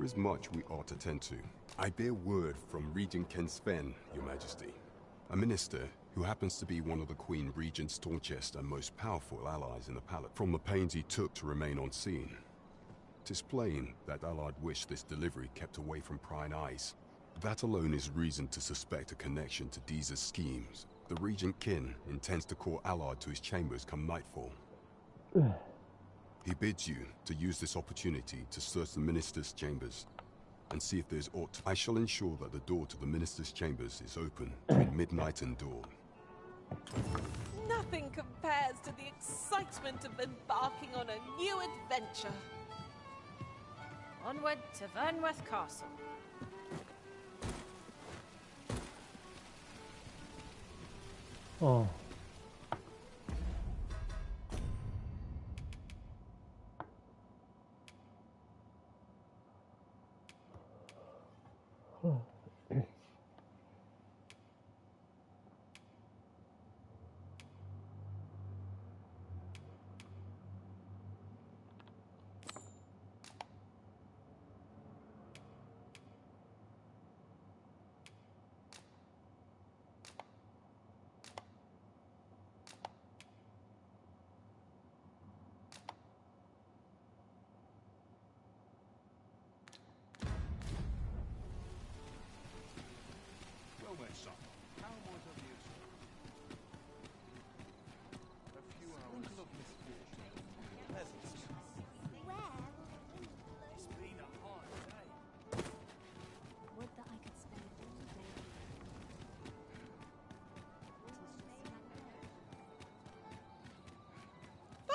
Speaker 9: is much we ought to tend to. I bear word from Regent Ken Sven, Your Majesty, a minister who happens to be one of the Queen Regent's staunchest and most powerful allies in the palace. From the pains he took to remain on scene, 'tis plain that Allard wished this delivery kept away from prying eyes. That alone is reason to suspect a connection to Deeza's schemes. The Regent Kin intends to call Allard to his chambers come nightfall. He bids you to use this opportunity to search the minister's chambers and see if there's aught. I shall ensure that the door to the minister's chambers is open between midnight and dawn.
Speaker 15: Nothing compares to the excitement of embarking on a new adventure.
Speaker 3: Onward to Vernworth Castle.
Speaker 1: Oh.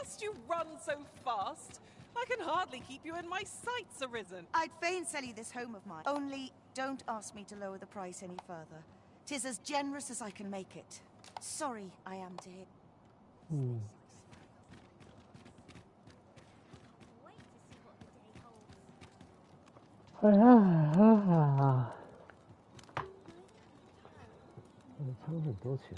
Speaker 15: must you run so fast? I can hardly keep you in my sights, Arisen.
Speaker 8: I'd fain sell you this home of mine. Only don't ask me to lower the price any further. 'Tis as generous as I can make it. Sorry I am to hear.
Speaker 1: 差了很多钱。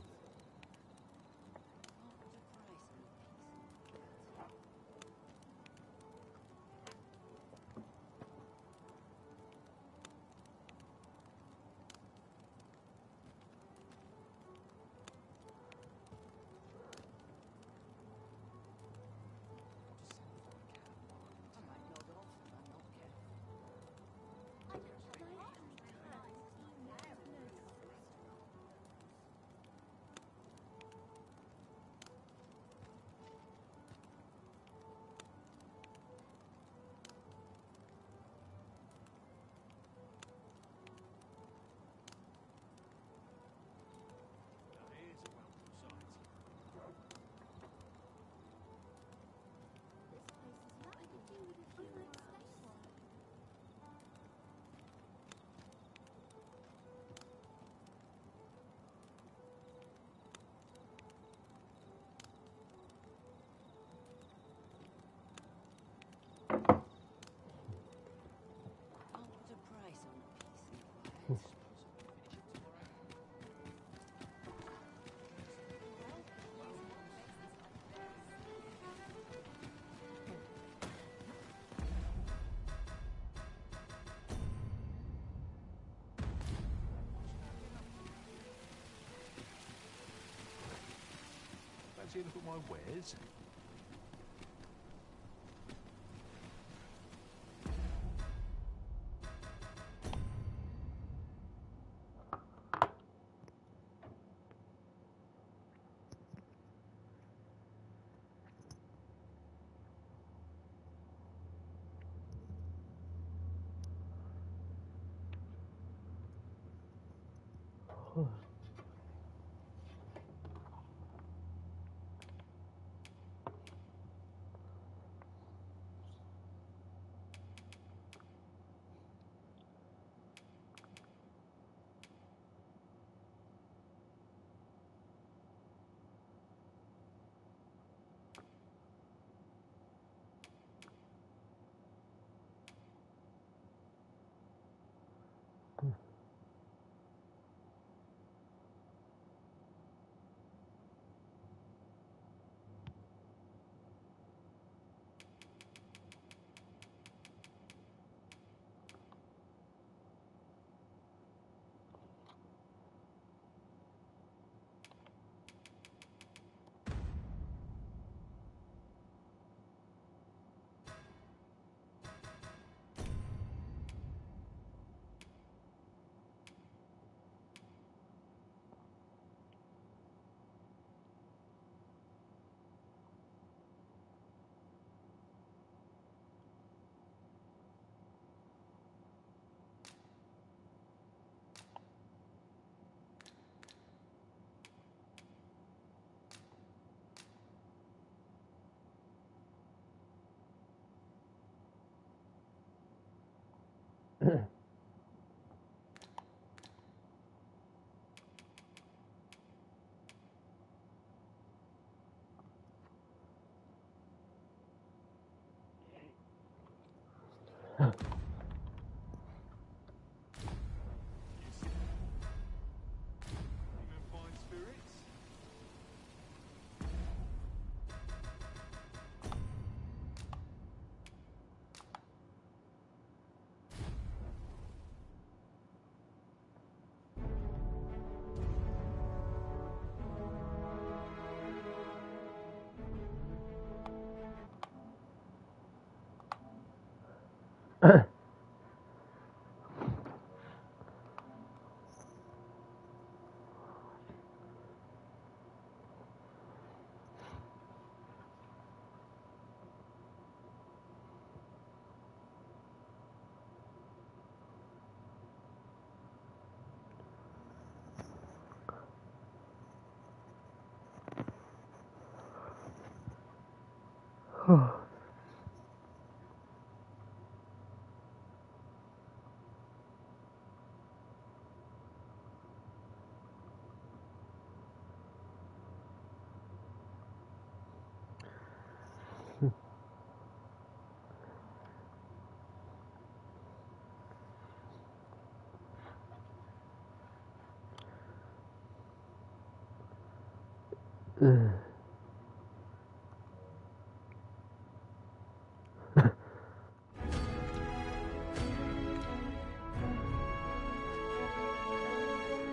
Speaker 17: Fancy a look at my wares?
Speaker 1: Ugh.